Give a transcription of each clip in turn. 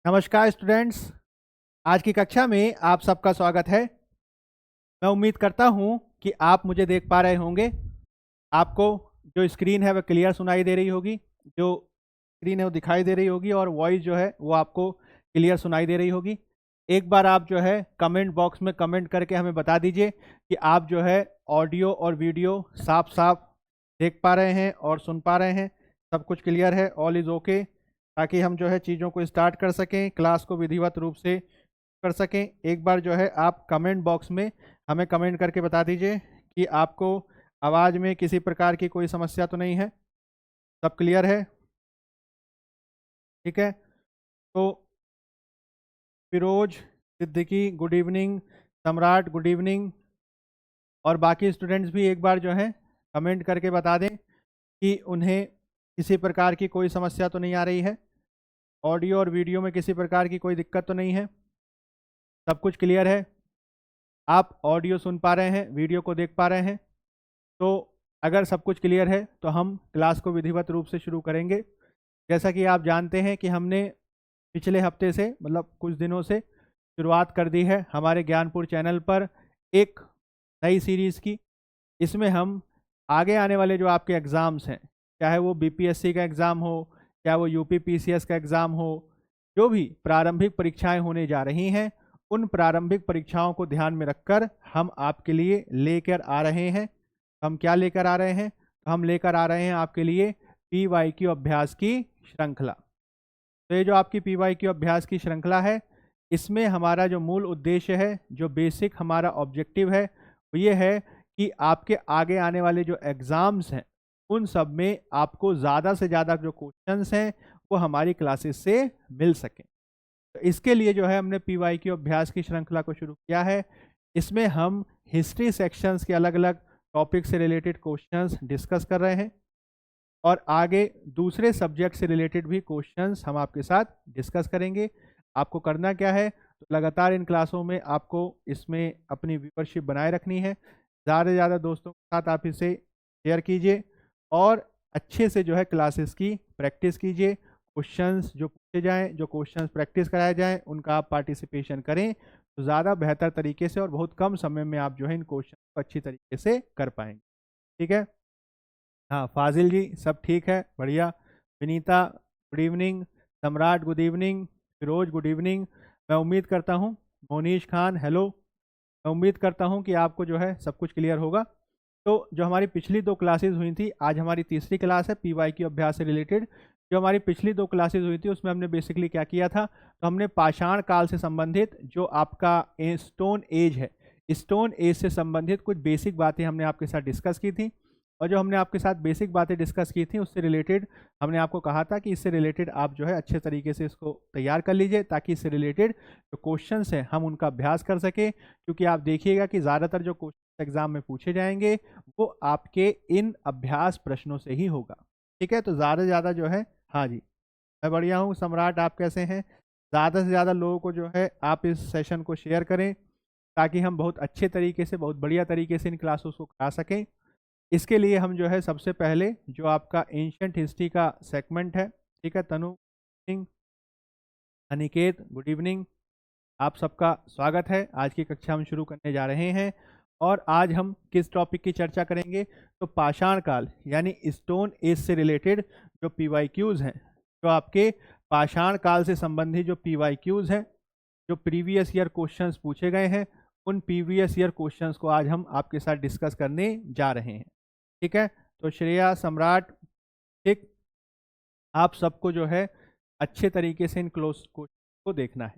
नमस्कार स्टूडेंट्स। आज की कक्षा में आप सबका स्वागत है। मैं उम्मीद करता हूं कि आप मुझे देख पा रहे होंगे। आपको जो स्क्रीन है वह क्लियर सुनाई दे रही होगी, जो स्क्रीन है वो दिखाई दे रही होगी और वॉइस जो है वो आपको क्लियर सुनाई दे रही होगी। एक बार आप जो है कमेंट बॉक्स में कमेंट करके हमें बता दीजिए कि आप जो है ऑडियो और वीडियो साफ साफ देख पा रहे हैं और सुन पा रहे हैं, सब कुछ क्लियर है, ऑल इज़ ओके, ताकि हम जो है चीज़ों को स्टार्ट कर सकें, क्लास को विधिवत रूप से कर सकें। एक बार जो है आप कमेंट बॉक्स में हमें कमेंट करके बता दीजिए कि आपको आवाज़ में किसी प्रकार की कोई समस्या तो नहीं है, सब क्लियर है। ठीक है, तो Firoz, Siddiqui good evening, Samrat good evening, और बाकी स्टूडेंट्स भी एक बार जो है कमेंट करके बता दें कि उन्हें किसी प्रकार की कोई समस्या तो नहीं आ रही है, ऑडियो और वीडियो में किसी प्रकार की कोई दिक्कत तो नहीं है, सब कुछ क्लियर है। आप ऑडियो सुन पा रहे हैं, वीडियो को देख पा रहे हैं। तो अगर सब कुछ क्लियर है तो हम क्लास को विधिवत रूप से शुरू करेंगे। जैसा कि आप जानते हैं कि हमने पिछले हफ्ते से मतलब कुछ दिनों से शुरुआत कर दी है हमारे ज्ञानपुर चैनल पर एक नई सीरीज़ की। इसमें हम आगे आने वाले जो आपके एग्ज़ाम्स हैं, चाहे वो बीपीएससी का एग्ज़ाम हो, चाहे वो यूपी पीसीएस का एग्ज़ाम हो, जो भी प्रारंभिक परीक्षाएं होने जा रही हैं, उन प्रारंभिक परीक्षाओं को ध्यान में रखकर हम आपके लिए लेकर आ रहे हैं। हम क्या लेकर आ रहे हैं? हम लेकर आ रहे हैं आपके लिए पीवाईक्यू अभ्यास की श्रृंखला। तो ये जो आपकी पीवाईक्यू अभ्यास की श्रृंखला है, इसमें हमारा जो मूल उद्देश्य है, जो बेसिक हमारा ऑब्जेक्टिव है, वो ये है कि आपके आगे आने वाले जो एग्ज़ाम्स हैं, उन सब में आपको ज़्यादा से ज़्यादा जो क्वेश्चंस हैं वो हमारी क्लासेस से मिल सकें। तो इसके लिए जो है हमने पीवाईक्यू अभ्यास की श्रृंखला को शुरू किया है। इसमें हम हिस्ट्री सेक्शंस के अलग अलग टॉपिक से रिलेटेड क्वेश्चंस डिस्कस कर रहे हैं और आगे दूसरे सब्जेक्ट से रिलेटेड भी क्वेश्चंस हम आपके साथ डिस्कस करेंगे। आपको करना क्या है, तो लगातार इन क्लासों में आपको इसमें अपनी व्यूअरशिप बनाए रखनी है। ज़्यादा से ज़्यादा दोस्तों के साथ आप इसे शेयर कीजिए और अच्छे से जो है क्लासेस की प्रैक्टिस कीजिए। क्वेश्चंस जो पूछे जाएँ, जो क्वेश्चंस प्रैक्टिस कराए जाएँ, उनका आप पार्टिसिपेशन करें, तो ज़्यादा बेहतर तरीके से और बहुत कम समय में आप जो है इन क्वेश्चन को अच्छी तरीके से कर पाएंगे। ठीक है। हाँ, फाजिल जी सब ठीक है, बढ़िया। Vinita good evening, Samrat good evening, Firoz good evening. मैं उम्मीद करता हूँ, मोनीश खान हेलो, मैं उम्मीद करता हूँ कि आपको जो है सब कुछ क्लियर होगा। तो जो हमारी पिछली दो क्लासेस हुई थी, आज हमारी तीसरी क्लास है पीवाईक्यू अभ्यास से रिलेटेड। जो हमारी पिछली दो क्लासेस हुई थी उसमें हमने बेसिकली क्या किया था, तो हमने पाषाण काल से संबंधित जो आपका स्टोन एज है, स्टोन एज से संबंधित कुछ बेसिक बातें हमने आपके साथ डिस्कस की थी। और जो हमने आपके साथ बेसिक बातें डिस्कस की थी उससे रिलेटेड हमने आपको कहा था कि इससे रिलेटेड आप जो है अच्छे तरीके से इसको तैयार कर लीजिए, ताकि इससे रिलेटेड जो क्वेश्चंस हैं हम उनका अभ्यास कर सकें। क्योंकि आप देखिएगा कि ज़्यादातर जो क्वेश्चन एग्जाम में पूछे जाएंगे वो आपके इन अभ्यास प्रश्नों से ही होगा। ठीक है, तो ज़्यादा से ज़्यादा जो है, हाँ जी मैं बढ़िया हूँ। सम्राट आप कैसे हैं? ज़्यादा से ज़्यादा लोगों को जो है आप इस सेशन को शेयर करें, ताकि हम बहुत अच्छे तरीके से, बहुत बढ़िया तरीके से इन क्लासों को करा सकें। इसके लिए हम जो है सबसे पहले जो आपका एंशियंट हिस्ट्री का सेगमेंट है, ठीक है, तनु सिंह, अनिकेत गुड इवनिंग, आप सबका स्वागत है। आज की कक्षा हम शुरू करने जा रहे हैं और आज हम किस टॉपिक की चर्चा करेंगे, तो पाषाण काल यानी स्टोन एज से रिलेटेड जो पीवाईक्यूज हैं, जो आपके पाषाण काल से संबंधित जो पीवाईक्यूज हैं, जो प्रीवियस ईयर क्वेश्चंस पूछे गए हैं, उन प्रीवियस ईयर क्वेश्चंस को आज हम आपके साथ डिस्कस करने जा रहे हैं। ठीक है, तो श्रेया, सम्राट, ठीक, आप सबको जो है अच्छे तरीके से इन क्लोज क्वेश्चन को देखना है।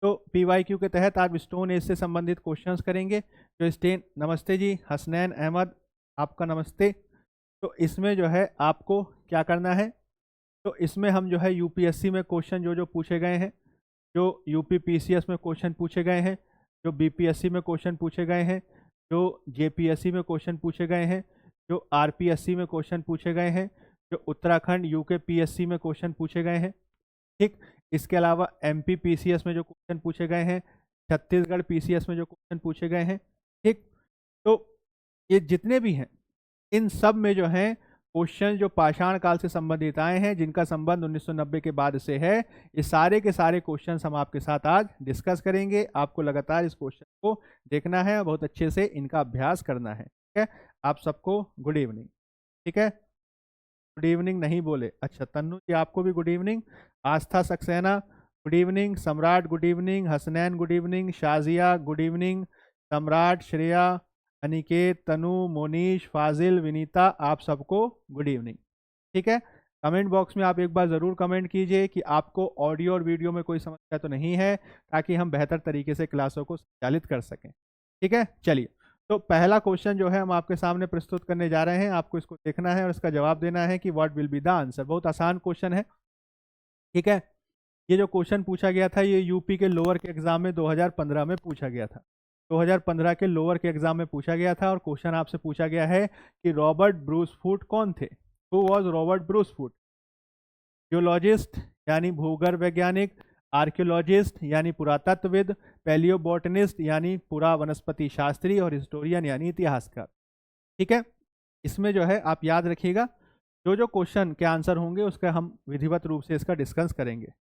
तो पीवाईक्यू के तहत आप स्टोन एज से संबंधित क्वेश्चंस करेंगे। जो स्टेन, नमस्ते जी, हसनैन अहमद आपका नमस्ते। तो इसमें जो है आपको क्या करना है, तो इसमें हम जो है यूपीएससी में क्वेश्चन जो जो पूछे गए हैं, जो यूपी पीसीएस में क्वेश्चन पूछे गए हैं, जो बीपीएससी में क्वेश्चन पूछे गए हैं, जो जेपीएससी में क्वेश्चन पूछे गए हैं, जो आरपीएससी में क्वेश्चन पूछे गए हैं, जो उत्तराखंड यूके पीएससी में क्वेश्चन पूछे गए हैं, ठीक, इसके अलावा एमपी पीसीएस में जो क्वेश्चन पूछे गए हैं, छत्तीसगढ़ पीसीएस में जो क्वेश्चन पूछे गए हैं, ठीक, तो ये जितने भी हैं इन सब में जो हैं क्वेश्चन जो पाषाण काल से संबंधित आए हैं, जिनका संबंध 1990 के बाद से है, ये सारे के सारे क्वेश्चन हम आपके साथ आज डिस्कस करेंगे। आपको लगातार इस क्वेश्चन को देखना है और बहुत अच्छे से इनका अभ्यास करना है। ठीक है, आप सबको गुड इवनिंग। ठीक है, गुड इवनिंग नहीं बोले, अच्छा तन्नू जी आपको भी गुड इवनिंग, आस्था Saxena good evening, Samrat good evening, Hasnain good evening, Shazia good evening, सम्राट, श्रेया, अनिकेत, तनु, मोनीश, फाजिल, विनीता, आप सबको गुड इवनिंग। ठीक है, कमेंट बॉक्स में आप एक बार ज़रूर कमेंट कीजिए कि आपको ऑडियो और वीडियो में कोई समस्या तो नहीं है, ताकि हम बेहतर तरीके से क्लासों को संचालित कर सकें। ठीक है, चलिए, तो पहला क्वेश्चन जो है हम आपके सामने प्रस्तुत करने जा रहे हैं। आपको इसको देखना है और इसका जवाब देना है कि what will be the answer. बहुत आसान क्वेश्चन है। ठीक है, ये जो क्वेश्चन पूछा गया था ये यूपी के लोअर के एग्जाम में 2015 में पूछा गया था। 2015 के लोअर के एग्जाम में पूछा गया था और क्वेश्चन आपसे पूछा गया है कि रॉबर्ट ब्रूस फूट कौन थे? Who was Robert Bruce Foote? Geologist यानी भूगर्भ वैज्ञानिक, आर्कियोलॉजिस्ट यानी पुरातत्वविद, पैलियोबोटनिस्ट यानी पुरा वनस्पति शास्त्री, और हिस्टोरियन यानी इतिहासकार। ठीक है, इसमें जो है आप याद रखिएगा, जो जो क्वेश्चन के आंसर होंगे उसका हम विधिवत रूप से इसका डिस्कस करेंगे।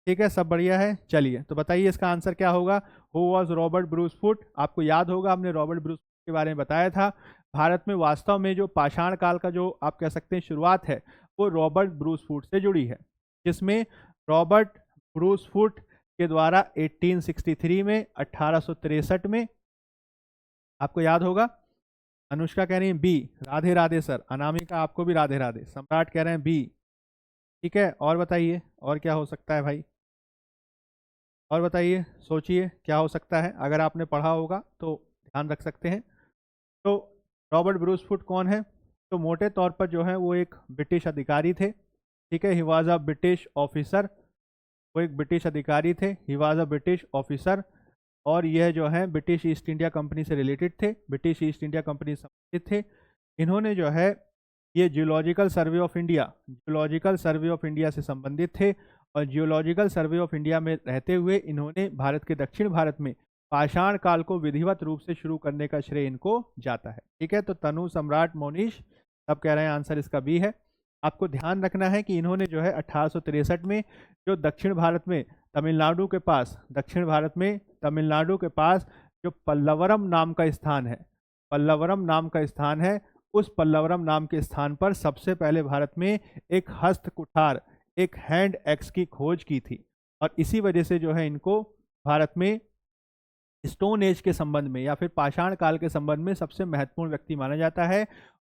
ठीक है, सब बढ़िया है। चलिए, तो बताइए इसका आंसर क्या होगा। Who was Robert Bruce Foote? आपको याद होगा हमने रॉबर्ट ब्रूस फूट के बारे में बताया था। भारत में वास्तव में जो पाषाण काल का जो आप कह सकते हैं शुरुआत है, वो रॉबर्ट ब्रूस फूट से जुड़ी है, जिसमें रॉबर्ट ब्रूस फूट के द्वारा 1863 में 1863 में, आपको याद होगा। अनुष्का कह रही है बी, राधे राधे सर। अनामिका आपको भी राधे राधे। सम्राट कह रहे हैं बी। ठीक है, और बताइए और क्या हो सकता है भाई, और बताइए, सोचिए क्या हो सकता है। अगर आपने पढ़ा होगा तो ध्यान रख सकते हैं। तो रॉबर्ट ब्रूस फूट कौन है? तो मोटे तौर पर जो है वो एक ब्रिटिश अधिकारी थे। ठीक है, he was a British officer. वो एक ब्रिटिश अधिकारी थे, he was a British officer. और यह जो है ब्रिटिश ईस्ट इंडिया कंपनी से रिलेटेड थे, ब्रिटिश ईस्ट इंडिया कंपनी से संबंधित थे। इन्होंने जो है ये geological survey of India, geological survey of India से संबंधित थे। और जियोलॉजिकल सर्वे ऑफ इंडिया में रहते हुए इन्होंने भारत के दक्षिण भारत में पाषाण काल को विधिवत रूप से शुरू करने का श्रेय इनको जाता है। ठीक है, तो तनु, सम्राट, मोनीश सब कह रहे हैं आंसर इसका बी है। आपको ध्यान रखना है कि इन्होंने जो है 1863 में जो दक्षिण भारत में तमिलनाडु के पास, दक्षिण भारत में तमिलनाडु के पास जो पल्लवरम नाम का स्थान है, पल्लवरम नाम का स्थान है, उस पल्लवरम नाम के स्थान पर सबसे पहले भारत में एक हस्त कुठार, एक हैंड एक्स की खोज की थी। और इसी वजह से जो है इनको भारत में स्टोन एज के संबंध में या फिर पाषाण काल के संबंध में सबसे महत्वपूर्ण व्यक्ति माना जाता है।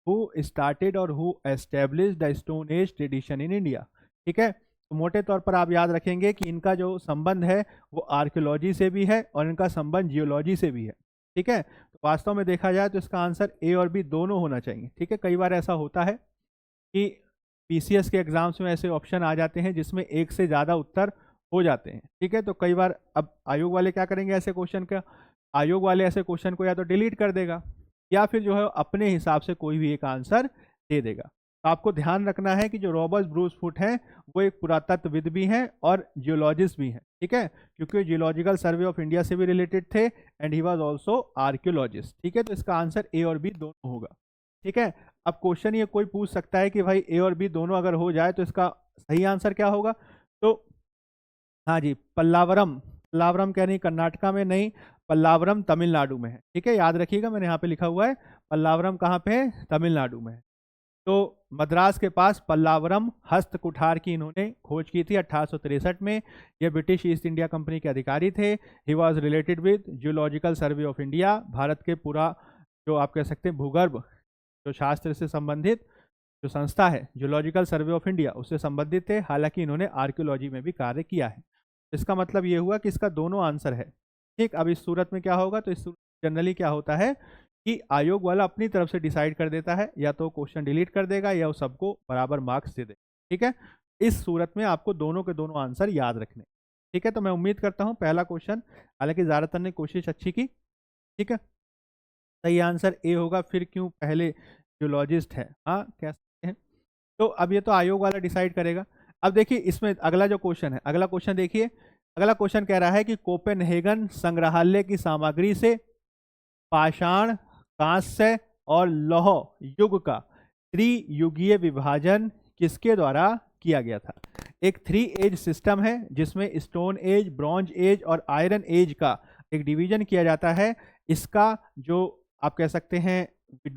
हु स्टार्टेड और who establish the stone age tradition in India. ठीक है, तो मोटे तौर पर आप याद रखेंगे कि इनका जो संबंध है वो आर्कियोलॉजी से भी है और इनका संबंध जियोलॉजी से भी है। ठीक है, तो वास्तव में देखा जाए तो इसका आंसर ए और बी दोनों होना चाहिए। ठीक है, कई बार ऐसा होता है कि पीसीएस के एग्जाम्स में ऐसे ऑप्शन आ जाते हैं जिसमें एक से ज़्यादा उत्तर हो जाते हैं। ठीक है, तो कई बार अब आयोग वाले क्या करेंगे, ऐसे क्वेश्चन का, आयोग वाले ऐसे क्वेश्चन को या तो डिलीट कर देगा या फिर जो है अपने हिसाब से कोई भी एक आंसर दे देगा। तो आपको ध्यान रखना है कि जो रॉबर्ट ब्रूस फूट हैं वो एक पुरातत्वविद भी हैं और जियोलॉजिस्ट भी हैं। ठीक है, क्योंकि जियोलॉजिकल सर्वे ऑफ इंडिया से भी रिलेटेड थे and he was also archaeologist. ठीक है, तो इसका आंसर ए और बी दोनों होगा। ठीक है, अब क्वेश्चन ये कोई पूछ सकता है कि भाई ए और बी दोनों अगर हो जाए तो इसका सही आंसर क्या होगा। तो हाँ जी, पल्लावरम, पल्लावरम क्या नहीं, कर्नाटका में नहीं, पल्लावरम तमिलनाडु में है। ठीक है, याद रखिएगा मैंने यहाँ पे लिखा हुआ है पल्लावरम कहाँ पे है, तमिलनाडु में है। तो मद्रास के पास पल्लावरम हस्त कुठार की इन्होंने खोज की थी 1863 में। ये ब्रिटिश ईस्ट इंडिया कंपनी के अधिकारी थे। He was related with geological survey of India, Bharat के पूरा जो आप कह सकते हैं भूगर्भ जो शास्त्र से संबंधित जो संस्था है जियोलॉजिकल सर्वे ऑफ इंडिया उससे संबंधित थे। हालांकि इन्होंने आर्कियोलॉजी में भी कार्य किया है। इसका मतलब ये हुआ कि इसका दोनों आंसर है। ठीक, अब इस सूरत में क्या होगा, तो इस जनरली क्या होता है कि आयोग वाला अपनी तरफ से डिसाइड कर देता है, या तो क्वेश्चन डिलीट कर देगा या वो सबको बराबर मार्क्स दे देगा। ठीक है, इस सूरत में आपको दोनों के दोनों आंसर याद रखने। ठीक है, तो मैं उम्मीद करता हूँ पहला क्वेश्चन, हालांकि ज़्यादातर ने कोशिश अच्छी की। ठीक है, सही आंसर ए होगा। फिर क्यों पहले जियोलॉजिस्ट है, हाँ कह सकते हैं। तो अब ये तो आयोग वाला डिसाइड करेगा। अब देखिए इसमें अगला जो क्वेश्चन है, अगला क्वेश्चन देखिए, अगला क्वेश्चन कह रहा है कि कोपेनहेगन संग्रहालय की सामग्री से पाषाण, कांस्य और लौह युग का त्रियुगीय विभाजन किसके द्वारा किया गया था? एक 3 एज सिस्टम है जिसमें स्टोन एज, ब्रॉन्ज एज और आयरन एज का एक डिवीजन किया जाता है। इसका जो आप कह सकते हैं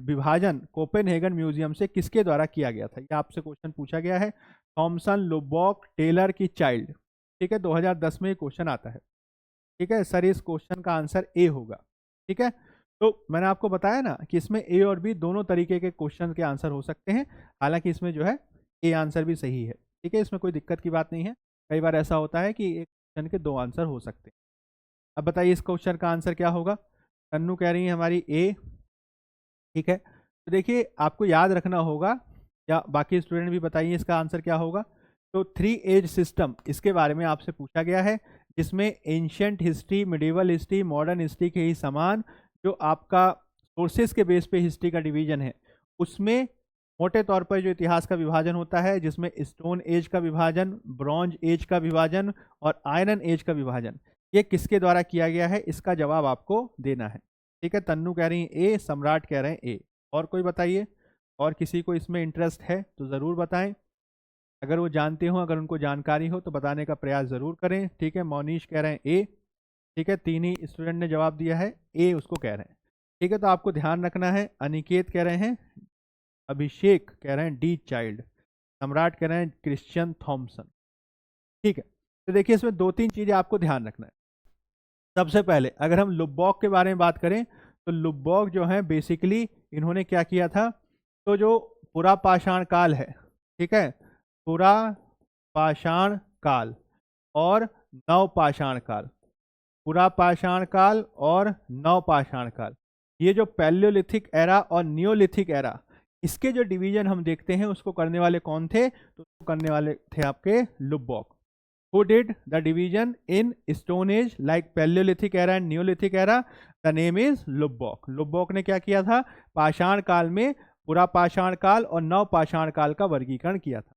विभाजन कोपेनहेगन म्यूजियम से किसके द्वारा किया गया था? ये आपसे क्वेश्चन पूछा गया है। थॉमसन, लुबॉक, टेलर की चाइल्ड। ठीक है, 2010 में ये क्वेश्चन आता है। ठीक है सर, इस क्वेश्चन का आंसर ए होगा। ठीक है, तो मैंने आपको बताया ना कि इसमें ए और बी दोनों तरीके के क्वेश्चन के आंसर हो सकते हैं। हालांकि इसमें जो है ए आंसर भी सही है। ठीक है, इसमें कोई दिक्कत की बात नहीं है। कई बार ऐसा होता है कि एक क्वेश्चन के 2 आंसर हो सकते हैं। अब बताइए इस क्वेश्चन का आंसर क्या होगा? तन्नू कह रही है हमारी ए। ठीक है, तो देखिए आपको याद रखना होगा, या बाकी स्टूडेंट भी बताइए इसका आंसर क्या होगा। तो 3 एज सिस्टम, इसके बारे में आपसे पूछा गया है, जिसमें ancient history, medieval history, modern history के ही समान जो आपका सोर्सेस के बेस पे हिस्ट्री का डिवीजन है, उसमें मोटे तौर पर जो इतिहास का विभाजन होता है, जिसमें स्टोन एज का विभाजन, ब्रॉन्ज एज का विभाजन और आयरन एज का विभाजन, ये किसके द्वारा किया गया है, इसका जवाब आपको देना है। ठीक है, तन्नू कह रही है ए, सम्राट कह रहे हैं ए। और कोई बताइए, और किसी को इसमें इंटरेस्ट है तो ज़रूर बताएं। अगर वो जानते हो, अगर उनको जानकारी हो तो बताने का प्रयास ज़रूर करें। ठीक है, मोनीश कह रहे हैं ए। ठीक है, 3 ही स्टूडेंट ने जवाब दिया है, ए उसको कह रहे हैं। ठीक है, तो आपको ध्यान रखना है। अनिकेत कह रहे हैं, अभिषेक कह रहे हैं डी चाइल्ड, सम्राट कह रहे हैं क्रिश्चियन थॉमसन। ठीक है, तो देखिए इसमें 2-3 चीज़ें आपको ध्यान रखना है। सबसे पहले अगर हम लुबॉक के बारे में बात करें, तो लुबॉक जो है बेसिकली इन्होंने क्या किया था, तो जो पुरा पाषाण काल है, ठीक है, पुरा पाषाण काल और नव पाषाण काल, पुरा पाषाण काल और नव पाषाण काल, ये जो पैलियोलिथिक एरा और नियोलिथिक एरा, इसके जो डिवीजन हम देखते हैं उसको करने वाले कौन थे? तो करने वाले थे आपके Lubbock. Who did the division in Stone Age like Paleolithic era and Neolithic era? The name is Lubbock. लुब्बॉक ने क्या किया था? पाषाण काल में पुरा पाषाण काल और नव पाषाण काल का वर्गीकरण किया था।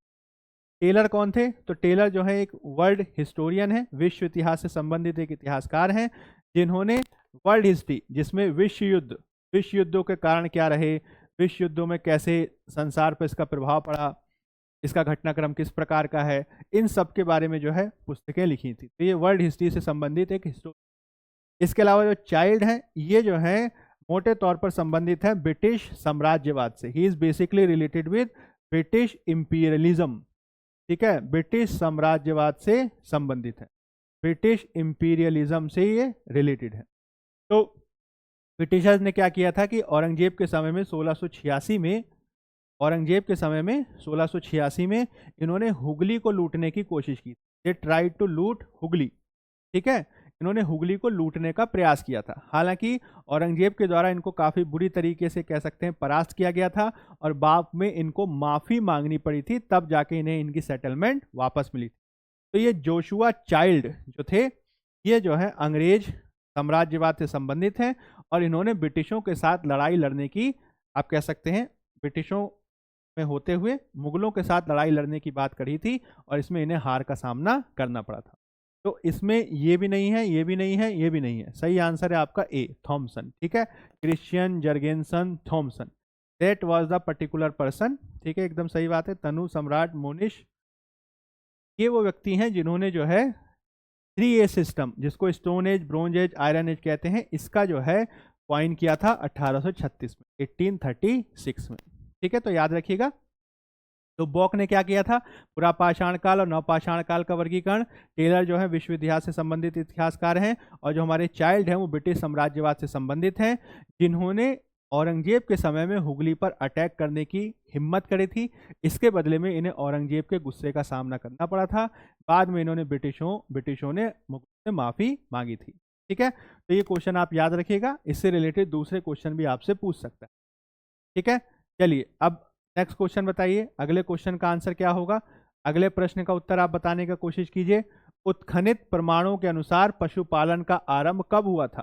टेलर कौन थे? तो टेलर जो है एक वर्ल्ड हिस्टोरियन है, विश्व इतिहास से संबंधित एक इतिहासकार हैं, जिन्होंने वर्ल्ड हिस्ट्री, जिसमें विश्व युद्धों के कारण क्या रहे, विश्व युद्धों में कैसे संसार पर इसका प्रभाव पड़ा, इसका घटनाक्रम किस प्रकार का है, इन सब के बारे में जो है पुस्तकें लिखी थी। तो ये वर्ल्ड हिस्ट्री से संबंधित एक हिस्ट्री। इसके अलावा जो चाइल्ड है, ये जो है मोटे तौर पर संबंधित है ब्रिटिश साम्राज्यवाद से। He is basically related with British imperialism. ठीक है, ब्रिटिश साम्राज्यवाद से संबंधित है, ब्रिटिश इंपीरियलिज्म से ये रिलेटेड है। तो ब्रिटिशर्स ने क्या किया था कि औरंगजेब के समय में 1686 में, औरंगजेब के समय में 1686 में इन्होंने हुगली को लूटने की कोशिश की। दे ट्राइड टू लूट हुगली। ठीक है, इन्होंने हुगली को लूटने का प्रयास किया था। हालांकि औरंगजेब के द्वारा इनको काफ़ी बुरी तरीके से कह सकते हैं परास्त किया गया था, और बाद में इनको माफ़ी मांगनी पड़ी थी, तब जाके इन्हें इनकी सेटलमेंट वापस मिली थी। तो ये जोशुआ चाइल्ड जो थे, ये जो है अंग्रेज साम्राज्यवाद से संबंधित हैं, और इन्होंने ब्रिटिशों के साथ लड़ाई लड़ने की, आप कह सकते हैं ब्रिटिशों में होते हुए मुगलों के साथ लड़ाई लड़ने की बात करी थी, और इसमें इन्हें हार का सामना करना पड़ा था। तो इसमें ये भी नहीं है, ये भी नहीं है, ये भी नहीं है। सही आंसर है आपका ए, थॉमसन। ठीक है, Christian Jurgensen Thomsen, that was the particular person. ठीक है, एकदम सही बात है। तनु, सम्राट, मोनिश, ये वो व्यक्ति हैं जिन्होंने जो है 3 एज सिस्टम, जिसको stone age, bronze age, iron age कहते हैं, इसका जो है कॉइन किया था 1836 में, 1836 में। ठीक है, तो याद रखिएगा। तो बॉक ने क्या किया था? पुरा पाषाण काल और नवपाषाण काल का वर्गीकरण। टेलर जो है विश्व इतिहास से संबंधित इतिहासकार हैं, और जो हमारे चाइल्ड हैं वो ब्रिटिश साम्राज्यवाद से संबंधित हैं, जिन्होंने औरंगजेब के समय में हुगली पर अटैक करने की हिम्मत करी थी। इसके बदले में इन्हें औरंगजेब के गुस्से का सामना करना पड़ा था। बाद में इन्होंने ब्रिटिशों ने मुझसे माफ़ी मांगी थी। ठीक है, तो ये क्वेश्चन आप याद रखिएगा, इससे रिलेटेड दूसरे क्वेश्चन भी आपसे पूछ सकता है। ठीक है, चलिए अब नेक्स्ट क्वेश्चन बताइए, अगले क्वेश्चन का आंसर क्या होगा? अगले प्रश्न का उत्तर आप बताने की कोशिश कीजिए। उत्खनित प्रमाणों के अनुसार पशुपालन का आरंभ कब हुआ था?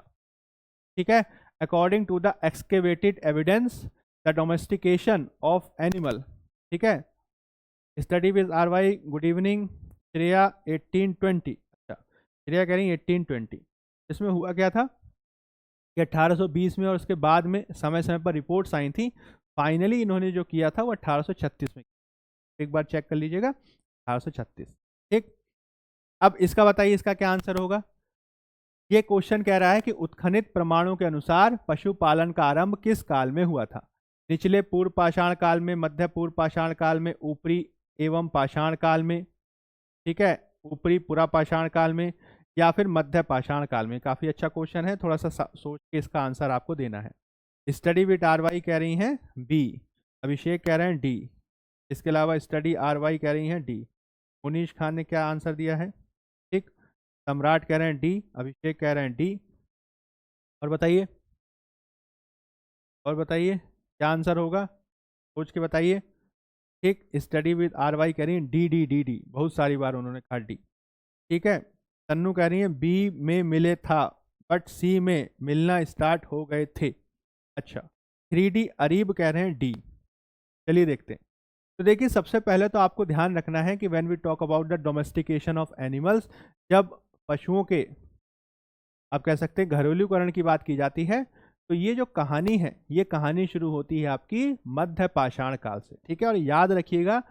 ठीक है, according to the excavated evidence the domestication of animal. ठीक है, study with RY, good evening. Shreya 1820, अच्छा श्रेया कह रही 1820। इसमें हुआ क्या था कि 1820 में और उसके बाद में समय समय पर रिपोर्ट्स आई थी, फाइनली इन्होंने जो किया था वो 1836 में, एक बार चेक कर लीजिएगा, 1836। ठीक, अब इसका बताइए इसका क्या आंसर होगा। ये क्वेश्चन कह रहा है कि उत्खनित प्रमाणों के अनुसार पशुपालन का आरंभ किस काल में हुआ था। निचले पूर्व पाषाण काल में, मध्य पूर्व पाषाण काल में, ऊपरी एवं पाषाण काल में, ठीक है, ऊपरी पूरा पाषाण काल में, या फिर मध्य पाषाण काल में। काफी अच्छा क्वेश्चन है, थोड़ा सा सोच के इसका आंसर आपको देना है। स्टडी विद आरवाई कह रही हैं बी, अभिषेक कह रहे हैं डी, इसके अलावा स्टडी आरवाई कह रही हैं डी। मुनीश खान ने क्या आंसर दिया है, ठीक, सम्राट कह रहे हैं डी, अभिषेक कह रहे हैं डी। और बताइए, और बताइए क्या आंसर होगा, सोच के बताइए। ठीक, स्टडी विद आरवाई कह रही हैं डी डी डी डी, बहुत सारी बार उन्होंने कहा डी। ठीक है, तन्नू कह रही है बी में मिले था बट सी में मिलना स्टार्ट हो गए थे। अच्छा, 3D अरीब कह रहे हैं डी। चलिए देखते हैं। तो देखिए, सबसे पहले तो आपको ध्यान रखना है कि when we talk about the domestication of animals, जब पशुओं के, आप कह सकते हैं घरेलूकरण की बात की जाती है, तो ये जो कहानी है, ये कहानी शुरू होती है आपकी मध्य पाषाण काल से। ठीक है, और याद रखिएगा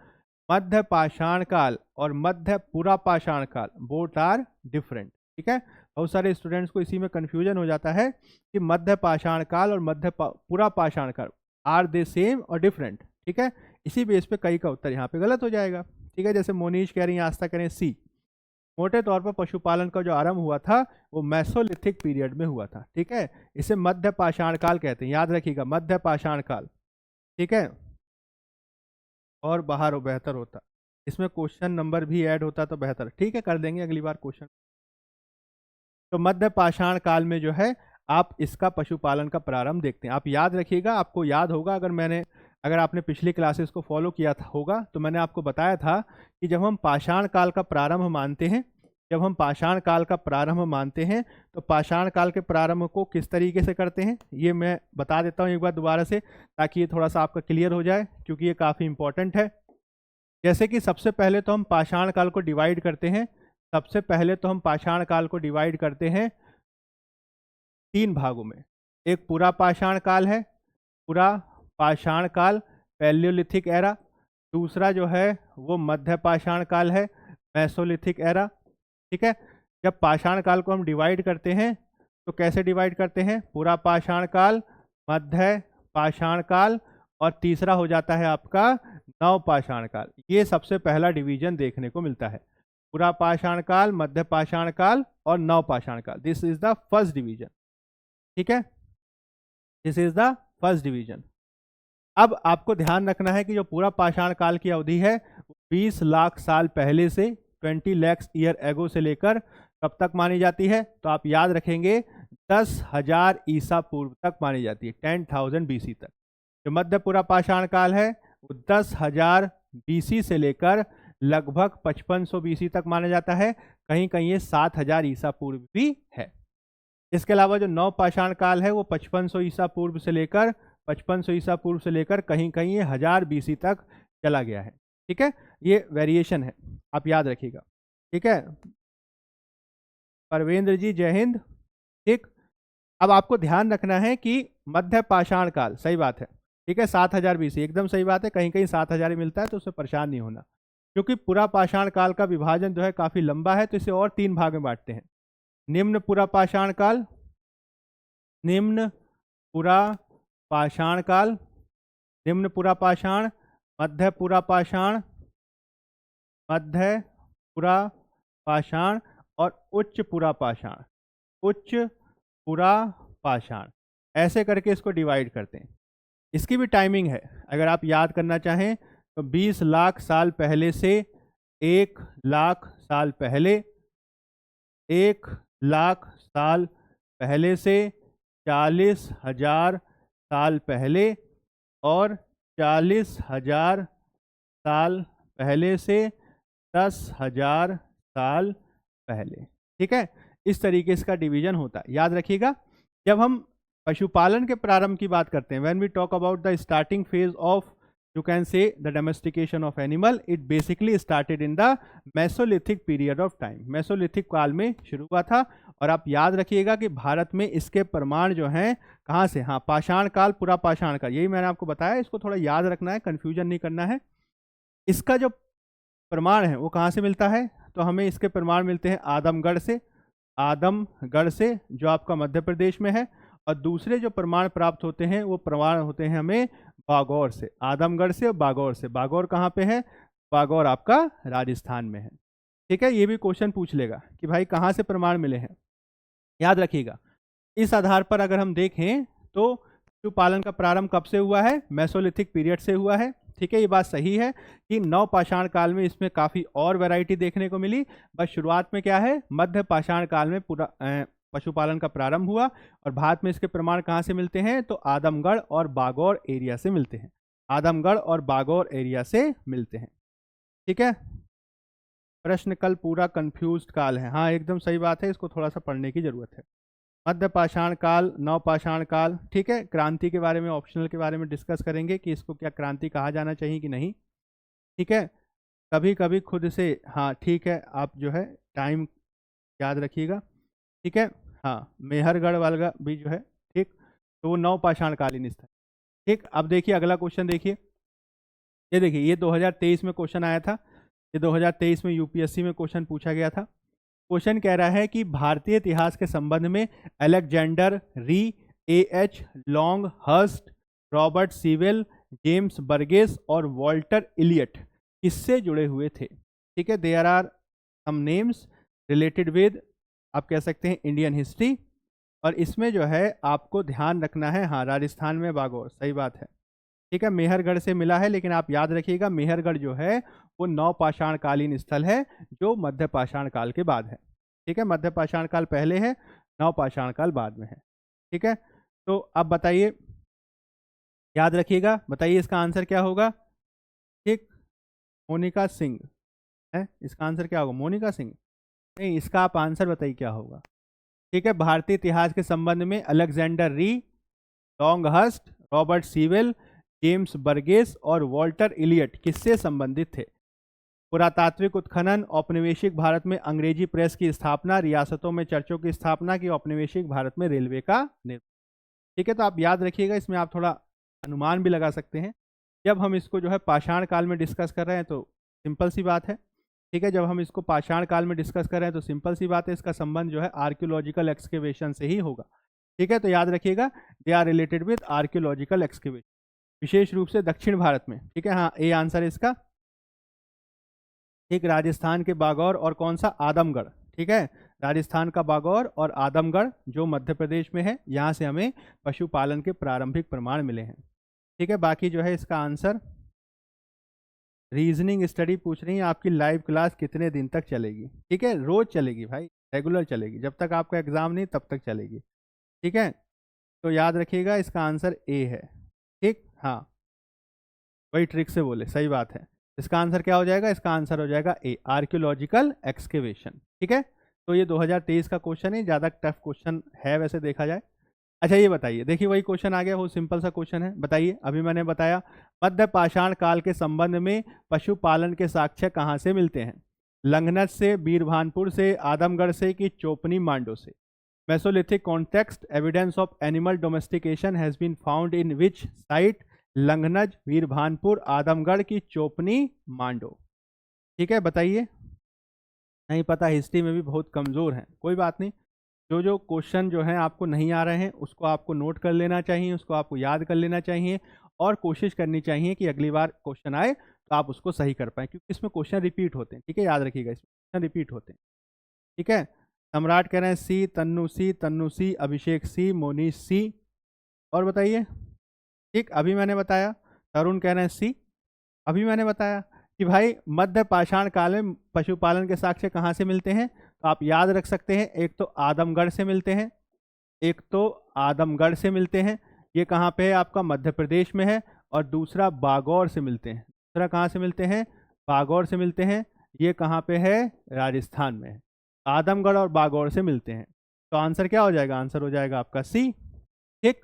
मध्य पाषाण काल और मध्य पुरा पाषाण काल बोथ आर डिफरेंट। ठीक है, बहुत सारे स्टूडेंट्स को इसी में कंफ्यूजन हो जाता है कि मध्य पाषाण काल और मध्य पुरा पाषाण काल आर दे सेम और डिफरेंट। ठीक है, इसी बेस पे कई का उत्तर यहाँ पे गलत हो जाएगा। ठीक है, जैसे मोनीश कह रही है, आस्था करें सी। मोटे तौर पर पशुपालन का जो आरंभ हुआ था वो मेसोलिथिक पीरियड में हुआ था। ठीक है, इसे मध्य पाषाण काल कहते हैं, याद रखिएगा मध्य पाषाण काल। ठीक है, और बाहर हो बेहतर होता, इसमें क्वेश्चन नंबर भी ऐड होता तो बेहतर। ठीक है, कर देंगे अगली बार क्वेश्चन। तो मध्य पाषाण काल में जो है आप इसका पशुपालन का प्रारंभ देखते हैं। आप याद रखिएगा, आपको याद होगा, अगर आपने पिछली क्लासेस को फॉलो किया था होगा तो मैंने आपको बताया था कि जब हम पाषाण काल का प्रारंभ मानते हैं, जब हम पाषाण काल का प्रारंभ मानते हैं तो पाषाण काल के प्रारंभ को किस तरीके से करते हैं ये मैं बता देता हूँ एक बार दोबारा से, ताकि ये थोड़ा सा आपका क्लियर हो जाए, क्योंकि ये काफ़ी इंपॉर्टेंट है। जैसे कि सबसे पहले तो हम पाषाण काल को डिवाइड करते हैं, सबसे पहले तो हम पाषाण काल को डिवाइड करते हैं 3 भागों में। एक पूरा पाषाण काल है, पूरा पाषाण काल पैलियोलिथिक एरा, दूसरा जो है वो मध्य पाषाण काल है मेसोलिथिक एरा। ठीक है, जब पाषाण काल को हम डिवाइड करते हैं तो कैसे डिवाइड करते हैं, पूरा पाषाण काल, मध्य पाषाण काल, और तीसरा हो जाता है आपका नव पाषाण काल। ये सबसे पहला डिवीजन देखने को मिलता है, पूरा पाषाण काल, मध्य पाषाण काल और नव पाषाण काल। This is the first division. ठीक है, this is the first division. अब आपको ध्यान रखना है कि जो पूरा पाषाण काल की अवधि है 20 लाख साल पहले से 20 lakhs ईयर एगो से लेकर कब तक मानी जाती है, तो आप याद रखेंगे 10,000 ईसा पूर्व तक मानी जाती है, 10,000 BC तक। जो मध्य पूरा पाषाण काल है वो 10,000 BC से लेकर लगभग 5500 BC तक माना जाता है, कहीं कहीं ये 7,000 ईसा पूर्व भी है। इसके अलावा जो नव पाषाण काल है वो 5500 ईसा पूर्व से लेकर 5500 ईसा पूर्व से लेकर कहीं कहीं ये 1000 BC तक चला गया है। ठीक है, ये वेरिएशन है, आप याद रखिएगा। ठीक है, परवेंद्र जी जय हिंद। ठीक, अब आपको ध्यान रखना है कि मध्य पाषाण काल, सही बात है, ठीक है, 7000 BC एकदम सही बात है, कहीं कहीं 7000 ही मिलता है तो उससे परेशान नहीं होना, क्योंकि पूरा पाषाण काल का विभाजन जो है काफी लंबा है, तो इसे और 3 भाग में बांटते हैं। निम्न पूरा पाषाण काल, निम्न पूरा पाषाण काल, निम्न पूरा पाषाण, मध्य पूरा पाषाण, मध्य पूरा पाषाण और उच्च पूरा पाषाण, उच्च पूरा पाषाण, ऐसे करके इसको डिवाइड करते हैं। इसकी भी टाइमिंग है, अगर आप याद करना चाहें तो 20 लाख साल पहले से 1 लाख साल पहले, 1 लाख साल पहले से 40,000 साल पहले और 40,000 साल पहले से 10,000 साल पहले। ठीक है, इस तरीके से इसका डिवीजन होता है, याद रखिएगा। जब हम पशुपालन के प्रारंभ की बात करते हैं, when we talk about the starting phase of you can say the domestication of animal it basically started in the Mesolithic period of time. Mesolithic काल में शुरू हुआ था। और आप याद रखिएगा कि भारत में इसके प्रमाण जो हैं कहाँ से, हाँ पाषाण काल, पूरा पाषाण काल, यही मैंने आपको बताया, इसको थोड़ा याद रखना है, कंफ्यूजन नहीं करना है। इसका जो प्रमाण है वो कहाँ से मिलता है, तो हमें इसके प्रमाण मिलते हैं आदमगढ़ से, आदमगढ़ से जो आपका मध्य प्रदेश में है। और दूसरे जो प्रमाण प्राप्त होते हैं वो प्रमाण होते हैं हमें बागौर से, आदमगढ़ से और बागौर से। बागौर कहाँ पे है, बागौर आपका राजस्थान में है। ठीक है, ये भी क्वेश्चन पूछ लेगा कि भाई कहाँ से प्रमाण मिले हैं। याद रखिएगा, इस आधार पर अगर हम देखें तो पशुपालन का प्रारंभ कब से हुआ है, मेसोलिथिक पीरियड से हुआ है। ठीक है, ये बात सही है कि नव पाषाण काल में इसमें काफ़ी और वैरायटी देखने को मिली, बस शुरुआत में क्या है, मध्य पाषाण काल में पूरा पशुपालन का प्रारंभ हुआ। और भारत में इसके प्रमाण कहाँ से मिलते हैं, तो आदमगढ़ और बागौर एरिया से मिलते हैं, आदमगढ़ और बागौर एरिया से मिलते हैं। ठीक है, प्रश्न कल पूरा कंफ्यूज्ड काल है, हाँ एकदम सही बात है, इसको थोड़ा सा पढ़ने की जरूरत है। मध्य पाषाण काल, नव पाषाण काल। ठीक है, क्रांति के बारे में, ऑप्शनल के बारे में डिस्कस करेंगे कि इसको क्या क्रांति कहा जाना चाहिए कि नहीं। ठीक है, कभी कभी खुद से, हाँ ठीक है, आप जो है टाइम याद रखिएगा। ठीक है, हाँ मेहरगढ़ वाला भी जो है, ठीक, तो वो नव पाषाण कालीन स्थल। ठीक, अब देखिए अगला क्वेश्चन देखिए, ये देखिए ये 2023 में क्वेश्चन आया था, ये 2023 में यूपीएससी में क्वेश्चन पूछा गया था। क्वेश्चन कह रहा है कि भारतीय इतिहास के संबंध में Alexander Rea, AH Longhurst, Robert Sewell, James Burgess और वॉल्टर इलियट किससे जुड़े हुए थे। ठीक है, there are some names related with, आप कह सकते हैं इंडियन हिस्ट्री, और इसमें जो है आपको ध्यान रखना है, हाँ राजस्थान में बागौर, सही बात है। ठीक है, मेहरगढ़ से मिला है, लेकिन आप याद रखिएगा मेहरगढ़ जो है वो नव पाषाण कालीन स्थल है जो मध्य पाषाण काल के बाद है। ठीक है, मध्य पाषाण काल पहले है, नव पाषाण काल बाद में है। ठीक है, तो अब बताइए, याद रखिएगा, बताइए इसका आंसर क्या होगा। ठीक, मोनिका सिंह है इसका आंसर, क्या होगा, मोनिका सिंह नहीं, इसका आप आंसर बताइए क्या होगा। ठीक है, भारतीय इतिहास के संबंध में अलेक्जेंडर री, Longhurst, Robert Sewell, James Burgess और वॉल्टर इलियट किससे संबंधित थे। पुरातात्विक उत्खनन, औपनिवेशिक भारत में अंग्रेजी प्रेस की स्थापना, रियासतों में चर्चों की स्थापना, की औपनिवेशिक भारत में रेलवे का निर्माण। ठीक है, तो आप याद रखिएगा, इसमें आप थोड़ा अनुमान भी लगा सकते हैं। जब हम इसको जो है पाषाण काल में डिस्कस कर रहे हैं तो सिंपल सी बात है। ठीक है, जब हम इसको पाषाण काल में डिस्कस कर रहे हैं तो सिंपल सी बात है, इसका संबंध जो है आर्कियोलॉजिकल एक्सकेवेशन से ही होगा। ठीक है, तो याद रखिएगा, they are related with archaeological excavation, विशेष रूप से दक्षिण भारत में। ठीक है, हाँ ए आंसर है इसका। ठीक, राजस्थान के बागौर और कौन सा, आदमगढ़। ठीक है, राजस्थान का बागौर और आदमगढ़ जो मध्य प्रदेश में है, यहाँ से हमें पशुपालन के प्रारंभिक प्रमाण मिले हैं। ठीक है, बाकी जो है इसका आंसर, रीजनिंग स्टडी पूछ रही है आपकी लाइव क्लास कितने दिन तक चलेगी। ठीक है, रोज चलेगी भाई, रेगुलर चलेगी, जब तक आपका एग्जाम नहीं तब तक चलेगी। ठीक है, तो याद रखिएगा इसका आंसर ए है। ठीक, हाँ वही ट्रिक से बोले, सही बात है। इसका आंसर क्या हो जाएगा, इसका आंसर हो जाएगा ए, आर्कियोलॉजिकल एक्सकेवेशन। ठीक है, तो ये 2023 का क्वेश्चन है, ज़्यादा टफ क्वेश्चन है वैसे देखा जाए। अच्छा ये बताइए, देखिए वही क्वेश्चन आ गया, वो सिंपल सा क्वेश्चन है। बताइए, अभी मैंने बताया मध्य पाषाण काल के संबंध में पशुपालन के साक्ष्य कहाँ से मिलते हैं, लंघनत से, बीरभानपुर से, आदमगढ़ से, कि चोपनी मांडो से। Mesolithic context evidence of animal domestication has been found in which site, Langhnaj, Birbhanpur, Adamgarh, की चोपनी मांडो। ठीक है, बताइए, नहीं पता, हिस्ट्री में भी बहुत कमज़ोर हैं, कोई बात नहीं। जो क्वेश्चन जो है आपको नहीं आ रहे हैं उसको आपको नोट कर लेना चाहिए, उसको आपको याद कर लेना चाहिए, और कोशिश करनी चाहिए कि अगली बार क्वेश्चन आए तो आप उसको सही कर पाएँ, क्योंकि इसमें क्वेश्चन रिपीट होते हैं। ठीक है, याद रखिएगा, इसमें क्वेश्चन रिपीट होते हैं। ठीक है, सम्राट कह रहे हैं सी, तन्नू सी, अभिषेक सी, मोनीश सी, और बताइए। ठीक, अभी मैंने बताया, तरुण कह रहे हैं सी, अभी मैंने बताया कि भाई मध्य पाषाण काल में पशुपालन के साक्ष्य कहाँ से मिलते हैं, तो आप याद रख सकते हैं, एक तो आदमगढ़ से मिलते हैं, एक तो आदमगढ़ से मिलते हैं, ये कहाँ पे है आपका, मध्य प्रदेश में है, और दूसरा बागौर से मिलते हैं। दूसरा कहाँ से मिलते हैं, बागौर से मिलते हैं, ये कहाँ पे है, राजस्थान में है। आदमगढ़ और बागौर से मिलते हैं, तो आंसर क्या हो जाएगा, आंसर हो जाएगा आपका सी। ठीक,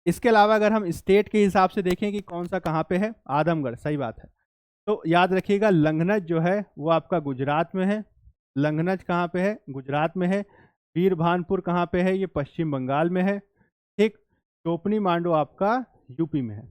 इसके अलावा अगर हम स्टेट के हिसाब से देखें कि कौन सा कहाँ पे है, आजमगढ़, सही बात है। तो याद रखिएगा लंघनज जो है वो आपका गुजरात में है, लंघनज कहाँ पे है, गुजरात में है। वीरभानपुर कहाँ पे है, ये पश्चिम बंगाल में है। ठीक, चोपनी मांडो आपका यूपी में है।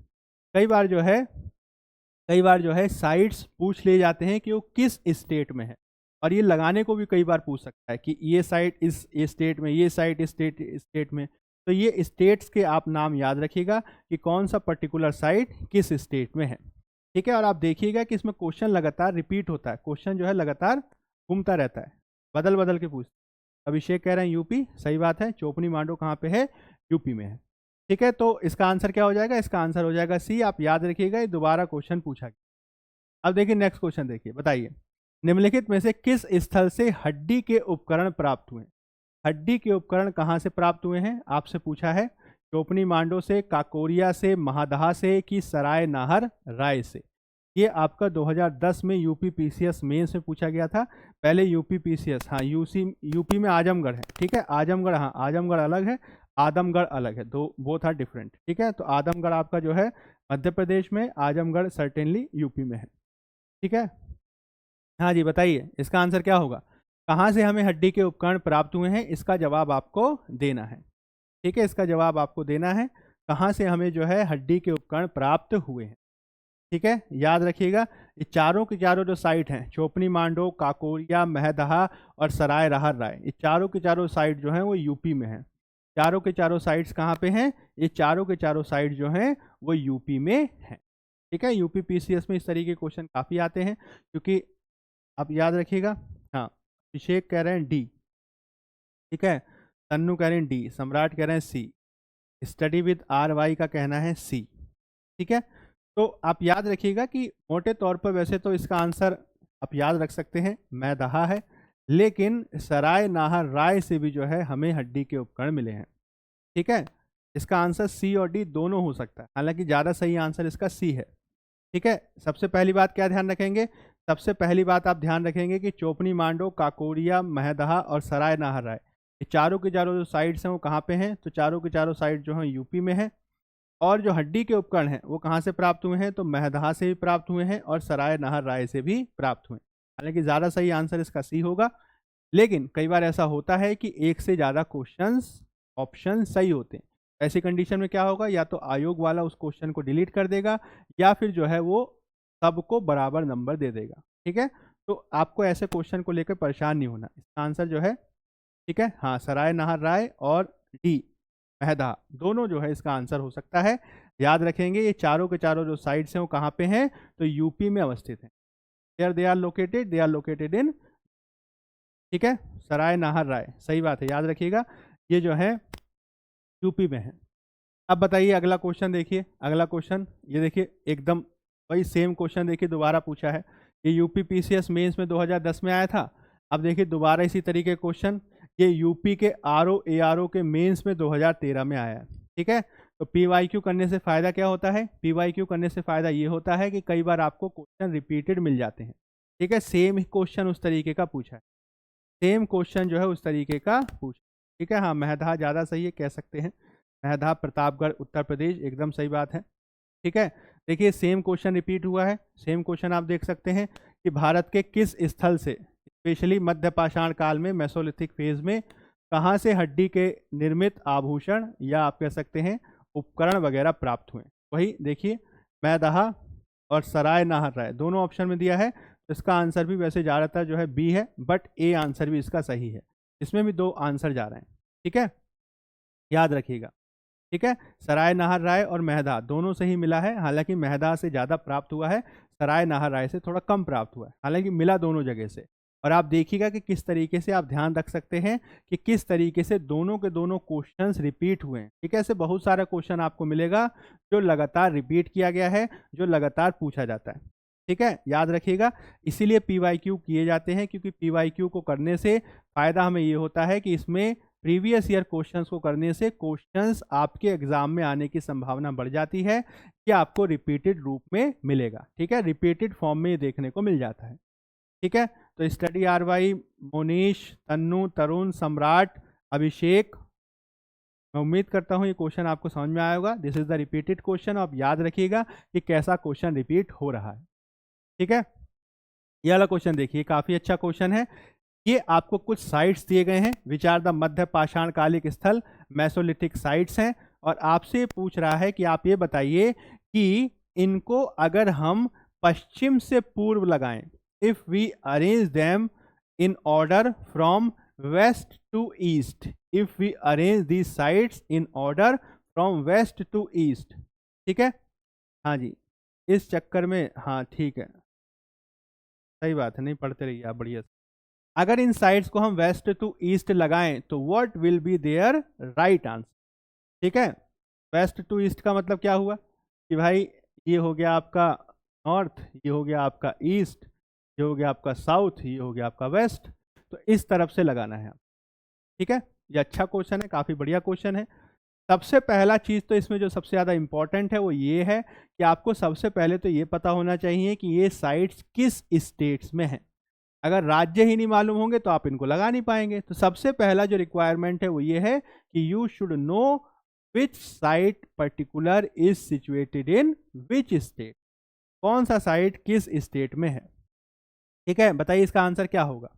कई बार जो है साइट्स पूछ लिए जाते हैं कि वो किस स्टेट में है, और ये लगाने को भी कई बार पूछ सकता है कि ये साइट इस स्टेट में, ये साइट इस स्टेट में। तो ये स्टेट्स के आप नाम याद रखिएगा कि कौन सा पर्टिकुलर साइट किस स्टेट में है। ठीक है, और आप देखिएगा कि इसमें क्वेश्चन लगातार रिपीट होता है, क्वेश्चन जो है लगातार घूमता रहता है, बदल बदल के पूछते। अभिषेक कह रहे हैं यूपी, सही बात है, चोपनी मांडो कहाँ पे है, यूपी में है। ठीक है, तो इसका आंसर क्या हो जाएगा, इसका आंसर हो जाएगा सी। आप याद रखिएगा, ये दोबारा क्वेश्चन पूछा गया। अब देखिए नेक्स्ट क्वेश्चन, देखिए बताइए, निम्नलिखित में से किस स्थल से हड्डी के उपकरण प्राप्त हुए? हड्डी के उपकरण कहाँ से प्राप्त हुए हैं, आपसे पूछा है। चोपनी मांडो से, काकोरिया से, महादहा से, कि सराय नाहर राय से? ये आपका 2010 में यूपी पीसीएस मेंस में पूछा गया था। पहले यूपी पीसीएस, हाँ यूपी में आजमगढ़ है, ठीक है, आजमगढ़, हाँ आजमगढ़ अलग है, आदमगढ़ अलग है, दो बोथ आर डिफरेंट। ठीक है, तो आदमगढ़ आपका जो है मध्य प्रदेश में, आजमगढ़ सर्टेनली यूपी में है। ठीक है, हाँ जी बताइए इसका आंसर क्या होगा, कहाँ से हमें हड्डी के उपकरण प्राप्त हुए हैं, इसका जवाब आपको देना है। ठीक है, इसका जवाब आपको देना है, कहाँ से हमें जो है हड्डी के उपकरण प्राप्त हुए हैं। ठीक है, याद रखिएगा ये चारों के चारों जो साइट हैं, चोपनी मांडो, काकोरिया, महदहा और सराय नाहर राय, ये चारों के चारों साइट जो हैं वो यूपी में हैं। चारों के चारों साइट्स कहाँ पे हैं, ये चारों के चारों साइट जो हैं वो यूपी में हैं। ठीक है, यूपी पीसीएस में इस तरीके के क्वेश्चन काफ़ी आते हैं, क्योंकि आप याद रखिएगा। हाँ, अभिषेक कह रहे हैं डी, ठीक है, तन्नू कह रहे हैं डी, सम्राट कह रहे हैं सी, स्टडी विद आर वाई का कहना है सी। ठीक है, तो आप याद रखिएगा कि मोटे तौर पर वैसे तो इसका आंसर आप याद रख सकते हैं, मैदहा है, लेकिन सराय नाहर राय से भी जो है हमें हड्डी के उपकरण मिले हैं। ठीक है, इसका आंसर सी और डी दोनों हो सकता है, हालांकि ज़्यादा सही आंसर इसका सी है। ठीक है, सबसे पहली बात क्या ध्यान रखेंगे, सबसे पहली बात आप ध्यान रखेंगे कि चोपनी मांडो, काकोरिया, महदहा और सराय नाहर राय, ये चारों के चारों जो साइट्स हैं वो कहाँ पे हैं, तो चारों के चारों साइट जो हैं यूपी में है। और जो हड्डी के उपकरण हैं वो कहाँ से प्राप्त हुए हैं, तो महदहा से भी प्राप्त हुए हैं और सराय नाहर राय से भी प्राप्त हुए हैं। हालांकि ज़्यादा सही आंसर इसका सी होगा, लेकिन कई बार ऐसा होता है कि एक से ज़्यादा क्वेश्चंस ऑप्शन सही होते हैं। ऐसी कंडीशन में क्या होगा, या तो आयोग वाला उस क्वेश्चन को डिलीट कर देगा, या फिर जो है वो सबको बराबर नंबर दे देगा। ठीक है, तो आपको ऐसे क्वेश्चन को लेकर परेशान नहीं होना। इसका आंसर जो है, ठीक है, हाँ सराय नाहर राय और डी महदहा दोनों जो है इसका आंसर हो सकता है। याद रखेंगे ये चारों के चारों जो साइट्स हैं वो कहाँ पे हैं, तो यूपी में अवस्थित हैं। दे आर लोकेटेड इन, ठीक है, सराय नाहर राय, सही बात है, याद रखिएगा ये जो है यूपी में है। अब बताइए अगला क्वेश्चन, देखिए अगला क्वेश्चन, ये देखिए एकदम वही सेम क्वेश्चन देखिए दोबारा पूछा है। ये यूपी पीसीएस मेंस में 2010 में आया था। अब देखिए दोबारा इसी तरीके क्वेश्चन, ये यूपी के आरओ एआरओ के मेंस में 2013 में आया है। ठीक है, तो पीवाईक्यू करने से फ़ायदा क्या होता है, पीवाईक्यू करने से फ़ायदा ये होता है कि कई बार आपको क्वेश्चन रिपीटेड मिल जाते हैं। ठीक है, सेम क्वेश्चन उस तरीके का पूछा है, सेम क्वेश्चन जो है उस तरीके का पूछा। ठीक है, हाँ महदहा ज़्यादा सही है, कह सकते हैं महदहा, प्रतापगढ़, उत्तर प्रदेश, एकदम सही बात है। ठीक है, देखिए सेम क्वेश्चन रिपीट हुआ है। सेम क्वेश्चन आप देख सकते हैं कि भारत के किस स्थल से, स्पेशली मध्य पाषाण काल में, मेसोलिथिक फेज में, कहाँ से हड्डी के निर्मित आभूषण या आप कह सकते हैं उपकरण वगैरह प्राप्त हुए। वही देखिए मैदहा और सराय नाहर राय दोनों ऑप्शन में दिया है, तो इसका आंसर भी वैसे ज़्यादातर जो है बी है, बट ए आंसर भी इसका सही है। इसमें भी दो आंसर जा रहे हैं। ठीक है, याद रखिएगा। ठीक है, सराय नाहर राय और महदहा दोनों से ही मिला है, हालांकि महदहा से ज़्यादा प्राप्त हुआ है, सराय नाहर राय से थोड़ा कम प्राप्त हुआ है, हालांकि मिला दोनों जगह से। और आप देखिएगा कि किस तरीके से आप ध्यान रख सकते हैं कि किस तरीके से दोनों के दोनों क्वेश्चंस रिपीट हुए हैं। ठीक है, ऐसे बहुत सारा क्वेश्चन आपको मिलेगा जो लगातार रिपीट किया गया है, जो लगातार पूछा जाता है। ठीक है, याद रखिएगा, इसीलिए पीवाईक्यू किए जाते हैं, क्योंकि पीवाईक्यू को करने से फ़ायदा हमें ये होता है कि इसमें प्रीवियस ईयर क्वेश्चंस को करने से क्वेश्चंस आपके एग्जाम में आने की संभावना बढ़ जाती है कि आपको रिपीटेड रूप में मिलेगा। ठीक है, रिपीटेड फॉर्म में ये देखने को मिल जाता है। ठीक है, तो study R Y, Monish, Tannu, Tarun, Samrat, Abhishek, मैं उम्मीद करता हूँ ये क्वेश्चन आपको समझ में आया होगा। This is the repeated question. आप याद रखिएगा कि कैसा क्वेश्चन रिपीट हो रहा है। ठीक है, ये वाला क्वेश्चन देखिए, काफी अच्छा क्वेश्चन है। ये आपको कुछ साइट्स दिए गए हैं, विच आर द मध्य पाषाण कालिक स्थल, मेसोलिथिक साइट्स हैं, और आपसे पूछ रहा है कि आप ये बताइए कि इनको अगर हम पश्चिम से पूर्व लगाएं, if we arrange them in order from west to east, if we arrange these sites in order from west to east. ठीक है, हाँ जी, इस चक्कर में, हाँ ठीक है, सही बात है, नहीं पढ़ते रहिए आप, बढ़िया। अगर इन साइड्स को हम वेस्ट टू ईस्ट लगाएं तो what will be their right answer. ठीक है, वेस्ट टू ईस्ट का मतलब क्या हुआ कि भाई ये हो गया आपका नॉर्थ, ये हो गया आपका ईस्ट, ये हो गया आपका साउथ, ये हो गया आपका वेस्ट। तो इस तरफ से लगाना है। ठीक है, ये अच्छा क्वेश्चन है, काफी बढ़िया क्वेश्चन है। सबसे पहला चीज तो इसमें जो सबसे ज्यादा इंपॉर्टेंट है वो ये है कि आपको सबसे पहले तो ये पता होना चाहिए कि ये साइट्स किस स्टेट्स में है। अगर राज्य ही नहीं मालूम होंगे तो आप इनको लगा नहीं पाएंगे। तो सबसे पहला जो रिक्वायरमेंट है वो ये है कि you should know which site particular is situated in which state, कौन सा साइट किस स्टेट में है। ठीक है, बताइए इसका आंसर क्या होगा।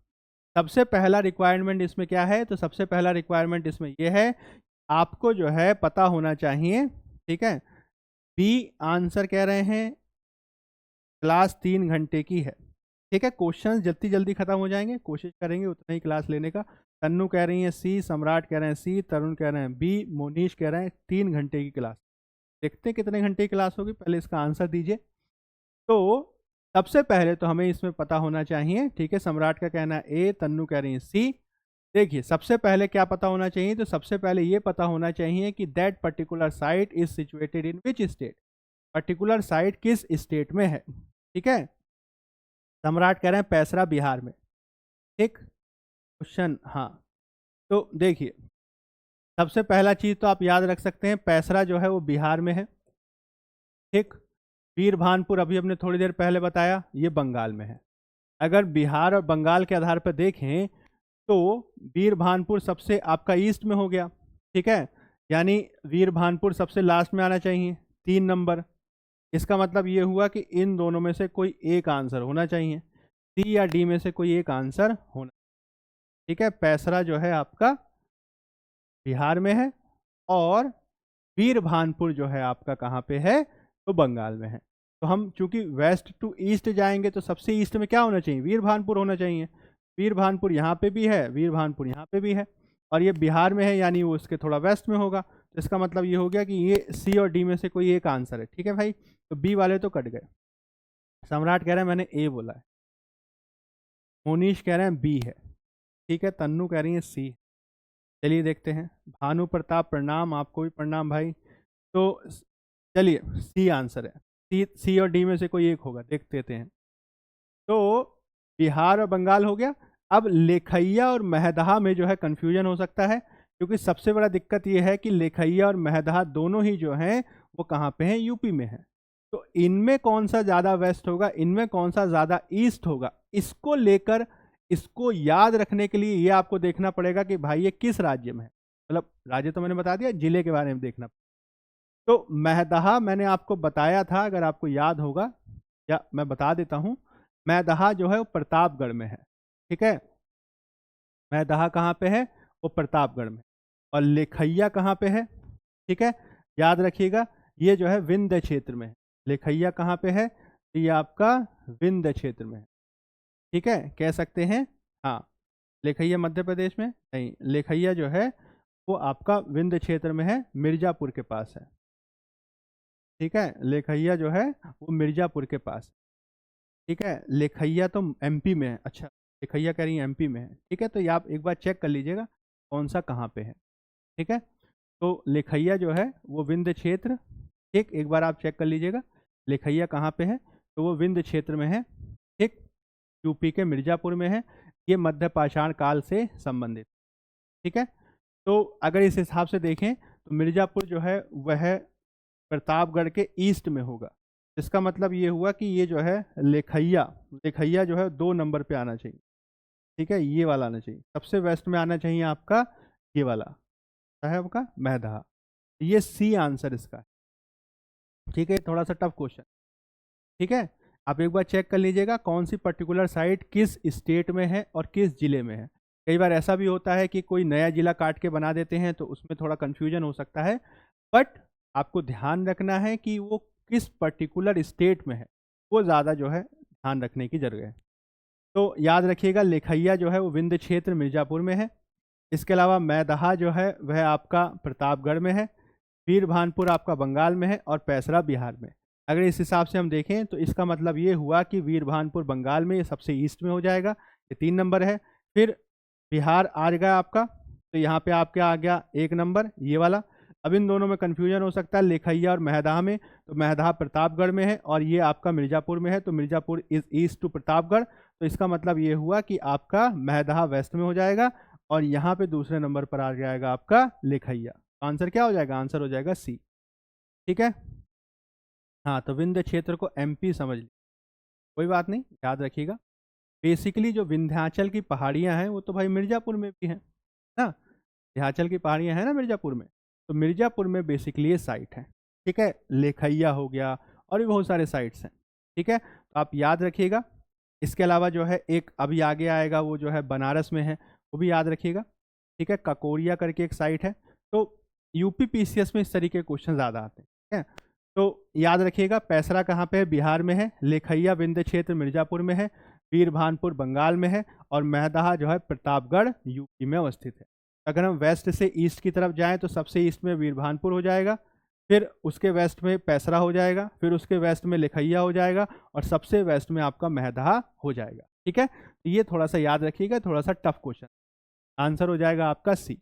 सबसे पहला रिक्वायरमेंट इसमें क्या है, तो सबसे पहला रिक्वायरमेंट इसमें यह है, आपको जो है पता होना चाहिए। ठीक है, बी आंसर कह रहे हैं क्लास 3 घंटे की है। ठीक है, क्वेश्चन जल्दी जल्दी खत्म हो जाएंगे, कोशिश करेंगे उतना ही क्लास लेने का। तन्नू कह रही है सी, सम्राट कह रहे हैं सी, तरुण कह रहे हैं बी, मोनीश कह रहे हैं 3 घंटे की क्लास। देखते हैं कितने घंटे की क्लास होगी, पहले इसका आंसर दीजिए। तो सबसे पहले तो हमें इसमें पता होना चाहिए। ठीक है, सम्राट का कहना है ए, तन्नू कह रही है सी। देखिए सबसे पहले क्या पता होना चाहिए, तो सबसे पहले ये पता होना चाहिए कि that particular site is situated in which state, particular site किस स्टेट में है। ठीक है, सम्राट कह रहे हैं पैसरा बिहार में। ठीक क्वेश्चन, हाँ, तो देखिए सबसे पहला चीज तो आप याद रख सकते हैं, पैसरा जो है वो बिहार में है। ठीक, वीरभानपुर अभी हमने थोड़ी देर पहले बताया ये बंगाल में है। अगर बिहार और बंगाल के आधार पर देखें तो वीरभानपुर सबसे आपका ईस्ट में हो गया। ठीक है, यानी वीरभानपुर सबसे लास्ट में आना चाहिए, 3 नंबर। इसका मतलब ये हुआ कि इन दोनों में से कोई एक आंसर होना चाहिए, सी या डी में से कोई एक आंसर होना। ठीक है, पैसरा जो है आपका बिहार में है और वीरभानपुर जो है आपका कहाँ पे है, तो बंगाल में है। तो हम चूंकि वेस्ट टू ईस्ट जाएंगे तो सबसे ईस्ट में क्या होना चाहिए, वीरभानपुर होना चाहिए। वीरभानपुर यहाँ पे भी है, वीरभानपुर यहाँ पे भी है, और ये बिहार में है यानी वो उसके थोड़ा वेस्ट में होगा। तो इसका मतलब ये हो गया कि ये सी और डी में से कोई एक आंसर है। ठीक है भाई, तो बी वाले तो कट गए। सम्राट कह रहे हैं मैंने ए बोला है, मोनीश कह रहे हैं बी है। ठीक है, तन्नू कह रही है सी। चलिए देखते हैं, भानु प्रताप प्रणाम, आपको भी प्रणाम भाई। तो चलिए सी आंसर है, सी और डी में से कोई एक होगा, देख देते हैं। तो बिहार और बंगाल हो गया। अब लेखैया और महदहा में जो है कंफ्यूजन हो सकता है, क्योंकि सबसे बड़ा दिक्कत ये है कि लेखैया और महदहा दोनों ही जो हैं वो कहाँ पे हैं, यूपी में है। तो इनमें कौन सा ज़्यादा वेस्ट होगा, इनमें कौन सा ज़्यादा ईस्ट होगा, इसको लेकर इसको याद रखने के लिए ये आपको देखना पड़ेगा कि भाई ये किस राज्य में है। मतलब राज्य तो मैंने बता दिया, जिले के बारे में देखना। तो महदहा मैंने आपको बताया था, अगर आपको याद होगा, या मैं बता देता हूँ, मैदहा जो है वो प्रतापगढ़ में है। ठीक है, मैदहा कहाँ पे है, वो प्रतापगढ़ में। और लेखैया कहाँ पे है, ठीक है, याद रखिएगा ये जो है विंध्य क्षेत्र में है। लेखैया कहाँ पे है, ये आपका विंध्य क्षेत्र में है। ठीक है, कह सकते हैं, हाँ, लेखैया मध्य प्रदेश में नहीं, लेखैया जो है वो आपका विंध्य क्षेत्र में है, मिर्जापुर के पास है। ठीक है, लेखैया जो है वो मिर्जापुर के पास। ठीक है, लेखैया तो एमपी में है। अच्छा, लेखैया कह रही है एमपी में है। ठीक है, तो ये आप एक बार चेक कर लीजिएगा कौन सा कहाँ पे है। ठीक है, तो लेखैया जो है वो विंध्य क्षेत्र, ठीक, एक बार आप चेक कर लीजिएगा लेखैया कहाँ पे है, तो वो विंध्य क्षेत्र में है। ठीक, यूपी के मिर्जापुर में है। ये मध्य पाषाण काल से संबंधित। ठीक है, तो अगर इस हिसाब से देखें तो मिर्जापुर जो है वह प्रतापगढ़ के ईस्ट में होगा। इसका मतलब ये हुआ कि ये जो है लेखैया, लेखैया जो है 2 नंबर पे आना चाहिए। ठीक है, ये वाला आना चाहिए, सबसे वेस्ट में आना चाहिए आपका ये वाला। है आपका महदहा। ये सी आंसर इसका है। ठीक है, थोड़ा सा टफ क्वेश्चन। ठीक है, आप एक बार चेक कर लीजिएगा कौन सी पर्टिकुलर साइट किस स्टेट में है और किस जिले में है। कई बार ऐसा भी होता है कि कोई नया जिला काट के बना देते हैं तो उसमें थोड़ा कंफ्यूजन हो सकता है, बट आपको ध्यान रखना है कि वो किस पर्टिकुलर स्टेट में है, वो ज़्यादा जो है ध्यान रखने की जरूरत है। तो याद रखिएगा लेखैया जो है वो विंध्य क्षेत्र मिर्जापुर में है। इसके अलावा मैदहा जो है वह आपका प्रतापगढ़ में है। वीरभानपुर आपका बंगाल में है और पैसरा बिहार में। अगर इस हिसाब से हम देखें तो इसका मतलब ये हुआ कि वीरभानपुर बंगाल में, ये सबसे ईस्ट में हो जाएगा, ये 3 नंबर है। फिर बिहार आ गया आपका, तो यहाँ पे आपका आ गया 1 नंबर ये वाला। अब इन दोनों में कन्फ्यूजन हो सकता है लेखैया और महदहा में, तो महदहा प्रतापगढ़ में है और ये आपका मिर्जापुर में है, तो Mirzapur is east to Pratapgarh. तो इसका मतलब ये हुआ कि आपका महदहा वेस्ट में हो जाएगा और यहाँ पे दूसरे नंबर पर आ जाएगा आपका लेखैया। आंसर क्या हो जाएगा? आंसर हो जाएगा सी। ठीक है, हाँ, तो विंध्य क्षेत्र को एमपी समझ लीजिए, कोई बात नहीं, याद रखिएगा। बेसिकली जो विंध्याचल की पहाड़ियाँ हैं वो तो भाई मिर्जापुर में भी हैं ना, विंध्याचल की पहाड़ियाँ हैं ना मिर्जापुर में, तो मिर्जापुर में बेसिकली ये साइट है। ठीक है, लेखैया हो गया और भी बहुत सारे साइट्स हैं। ठीक है, तो आप याद रखिएगा। इसके अलावा जो है एक अभी आगे आएगा वो जो है बनारस में है, वो भी याद रखिएगा। ठीक है, ककोरिया करके एक साइट है। तो यूपी पीसीएस में इस तरीके के क्वेश्चन ज़्यादा आते हैं। ठीक है, तो याद रखिएगा पैसरा कहाँ पे है? बिहार में है। लेखैया विंध्य क्षेत्र मिर्जापुर में है। वीरभानपुर बंगाल में है और महदहा जो है प्रतापगढ़ यूपी में अवस्थित है। अगर हम वेस्ट से ईस्ट की तरफ जाएं तो सबसे ईस्ट में वीरभानपुर हो जाएगा, फिर उसके वेस्ट में पैसरा हो जाएगा, फिर उसके वेस्ट में लेखैया हो जाएगा और सबसे वेस्ट में आपका महदहा हो जाएगा। ठीक है, तो ये थोड़ा सा याद रखिएगा, थोड़ा सा टफ क्वेश्चन। आंसर हो जाएगा आपका सी।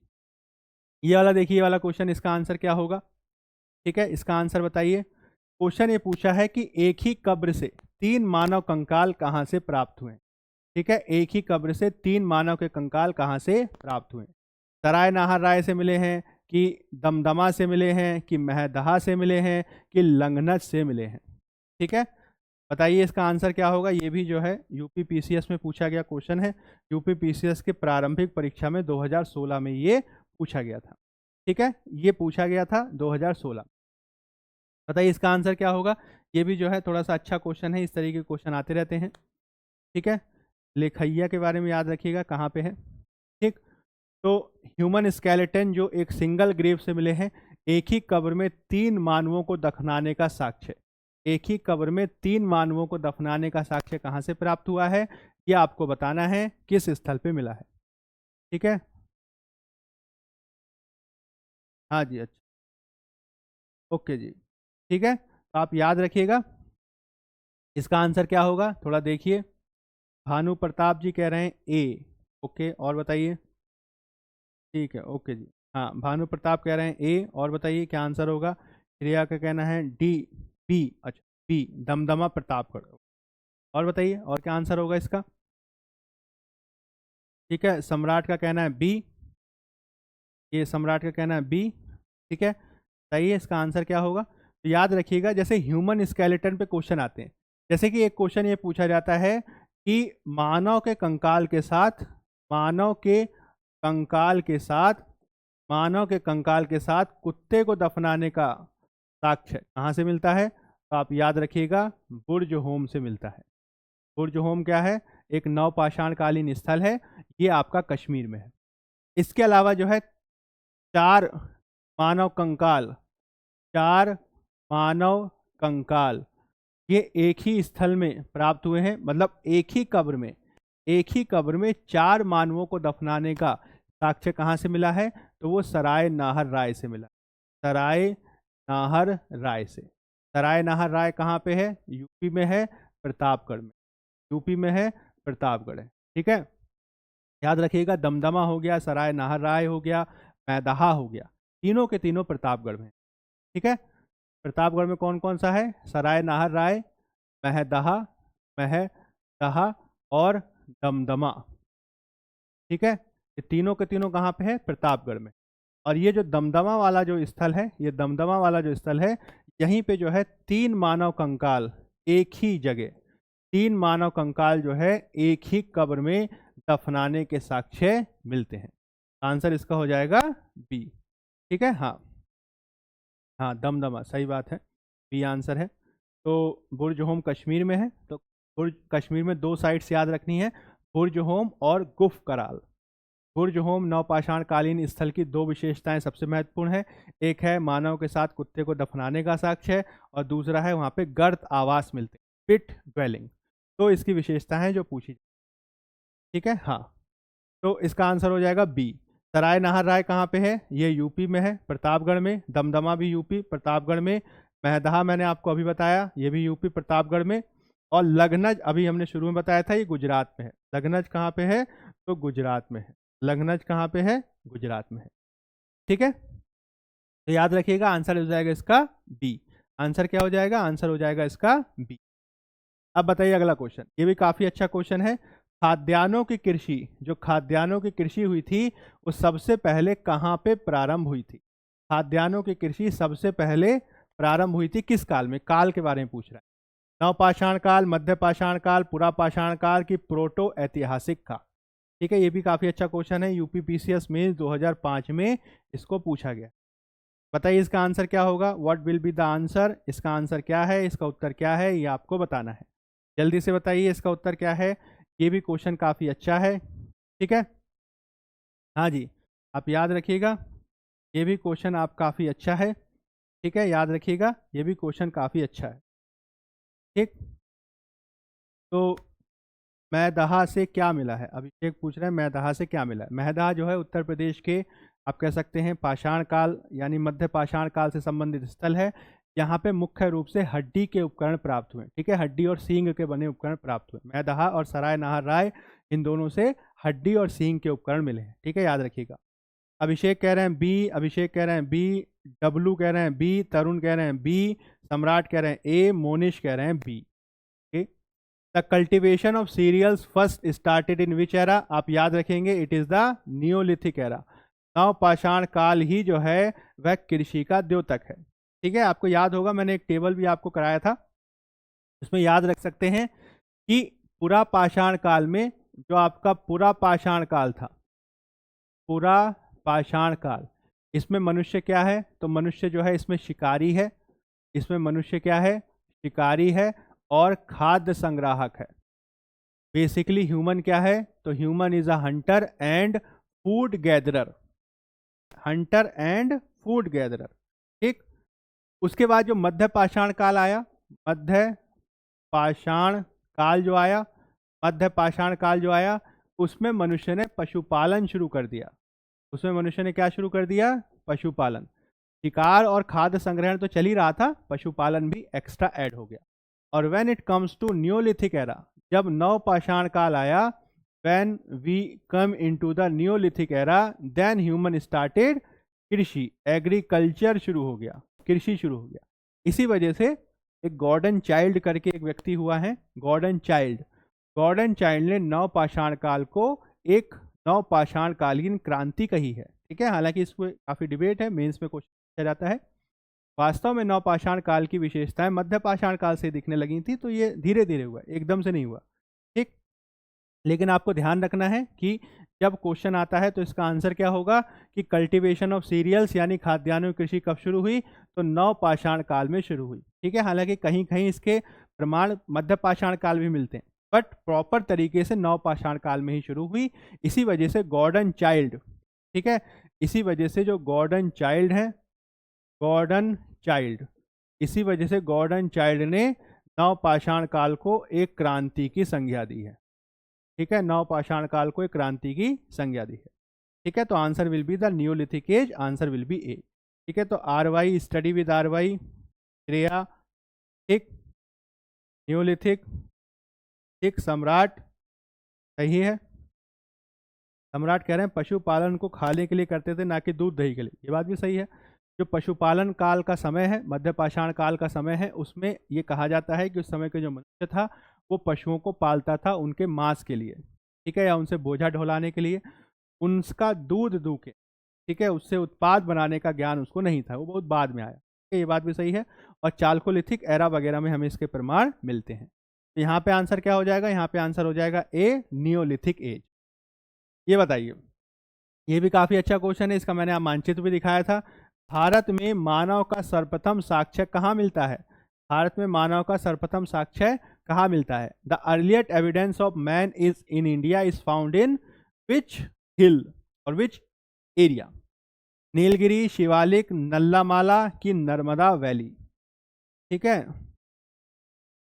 ये वाला देखिए, ये वाला क्वेश्चन, इसका आंसर क्या होगा? ठीक है, इसका आंसर बताइए। क्वेश्चन ये पूछा है कि एक ही कब्र से 3 मानव कंकाल कहाँ से प्राप्त हुए? ठीक है, एक ही कब्र से 3 मानव के कंकाल कहाँ से प्राप्त हुए? सराय नाहर राय से मिले हैं, कि दमदमा से मिले हैं, कि महदहा से मिले हैं, कि लंगनच से मिले हैं? ठीक है, बताइए इसका आंसर क्या होगा। ये भी जो है यूपी पीसीएस में पूछा गया क्वेश्चन है। यूपी पीसीएस के प्रारंभिक परीक्षा में 2016 में ये पूछा गया था। ठीक है, ये पूछा गया था 2016। बताइए इसका आंसर क्या होगा। ये भी जो है थोड़ा सा अच्छा क्वेश्चन है, इस तरीके के क्वेश्चन आते रहते हैं। ठीक है, लेखैया के बारे में याद रखिएगा कहाँ पे है। ठीक, तो ह्यूमन स्केलेटन जो एक सिंगल ग्रेव से मिले हैं, एक ही कब्र में 3 मानवों को दफनाने का साक्ष्य, एक ही कब्र में 3 मानवों को दफनाने का साक्ष्य कहाँ से प्राप्त हुआ है, ये आपको बताना है किस स्थल पे मिला है। ठीक है, हाँ जी, अच्छा, ओके जी। ठीक है, तो आप याद रखिएगा इसका आंसर क्या होगा, थोड़ा देखिए। भानु प्रताप जी कह रहे हैं ए, ओके, और बताइए। ठीक है, ओके जी, हाँ, भानु प्रताप कह रहे हैं ए, और बताइए क्या आंसर होगा। श्रेया का कहना है डी, बी, अच्छा बी, दमदमा प्रतापगढ़। और बताइए और क्या आंसर होगा इसका। ठीक है, सम्राट का कहना है बी, ये सम्राट का कहना है बी। ठीक है, सही है, इसका आंसर क्या होगा। तो याद रखिएगा जैसे ह्यूमन स्केलेटन पे क्वेश्चन आते हैं, जैसे कि एक क्वेश्चन ये पूछा जाता है कि मानव के कंकाल के साथ, मानव के कंकाल के साथ, मानव के कंकाल के साथ कुत्ते को दफनाने का साक्ष्य कहाँ से मिलता है। तो आप याद रखिएगा बुर्ज होम से मिलता है। बुर्ज होम क्या है? एक नवपाषाणकालीन स्थल है, ये आपका कश्मीर में है। इसके अलावा जो है 4 मानव कंकाल, 4 मानव कंकाल ये एक ही स्थल में प्राप्त हुए हैं, मतलब एक ही कब्र में, एक ही कब्र में 4 मानवों को दफनाने का साक्ष्य कहाँ से मिला है। तो वो सराय नाहर राय से मिला, सराय नाहर राय से। सराय नाहर राय कहाँ पे है? यूपी में है, प्रतापगढ़ में, यूपी में है, प्रतापगढ़ है। ठीक है, याद रखिएगा दमदमा हो गया, सराय नाहर राय हो गया, मैदहा हो गया, तीनों के तीनों प्रतापगढ़ में। ठीक है, प्रतापगढ़ में कौन कौन सा है? सराय नाहर राय, महदहा, महदहा और दमदमा। ठीक है, ये तीनों के तीनों कहाँ पे है? प्रतापगढ़ में। और ये जो दमदमा वाला जो स्थल है, ये दमदमा वाला जो स्थल है, यहीं पे जो है 3 मानव कंकाल एक ही जगह, 3 मानव कंकाल जो है एक ही कब्र में दफनाने के साक्ष्य मिलते हैं। आंसर इसका हो जाएगा बी। ठीक है। हाँ हाँ, दमदमा सही बात है, बी आंसर है। तो बुर्ज होम कश्मीर में है, तो बुर्ज कश्मीर में दो साइट्स याद रखनी है, बुर्ज होम और गुफ कराल। बुर्ज होम नवपाषाण कालीन स्थल की दो विशेषताएं सबसे महत्वपूर्ण है, एक है मानव के साथ कुत्ते को दफनाने का साक्ष्य है, और दूसरा है वहां पे गर्त आवास मिलते, पिट ड्वेलिंग। तो इसकी विशेषता है जो पूछी, ठीक है। हाँ, तो इसका आंसर हो जाएगा बी। सराय नाहर राय कहाँ पे है, ये यूपी में है, प्रतापगढ़ में। दमदमा भी यूपी प्रतापगढ़ में। महदहा मैंने आपको अभी बताया, ये भी यूपी प्रतापगढ़ में। और लखनऊ अभी हमने शुरू में बताया था, ये गुजरात में है। लखनऊ कहाँ पे है, तो गुजरात में है। लखनऊ कहाँ पे है, गुजरात में है, ठीक है। तो याद रखिएगा आंसर हो जाएगा इसका बी। आंसर क्या हो जाएगा, आंसर हो जाएगा इसका बी। अब बताइए अगला क्वेश्चन, ये भी काफी अच्छा क्वेश्चन है। खाद्यान्नों की कृषि, जो खाद्यान्नों की कृषि हुई थी वो सबसे पहले कहाँ पे प्रारंभ हुई थी। खाद्यान्नों की कृषि सबसे पहले प्रारंभ हुई थी किस काल में, काल के बारे में पूछ रहा है। नवपाषाण काल, मध्य पाषाण काल, पुरापाषाण काल की प्रोटो ऐतिहासिक काल। ठीक है, ये भी काफी अच्छा क्वेश्चन है, यूपी पीसीएस मेंस 2005 में इसको पूछा गया। बताइए इसका आंसर क्या होगा, what will be the answer. इसका आंसर क्या है, इसका उत्तर क्या है, ये आपको बताना है। जल्दी से बताइए इसका उत्तर क्या है। ये भी क्वेश्चन काफ़ी अच्छा है, ठीक है। हाँ जी, आप याद रखिएगा, ये भी क्वेश्चन आप काफ़ी अच्छा है, ठीक है, याद रखिएगा ये भी क्वेश्चन काफ़ी अच्छा है, ठीक। तो मैदहा से क्या मिला है, अभिषेक पूछ रहे हैं मैदहा से क्या मिला है। मैदहा जो है उत्तर प्रदेश के, आप कह सकते हैं पाषाण काल यानी मध्य पाषाण काल से संबंधित स्थल है। यहाँ पे मुख्य रूप से हड्डी के उपकरण प्राप्त हुए, ठीक है, हड्डी और सींग के बने उपकरण प्राप्त हुए। मैदहा और सराय नाहर राय, इन दोनों से हड्डी और सींग के उपकरण मिले हैं, ठीक है, याद रखिएगा। अभिषेक कह रहे हैं बी, अभिषेक कह रहे हैं बी, डब्लू कह रहे हैं बी, तरुण कह रहे हैं बी, सम्राट कह रहे हैं ए, मोनिश कह रहे हैं B. The cultivation of cereals first started in which era, आप याद रखेंगे it is the neolithic era. नवपाषाण काल ही जो है वह कृषि का द्योतक है, ठीक है। आपको याद होगा मैंने एक टेबल भी आपको कराया था, उसमें याद रख सकते हैं कि पुरा पाषाण काल में, जो आपका पुरा पाषाण काल था, पुरा पाषाण काल, इसमें मनुष्य क्या है, तो मनुष्य जो है इसमें शिकारी है, इसमें मनुष्य क्या है, शिकारी है और खाद्य संग्राहक है। बेसिकली ह्यूमन क्या है, तो human is a Hunter and food gatherer, Hunter and food gatherer, ठीक। उसके बाद जो मध्य पाषाण काल आया, मध्य पाषाण काल जो आया, मध्य पाषाण काल जो आया, उसमें मनुष्य ने पशुपालन शुरू कर दिया। उसमें मनुष्य ने क्या शुरू कर दिया, पशुपालन। शिकार और खाद्य संग्रहण तो चल ही रहा था, पशुपालन भी एक्स्ट्रा ऐड हो गया। और when it comes to neolithic era, जब नवपाषाण काल आया, when we come into the neolithic era, then human started कृषि, एग्रीकल्चर शुरू हो गया, कृषि शुरू हो गया। इसी वजह से एक गॉर्डन चाइल्ड करके एक व्यक्ति हुआ है, गॉर्डन चाइल्ड, गॉर्डन चाइल्ड ने नवपाषाण काल को एक नवपाषाण कालीन क्रांति कही है, ठीक है। हालांकि इस पर काफी डिबेट है, मेंस में क्वेश्चन पूछा जाता है। वास्तव में नवपाषाण काल की विशेषताएं मध्य पाषाण काल से दिखने लगी थी, तो ये धीरे धीरे हुआ, एकदम से नहीं हुआ, ठीक। लेकिन आपको ध्यान रखना है कि जब क्वेश्चन आता है तो इसका आंसर क्या होगा कि कल्टीवेशन ऑफ सीरियल्स यानी खाद्यान्नों की कृषि कब शुरू हुई, तो नवपाषाण काल में शुरू हुई, ठीक है। हालांकि कहीं कहीं इसके प्रमाण मध्य पाषाण काल भी मिलते हैं, बट प्रॉपर तरीके से नवपाषाण काल में ही शुरू हुई। इसी वजह से गॉर्डन चाइल्ड, ठीक है, इसी वजह से जो गॉर्डन चाइल्ड है, गॉर्डन चाइल्ड, इसी वजह से गॉर्डन चाइल्ड ने नवपाषाण काल को एक क्रांति की संज्ञा दी है, ठीक है, नवपाषाण काल को एक क्रांति की संज्ञा दी है, ठीक है। तो answer will be the Neolithic age, answer will be A, ठीक है। तो R Y, study with R Y, Shreya, ठीक, न्योलिथिक, ठीक, सम्राट सही है। सम्राट कह रहे हैं पशुपालन को खाने के लिए करते थे, ना कि दूध दही के लिए, ये बात भी सही है। जो पशुपालन काल का समय है, मध्य पाषाण काल का समय है, उसमें ये कहा जाता है कि उस समय के जो मनुष्य था वो पशुओं को पालता था उनके मांस के लिए, ठीक है, या उनसे बोझा ढोलाने के लिए, उनका दूध दूके, ठीक है, उससे उत्पाद बनाने का ज्ञान उसको नहीं था, वो बहुत बाद में आया, ठीक है, ये बात भी सही है। और चाल्कोलिथिक एरा वगैरह में हमें इसके प्रमाण मिलते हैं। तो यहाँ पे आंसर क्या हो जाएगा, यहाँ पे आंसर हो जाएगा ए, नियोलिथिक एज। ये बताइए, ये भी काफ़ी अच्छा क्वेश्चन है, इसका मैंने मानचित्र भी दिखाया था। भारत में मानव का सर्वप्रथम साक्ष्य कहाँ मिलता है? भारत में मानव का सर्वप्रथम साक्ष्य कहाँ मिलता है? The earliest evidence of man is in India is found in which hill और विच एरिया? नीलगिरी, शिवालिक, नल्लामाला की नर्मदा वैली? ठीक है,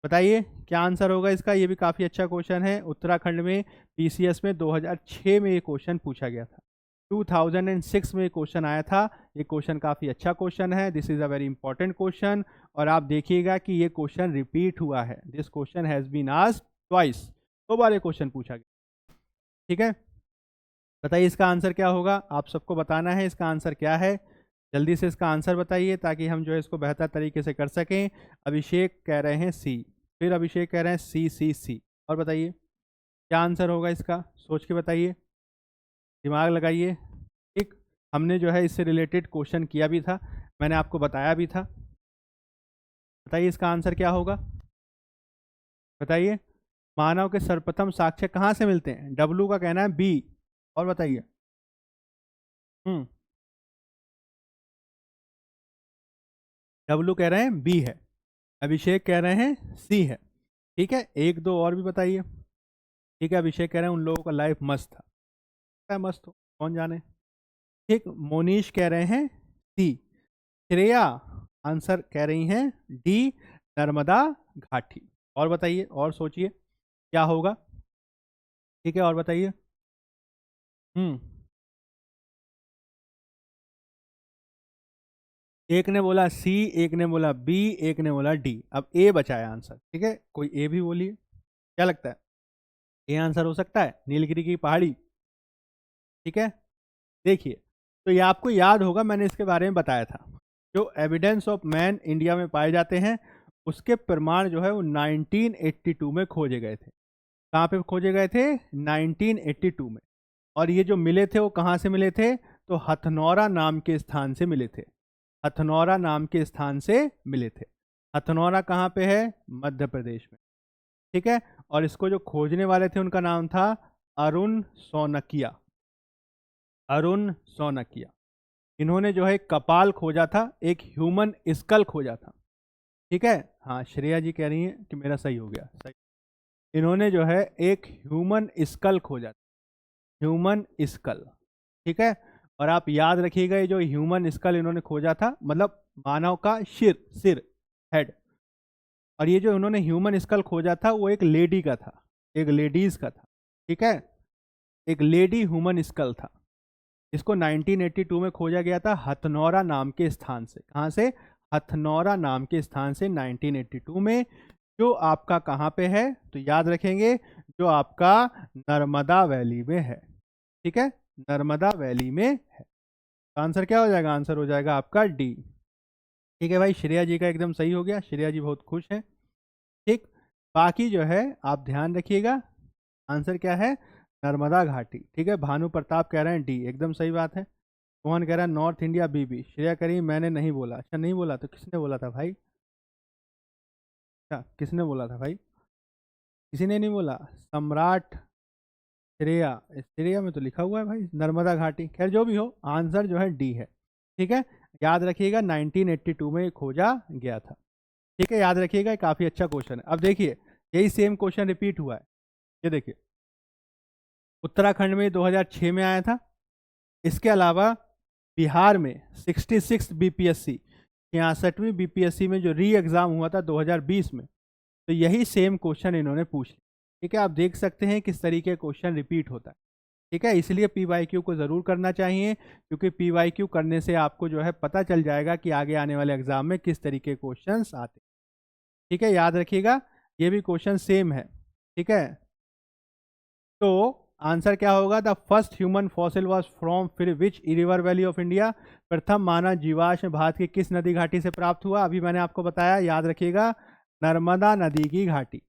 बताइए क्या आंसर होगा इसका। ये भी काफ़ी अच्छा क्वेश्चन है। उत्तराखंड में पीसीएस में 2006 में ये क्वेश्चन पूछा गया था। 2006 में क्वेश्चन आया था। ये क्वेश्चन काफ़ी अच्छा क्वेश्चन है। This is a very important question. और आप देखिएगा कि ये क्वेश्चन रिपीट हुआ है। This question has been asked twice, 2 बार ये क्वेश्चन पूछा गया। ठीक है, बताइए इसका आंसर क्या होगा। आप सबको बताना है इसका आंसर क्या है। जल्दी से इसका आंसर बताइए ताकि हम जो है इसको बेहतर तरीके से कर सकें। अभिषेक कह रहे हैं सी, फिर अभिषेक कह रहे हैं सी। और बताइए क्या आंसर होगा इसका, सोच के बताइए, दिमाग लगाइए। ठीक, हमने जो है इससे रिलेटेड क्वेश्चन किया भी था, मैंने आपको बताया भी था। बताइए इसका आंसर क्या होगा, बताइए। मानव के सर्वप्रथम साक्ष्य कहाँ से मिलते हैं? डब्लू का कहना है बी। और बताइए। डब्लू कह रहे हैं बी है, अभिषेक कह रहे हैं सी है। ठीक है, एक दो और भी बताइए। ठीक है, अभिषेक कह रहे हैं उन लोगों का लाइफ मस्त था। क्या मस्त हो, कौन जाने। ठीक, मोनीश कह रहे हैं सी। श्रेया आंसर कह रही हैं डी, नर्मदा घाटी। और बताइए, और सोचिए क्या होगा। ठीक है, और बताइए। हम्म, एक ने बोला सी, एक ने बोला बी, एक ने बोला डी। अब ए बचा है आंसर। ठीक है, कोई ए भी बोलिए, क्या लगता है ए आंसर हो सकता है? नीलगिरी की पहाड़ी। ठीक है, देखिए, तो ये आपको याद होगा, मैंने इसके बारे में बताया था। जो एविडेंस ऑफ मैन इंडिया में पाए जाते हैं उसके प्रमाण जो है वो 1982 में खोजे गए थे। कहाँ पे खोजे गए थे? 1982 में। और ये जो मिले थे वो कहाँ से मिले थे? तो हथनौरा नाम के स्थान से मिले थे। हथनौरा नाम के स्थान से मिले थे। हथनौरा कहाँ पे है? मध्य प्रदेश में। ठीक है, और इसको जो खोजने वाले थे उनका नाम था अरुण सोनकिया। अरुण सोनकिया। इन्होंने जो है कपाल खोजा था, एक ह्यूमन स्कल खोजा था। ठीक है, हाँ श्रेया जी कह रही हैं कि मेरा सही हो गया, सही। इन्होंने जो है एक ह्यूमन स्कल खोजा था, ह्यूमन स्कल। ठीक है, और आप याद रखिएगा ये जो ह्यूमन स्कल इन्होंने खोजा था मतलब मानव का सिर, सिर, हेड। और ये जो उन्होंने ह्यूमन स्कल खोजा था वो एक लेडी का था, एक लेडीज का था। ठीक है, एक लेडी ह्यूमन स्कल था। इसको 1982 में खोजा गया था हथनौरा नाम के स्थान से। कहाँ से? हथनौरा नाम के स्थान से 1982 में, जो आपका कहाँ पे है? तो याद रखेंगे, जो आपका नर्मदा वैली में है। ठीक है, नर्मदा वैली में है। तो आंसर क्या हो जाएगा? आंसर हो जाएगा आपका डी। ठीक है भाई, श्रेया जी का एकदम सही हो गया, श्रेया जी बहुत खुश हैं। ठीक, बाकी जो है आप ध्यान रखिएगा, आंसर क्या है? नर्मदा घाटी। ठीक है, भानु प्रताप कह रहे हैं डी, एकदम सही बात है। मोहन कह रहा है नॉर्थ इंडिया बीबी। श्रेया कह रही है मैंने नहीं बोला। अच्छा नहीं बोला, तो किसने बोला था भाई? अच्छा किसने बोला था भाई? किसी ने नहीं बोला। सम्राट श्रेया, श्रेया में तो लिखा हुआ है भाई नर्मदा घाटी। खैर जो भी हो, आंसर जो है डी है। ठीक है, याद रखिएगा 1982 में खोजा गया था। ठीक है, याद रखिएगा, काफ़ी अच्छा क्वेश्चन है। अब देखिए यही सेम क्वेश्चन रिपीट हुआ है। ये देखिए, उत्तराखंड में 2006 में आया था। इसके अलावा बिहार में 66 बीपीएससी, 66वीं बीपीएससी में जो री एग्ज़ाम हुआ था 2020 में, तो यही सेम क्वेश्चन इन्होंने पूछ लिया। ठीक है, आप देख सकते हैं किस तरीके क्वेश्चन रिपीट होता है। ठीक है, इसलिए पीवाईक्यू को ज़रूर करना चाहिए, क्योंकि पीवाईक्यू करने से आपको जो है पता चल जाएगा कि आगे आने वाले एग्जाम में किस तरीके के क्वेश्चन आते हैं। ठीक है, याद रखिएगा ये भी क्वेश्चन सेम है। ठीक है, तो आंसर क्या होगा? The first human fossil was from फिर which river valley of India? प्रथम मानव जीवाश्म भारत की किस नदी घाटी से प्राप्त हुआ? अभी मैंने आपको बताया, याद रखिएगा, नर्मदा नदी की घाटी,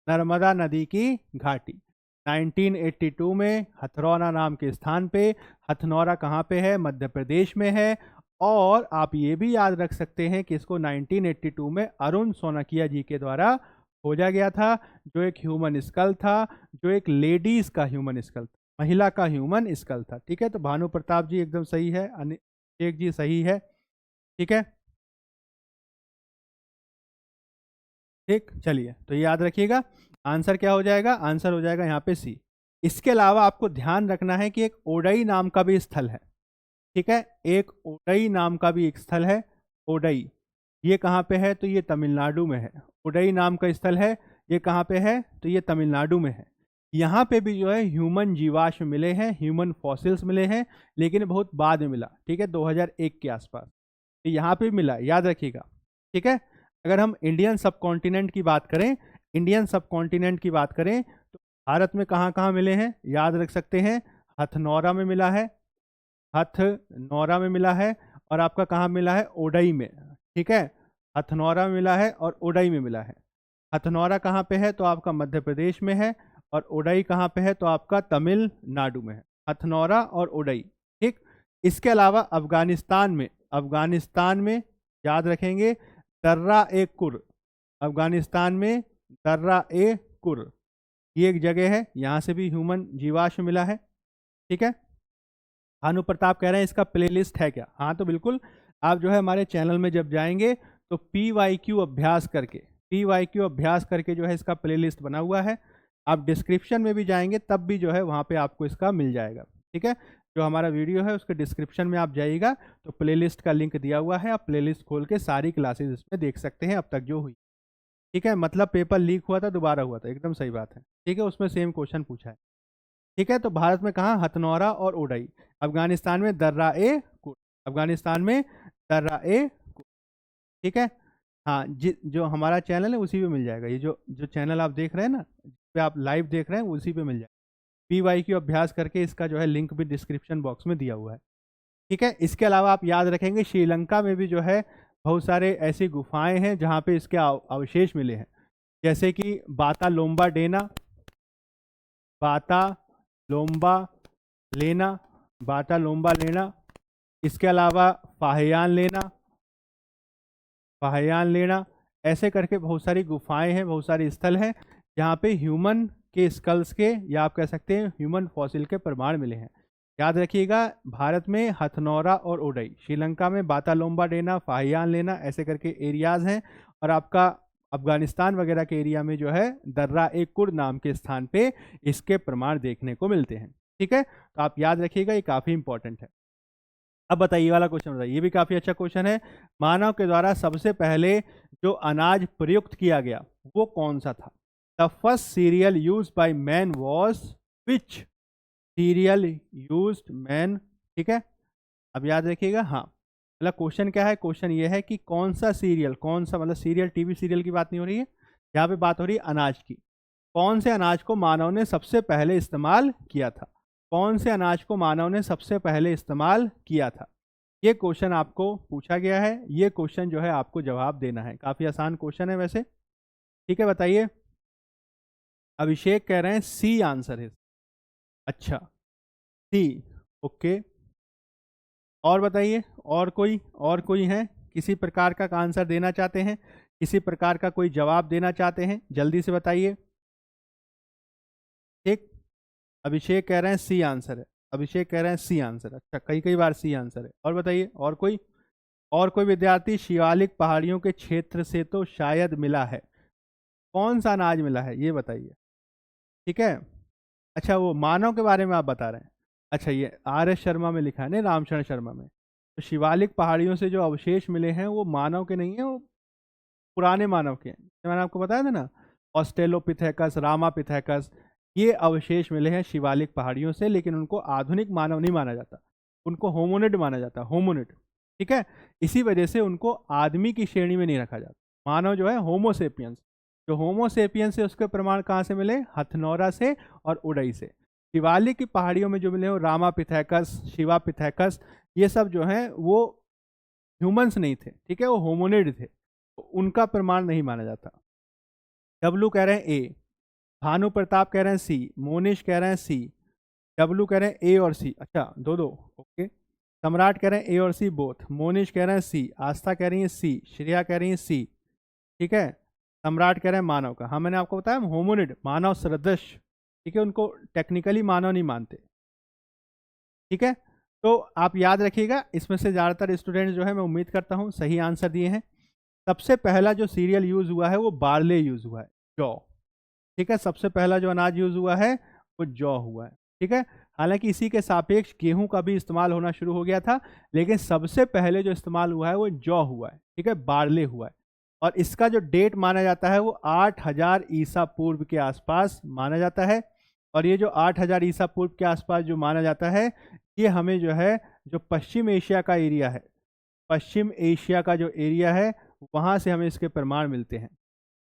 नर्मदा नदी की घाटी। 1982 में हथनौरा नाम के स्थान पे। हथनौरा कहाँ पे है? मध्य प्रदेश में है। और आप ये भी याद रख सकते हैं कि इसको 1982 में अरुण सोनकिया जी के द्वारा खोजा गया था, जो एक ह्यूमन स्कल था, जो एक लेडीज का ह्यूमन स्कल था, महिला का ह्यूमन स्कल था। ठीक है, तो भानु प्रताप जी एकदम सही है, अनिल जी सही है। ठीक है, ठीक, चलिए तो ये याद रखिएगा। आंसर क्या हो जाएगा? आंसर हो जाएगा यहाँ पे सी। इसके अलावा आपको ध्यान रखना है कि एक ओडई नाम का भी स्थल है। ठीक है, एक ओडई नाम का भी एक स्थल है। ओडई, ये कहाँ पे है? तो ये तमिलनाडु में है। ओडई नाम का स्थल है, ये कहाँ पे है? तो ये तमिलनाडु में है। यहाँ पे भी जो है ह्यूमन जीवाश्म मिले हैं, ह्यूमन फॉसिल्स मिले हैं, लेकिन बहुत बाद में मिला। ठीक है, 2001 के आसपास तो यहाँ पे मिला, याद रखिएगा। ठीक है, अगर हम इंडियन सब कॉन्टिनेंट की बात करें, इंडियन सब कॉन्टिनेंट की बात करें तो भारत में कहाँ कहाँ मिले हैं याद रख सकते हैं। हथनौरा में मिला है, हथनौरा में मिला है, और आपका कहाँ मिला है? ओडई में। ठीक है, हथनौरा में मिला है और ओडई में मिला है। हथनौरा कहाँ पे है? तो आपका मध्य प्रदेश में है, और ओडई कहाँ पे है? तो आपका तमिलनाडु में है। हथनौरा और ओडई। ठीक, इसके अलावा अफगानिस्तान में, अफगानिस्तान में याद रखेंगे दर्रा ए कुर। अफगानिस्तान में दर्रा ए कुर, ये एक जगह है, यहाँ से भी ह्यूमन जीवाश्म मिला है। ठीक है, भानु प्रताप कह रहे हैं इसका प्लेलिस्ट है क्या? हाँ तो बिल्कुल, आप जो है हमारे चैनल में जब जाएंगे तो PYQ अभ्यास करके, PYQ अभ्यास करके जो है इसका प्लेलिस्ट बना हुआ है। आप डिस्क्रिप्शन में भी जाएंगे तब भी जो है वहाँ पे आपको इसका मिल जाएगा। ठीक है, जो हमारा वीडियो है उसके डिस्क्रिप्शन में आप जाइएगा तो प्लेलिस्ट का लिंक दिया हुआ है, आप प्लेलिस्ट खोल के सारी क्लासेज इसमें देख सकते हैं अब तक जो हुई। ठीक है, मतलब पेपर लीक हुआ था, दोबारा हुआ था, एकदम सही बात है। ठीक है, उसमें सेम क्वेश्चन पूछा है। ठीक है, तो भारत में कहाँ? हथनौरा और ओडई। अफगानिस्तान में दर्रा ए कुर, अफगानिस्तान में दर्रा ए कुर। ठीक है, हाँ जो हमारा चैनल है उसी पे मिल जाएगा, ये जो जो चैनल आप देख रहे हैं ना, जिस पे आप लाइव देख रहे हैं उसी पे मिल जाएगा। PYQ अभ्यास करके इसका जो है लिंक भी डिस्क्रिप्शन बॉक्स में दिया हुआ है। ठीक है, इसके अलावा आप याद रखेंगे श्रीलंका में भी जो है बहुत सारे ऐसी गुफाएं हैं जहाँ पे इसके अवशेष मिले हैं, जैसे कि बाता लोम्बा डेना, बाता लोम्बा लेना, बाता लोम्बा लेना। इसके अलावा फाहियान लेना, फाहियान लेना, ऐसे करके बहुत सारी गुफाएं हैं, बहुत सारे स्थल हैं जहाँ पे ह्यूमन के स्कल्स के, या आप कह सकते हैं ह्यूमन फॉसिल के प्रमाण मिले हैं। याद रखिएगा, भारत में हथनौरा और ओडई, श्रीलंका में बातालोम्बा डेना, फाहियान लेना, ऐसे करके एरियाज हैं, और आपका अफगानिस्तान वगैरह के एरिया में जो है दर्रा ए कुर नाम के स्थान पे इसके प्रमाण देखने को मिलते हैं। ठीक है, तो आप याद रखिएगा, ये काफ़ी इंपॉर्टेंट है। अब बताइए, ये वाला क्वेश्चन बताइए, ये भी काफ़ी अच्छा क्वेश्चन है। मानव के द्वारा सबसे पहले जो अनाज प्रयुक्त किया गया वो कौन सा था? The first serial use by man was which? Serial used man. ठीक है, अब याद रखिएगा। हाँ, मतलब क्वेश्चन क्या है? क्वेश्चन ये है कि कौन सा सीरियल, कौन सा, मतलब सीरियल टीवी सीरियल की बात नहीं हो रही है, यहाँ पे बात हो रही है अनाज की। कौन से अनाज को मानव ने सबसे पहले इस्तेमाल किया था? कौन से अनाज को मानव ने सबसे पहले इस्तेमाल किया था? ये क्वेश्चन आपको पूछा गया है, ये क्वेश्चन जो है आपको जवाब देना है। काफ़ी आसान क्वेश्चन है वैसे। ठीक है, बताइए। अभिषेक कह रहे हैं सी आंसर है। अच्छा, सी, ओके। और बताइए, और कोई है किसी प्रकार का आंसर देना चाहते हैं, किसी प्रकार का कोई जवाब देना चाहते हैं? जल्दी से बताइए। ठीक, अभिषेक कह रहे हैं सी आंसर है, अभिषेक कह रहे हैं सी आंसर। अच्छा, कई कई बार सी आंसर है। और बताइए, और कोई विद्यार्थी? शिवालिक पहाड़ियों के क्षेत्र से तो शायद मिला है, कौन सा अनाज मिला है ये बताइए। ठीक है, अच्छा वो मानव के बारे में आप बता रहे हैं। अच्छा, ये RS शर्मा में लिखा है ना, रामशरण शर्मा में। तो शिवालिक पहाड़ियों से जो अवशेष मिले हैं वो मानव के नहीं है, वो पुराने मानव के हैं। मैंने आपको बताया था ना, ऑस्ट्रेलोपिथेकस, रामापिथेकस, ये अवशेष मिले हैं शिवालिक पहाड़ियों से, लेकिन उनको आधुनिक मानव नहीं माना जाता, उनको होमोनिड माना जाता, होमोनिड। ठीक है, इसी वजह से उनको आदमी की श्रेणी में नहीं रखा जाता। मानव जो है होमोसेपियंस, जो होमोसेपियंस है उसके प्रमाण कहाँ से मिले? हथनौरा से और उडई से। शिवालिक की पहाड़ियों में जो मिले हो रामापिथेकस, शिवापिथेकस, ये सब जो हैं वो ह्यूमंस नहीं थे। ठीक है, वो होमोनिड थे, तो उनका प्रमाण नहीं माना जाता। डब्लू कह रहे हैं ए, भानु प्रताप कह रहे हैं सी, मोनिश कह रहे हैं सी, डब्लू कह रहे हैं ए और सी। अच्छा, दो दो, ओके। सम्राट कह रहे हैं ए और सी बोथ, मोनिश कह रहे हैं सी, आस्था कह रही है सी, श्रेया कह रही है सी। ठीक है, सम्राट कह रहे हैं मानव का। हाँ, मैंने आपको बताया होमोनिड, मानव सदृश। ठीक है, उनको टेक्निकली मानव नहीं मानते। ठीक है, तो आप याद रखिएगा, इसमें से ज़्यादातर स्टूडेंट्स जो है, मैं उम्मीद करता हूँ सही आंसर दिए हैं। सबसे पहला जो सीरियल यूज़ हुआ है वो बारले यूज़ हुआ है, जौ। ठीक है, सबसे पहला जो अनाज यूज़ हुआ है वो जौ हुआ है। ठीक है, हालांकि इसी के सापेक्ष गेहूं का भी इस्तेमाल होना शुरू हो गया था, लेकिन सबसे पहले जो इस्तेमाल हुआ है वो जौ हुआ है। ठीक है, बारले हुआ है। और इसका जो डेट माना जाता है वो 8000 ईसा पूर्व के आसपास माना जाता है। और ये जो 8000 ईसा पूर्व के आसपास जो माना जाता है, ये हमें जो है, जो पश्चिम एशिया का एरिया है, पश्चिम एशिया का जो एरिया है, वहाँ से हमें इसके प्रमाण मिलते हैं।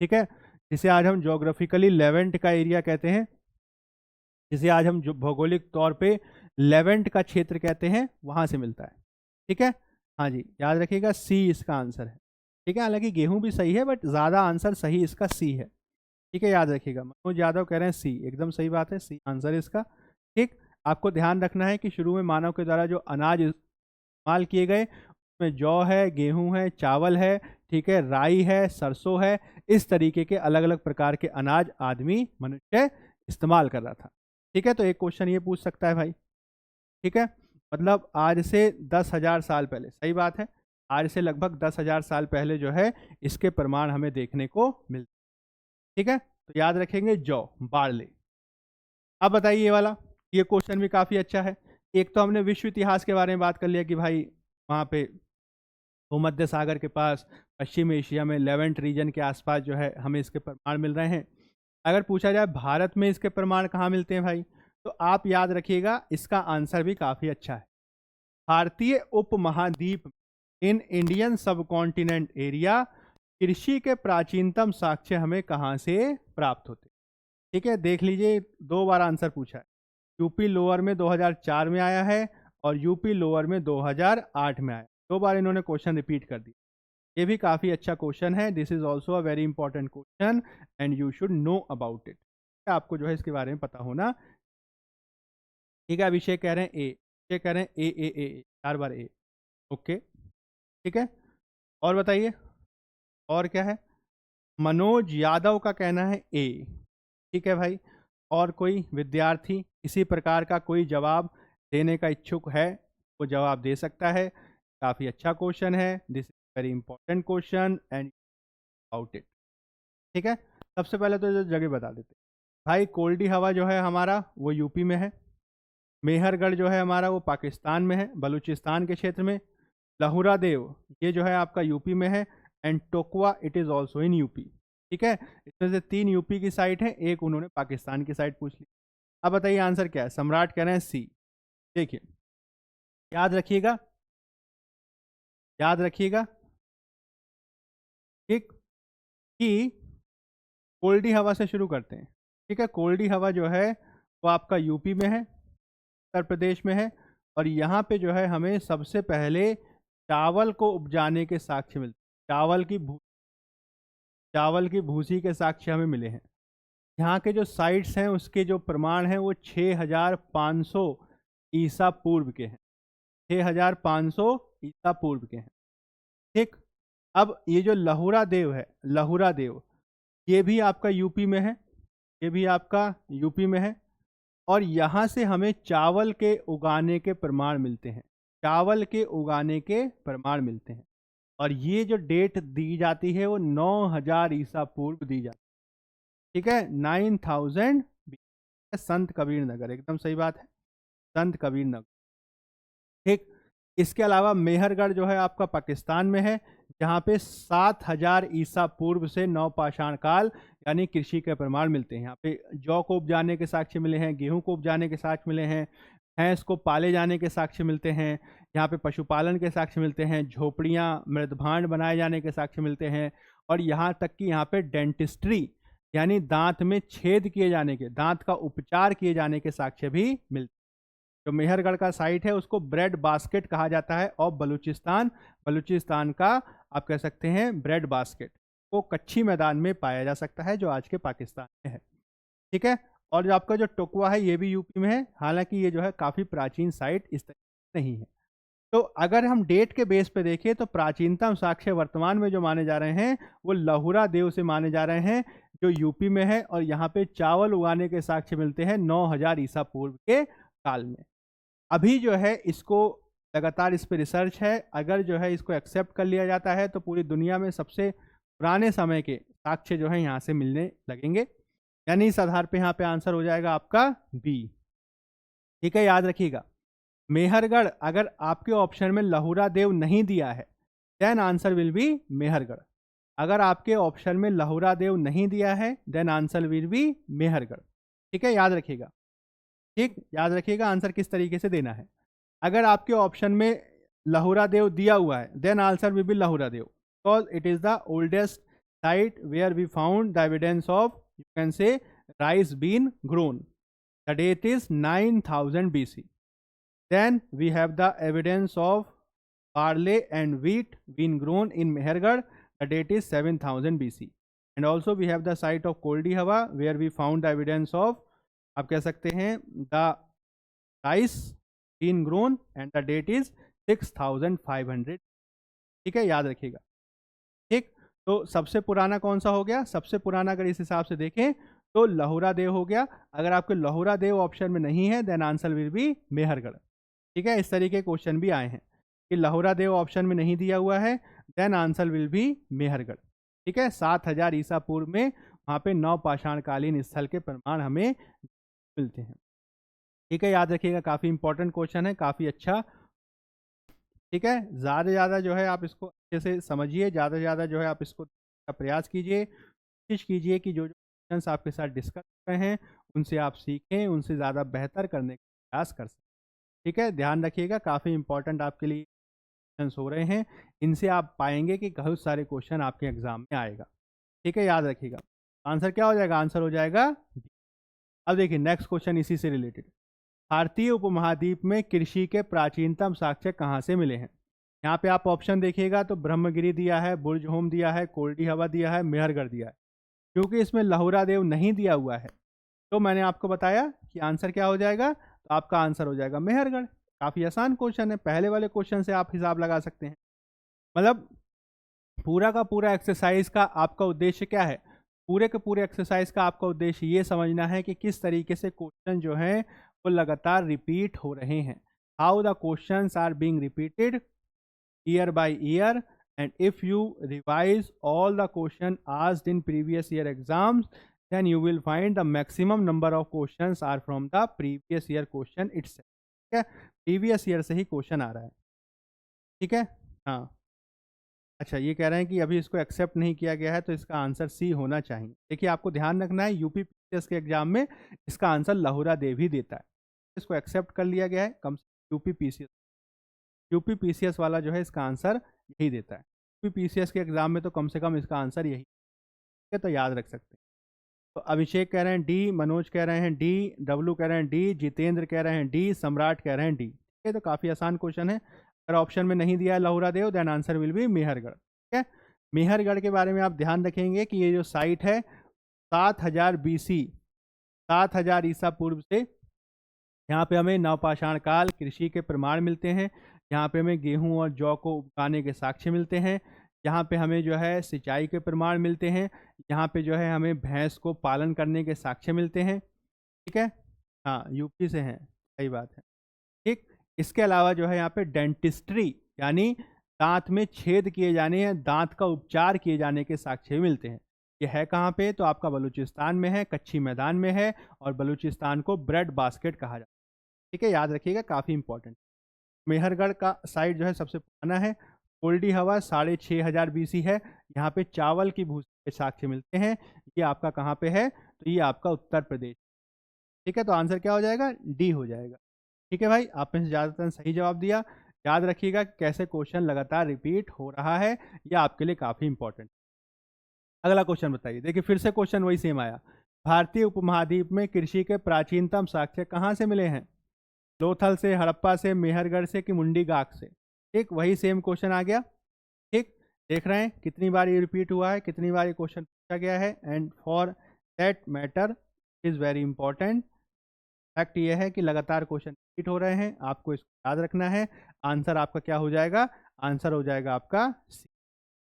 ठीक है, जिसे आज हम जोग्राफिकली लेवेंट का एरिया कहते हैं, जिसे आज हम जो भौगोलिक तौर पे लेवेंट का क्षेत्र कहते हैं, वहाँ से मिलता है। ठीक है, हाँ जी, याद रखिएगा सी इसका आंसर है। ठीक है, हालांकि गेहूं भी सही है, बट ज़्यादा आंसर सही इसका सी है। ठीक है, याद रखिएगा। मनोज यादव कह रहे हैं सी, एकदम सही बात है, सी आंसर है इसका। ठीक, आपको ध्यान रखना है कि शुरू में मानव के द्वारा जो अनाज इस्तेमाल किए गए, उसमें जौ है, गेहूं है, चावल है, ठीक है, राई है, सरसों है, इस तरीके के अलग अलग प्रकार के अनाज आदमी, मनुष्य इस्तेमाल कर रहा था। ठीक है, तो एक क्वेश्चन ये पूछ सकता है भाई। ठीक है, मतलब आज से 10,000 साल पहले, सही बात है, आज से लगभग 10,000 साल पहले जो है इसके प्रमाण हमें देखने को मिलते। ठीक है, तो याद रखेंगे जौ, बारले। अब बताइए ये वाला, ये क्वेश्चन भी काफी अच्छा है। एक तो हमने विश्व इतिहास के बारे में बात कर लिया कि भाई वहां पे भूमध्य सागर के पास पश्चिम एशिया में लेवेंट रीजन के आसपास जो है हमें इसके प्रमाण मिल रहे हैं। अगर पूछा जाए भारत में इसके प्रमाण कहाँ मिलते हैं भाई, तो आप याद रखिएगा इसका आंसर भी काफी अच्छा है। भारतीय उपमहाद्वीप, इन इंडियन सब कॉन्टिनेंट एरिया, कृषि के प्राचीनतम साक्ष्य हमें कहाँ से प्राप्त होते। ठीक है, देख लीजिए, 2 बार आंसर पूछा है। यूपी लोअर में 2004 में आया है और यूपी लोअर में 2008 में आया। 2 बार इन्होंने क्वेश्चन रिपीट कर दिया। ये भी काफ़ी अच्छा क्वेश्चन है। This is also a very important question and you should know about it. आपको जो है इसके बारे में पता होना। ठीक है, अभिषेक कह रहे हैं ए, अभिषेक कह रहे हैं ए 4 बार ए। ओके, ठीक है, और बताइए और क्या है। मनोज यादव का कहना है ए। ठीक है भाई, और कोई विद्यार्थी इसी प्रकार का कोई जवाब देने का इच्छुक है, वो जवाब दे सकता है। काफ़ी अच्छा क्वेश्चन है, this is very important question and about it. ठीक है, सबसे पहले तो जो जगह बता देते भाई, कोल्डी हवा जो है हमारा वो यूपी में है, मेहरगढ़ जो है हमारा वो पाकिस्तान में है, बलूचिस्तान के क्षेत्र में, लहुरा देव ये जो है आपका यूपी में है, and Tokwa it is also in UP. ठीक है, इसमें से 3 यूपी की साइट है, एक उन्होंने पाकिस्तान की साइट पूछ ली। अब बताइए आंसर क्या है। सम्राट कह रहे हैं सी। देखिए, याद रखिएगा, याद रखिएगा, ठीक, कि कोल्डी हवा से शुरू करते हैं। ठीक है, कोल्डी हवा जो है वो आपका यूपी में है, उत्तर प्रदेश में है, और यहाँ पे जो है हमें सबसे पहले चावल को उपजाने के साक्ष्य मिलते हैं। चावल की भूसी के साक्ष्य हमें मिले हैं। यहाँ के जो साइट्स हैं उसके जो प्रमाण हैं वो 6500 ईसा पूर्व के हैं, 6500 ईसा पूर्व के हैं। ठीक, अब ये जो लहुरा देव है, लहुरा देव ये भी आपका यूपी में है, ये भी आपका यूपी में है, और यहाँ से हमें चावल के उगाने के प्रमाण मिलते हैं, चावल के उगाने के प्रमाण मिलते हैं। और ये जो डेट दी जाती है वो 9000 ईसा पूर्व दी जाती है। ठीक है, 9000 संत कबीर नगर, एकदम सही बात है, संत कबीर नगर। ठीक, इसके अलावा मेहरगढ़ जो है आपका पाकिस्तान में है, जहाँ पे 7000 ईसा पूर्व से नवपाषाण काल यानी कृषि के प्रमाण मिलते हैं। यहाँ पे जौ को उपजाने के साक्ष्य मिले हैं, गेहूं को उपजाने के साक्ष्य मिले हैं, भैंस को पाले जाने के साक्ष्य मिलते हैं, यहाँ पे पशुपालन के साक्ष्य मिलते हैं, झोपड़ियाँ मृदभांड बनाए जाने के साक्ष्य मिलते हैं, और यहाँ तक कि यहाँ पे डेंटिस्ट्री यानी दांत में छेद किए जाने के, दांत का उपचार किए जाने के साक्ष्य भी मिलते हैं। जो मेहरगढ़ का साइट है उसको ब्रेड बास्केट कहा जाता है, और बलूचिस्तान का आप कह सकते हैं ब्रेड बास्केट, वो कच्ची मैदान में पाया जा सकता है जो आज के पाकिस्तान में है। ठीक है, और जो आपका जो टोकवा है ये भी यूपी में है, हालांकि ये जो है काफ़ी प्राचीन साइट इस तरह नहीं है। तो अगर हम डेट के बेस पे देखें तो प्राचीनतम साक्ष्य वर्तमान में जो माने जा रहे हैं वो लहुरा देव से माने जा रहे हैं, जो यूपी में है, और यहाँ पे चावल उगाने के साक्ष्य मिलते हैं 9000 ईसा पूर्व के काल में। अभी जो है इसको लगातार इस पे रिसर्च है, अगर जो है इसको एक्सेप्ट कर लिया जाता है तो पूरी दुनिया में सबसे पुराने समय के साक्ष्य जो है यहाँ से मिलने लगेंगे। यानी इस आधार पे यहाँ पे आंसर हो जाएगा आपका बी। ठीक है, याद रखिएगा। मेहरगढ़, अगर आपके ऑप्शन में लहुरा देव नहीं दिया है then answer will be Mehrgarh. अगर आपके ऑप्शन में लहुरा देव नहीं दिया है then answer will be Mehrgarh. ठीक है, याद रखिएगा। ठीक, याद रखिएगा आंसर किस तरीके से देना है। अगर आपके ऑप्शन में लहुरा देव दिया हुआ है then answer will be Lahuradewa, because it is the oldest site where we found the evidence of, you can say, rice been grown. The date is 9000 BC. Then we have the evidence of barley and wheat being grown in Mehergarh. The date is 7000 BC. And also we have the site of Koldi Hawa where we found the evidence of, आप कह सकते हैं, the rice being grown and the date is 6500. ठीक है, याद रखिएगा। ठीक, तो सबसे पुराना कौन सा हो गया? सबसे पुराना अगर इस हिसाब से देखें तो लहुरा देव हो गया। अगर आपके लहुरा देव ऑप्शन में नहीं है then answer will be Mehrgarh. ठीक है, इस तरीके के क्वेश्चन भी आए हैं कि लहुरा देव ऑप्शन में नहीं दिया हुआ है then answer will be Mehrgarh. ठीक है, 7000 ईसा पूर्व में वहाँ पे नवपाषाणकालीन स्थल के प्रमाण हमें मिलते हैं। ठीक है, याद रखिएगा, काफ़ी इंपॉर्टेंट क्वेश्चन है, काफ़ी अच्छा। ठीक है, ज़्यादा से ज़्यादा जो है आप इसको अच्छे से समझिए, ज़्यादा से ज़्यादा जो है आप इसको का प्रयास कीजिए, कोशिश कीजिए कि जो जो क्वेश्चन आपके साथ डिस्कस कर रहे हैं उनसे आप सीखें, उनसे ज़्यादा बेहतर करने का प्रयास कर सकें। ठीक है, ध्यान रखिएगा, काफ़ी इंपॉर्टेंट आपके लिए क्वेश्चन हो रहे हैं, इनसे आप पाएंगे कि बहुत सारे क्वेश्चन आपके एग्जाम में आएगा। ठीक है, याद रखिएगा। आंसर क्या हो जाएगा? आंसर हो जाएगा। अब देखिए नेक्स्ट क्वेश्चन इसी से रिलेटेड। भारतीय उपमहाद्वीप में कृषि के प्राचीनतम साक्ष्य कहाँ से मिले हैं? यहाँ पे आप ऑप्शन देखिएगा तो ब्रह्मगिरी दिया है, बुर्जहोम दिया है, कोल्डी हवा दिया है, मेहरगढ़ दिया है। क्योंकि इसमें लहुरा देव नहीं दिया हुआ है तो मैंने आपको बताया कि आंसर क्या हो जाएगा, तो आपका आंसर हो जाएगा मेहरगढ़। काफ़ी आसान क्वेश्चन है, पहले वाले क्वेश्चन से आप हिसाब लगा सकते हैं। मतलब पूरा का पूरा एक्सरसाइज का आपका उद्देश्य क्या है? पूरे के पूरे एक्सरसाइज का आपका उद्देश्य ये समझना है कि किस तरीके से क्वेश्चन जो हैं वो लगातार रिपीट हो रहे हैं, how the questions are being repeated year by year, and if you revise all the question asked in previous year exams then you will find the maximum number of questions are from the previous year question itself. ठीक है, previous year से ही question आ रहा है। ठीक है, हाँ, अच्छा, ये कह रहे हैं कि अभी इसको एक्सेप्ट नहीं किया गया है तो इसका आंसर सी होना चाहिए। देखिए आपको ध्यान रखना है, यूपी पीसीएस के एग्जाम में इसका आंसर लहुरा देव ही देता है। इसको एक्सेप्ट कर लिया गया है, कम से यूपी पीसीएस वाला जो है इसका आंसर यही देता है। यूपी पीसीएस के एग्जाम में तो कम से कम इसका आंसर यही है, तो याद रख सकते हैं। तो अभिषेक कह रहे हैं डी, मनोज कह रहे हैं डी, डब्लू कह रहे हैं डी, जितेंद्र कह रहे हैं डी, सम्राट कह रहे हैं डी। ठीक है, तो काफ़ी आसान क्वेश्चन है। अगर ऑप्शन में नहीं दिया है Lahuradewa then answer will be Mehrgarh. ठीक है, मेहरगढ़ के बारे में आप ध्यान रखेंगे कि ये जो साइट है 7000 BC, 7000 ईसा पूर्व से यहाँ पे हमें नवपाषाण काल कृषि के प्रमाण मिलते हैं। यहाँ पे हमें गेहूं और जौ को उगाने के साक्ष्य मिलते हैं। यहाँ पे हमें जो है सिंचाई के प्रमाण मिलते हैं। यहाँ पे जो है हमें भैंस को पालन करने के साक्ष्य मिलते हैं। ठीक है, हाँ, यूपी से हैं, सही बात है। ठीक, इसके अलावा जो है यहाँ पे डेंटिस्ट्री यानी दांत में छेद किए जाने या दांत का उपचार किए जाने के साक्ष्य मिलते हैं। ये है कहाँ पे? तो आपका बलूचिस्तान में है, कच्ची मैदान में है, और बलूचिस्तान को ब्रेड बास्केट कहा जाता है। ठीक है, याद रखिएगा, काफ़ी इंपॉर्टेंट। मेहरगढ़ का साइट जो है सबसे पुराना है। कोल्डी हवा 6500 BC है। यहाँ पे चावल की भूसी के साक्ष्य मिलते हैं। ये आपका कहाँ पे है? तो ये आपका उत्तर प्रदेश। ठीक है, तो आंसर क्या हो जाएगा? डी हो जाएगा। ठीक है भाई, आपने से ज़्यादातर सही जवाब दिया। याद रखिएगा कैसे क्वेश्चन लगातार रिपीट हो रहा है, यह आपके लिए काफ़ी इंपॉर्टेंट। अगला क्वेश्चन बताइए। देखिए फिर से क्वेश्चन वही सेम आया। भारतीय उपमहाद्वीप में कृषि के प्राचीनतम साक्ष्य कहाँ से मिले हैं? लोथल से, हड़प्पा से, मेहरगढ़ से कि मुंडी गाक से? ठीक, वही सेम क्वेश्चन आ गया। ठीक, देख रहे हैं कितनी बार ये रिपीट हुआ है, कितनी बार ये क्वेश्चन पूछा गया है। And for that matter is very important. Fact ये है कि लगातार क्वेश्चन रिपीट हो रहे हैं, आपको इसको याद रखना है। आंसर आपका क्या हो जाएगा? आंसर हो जाएगा आपका सी।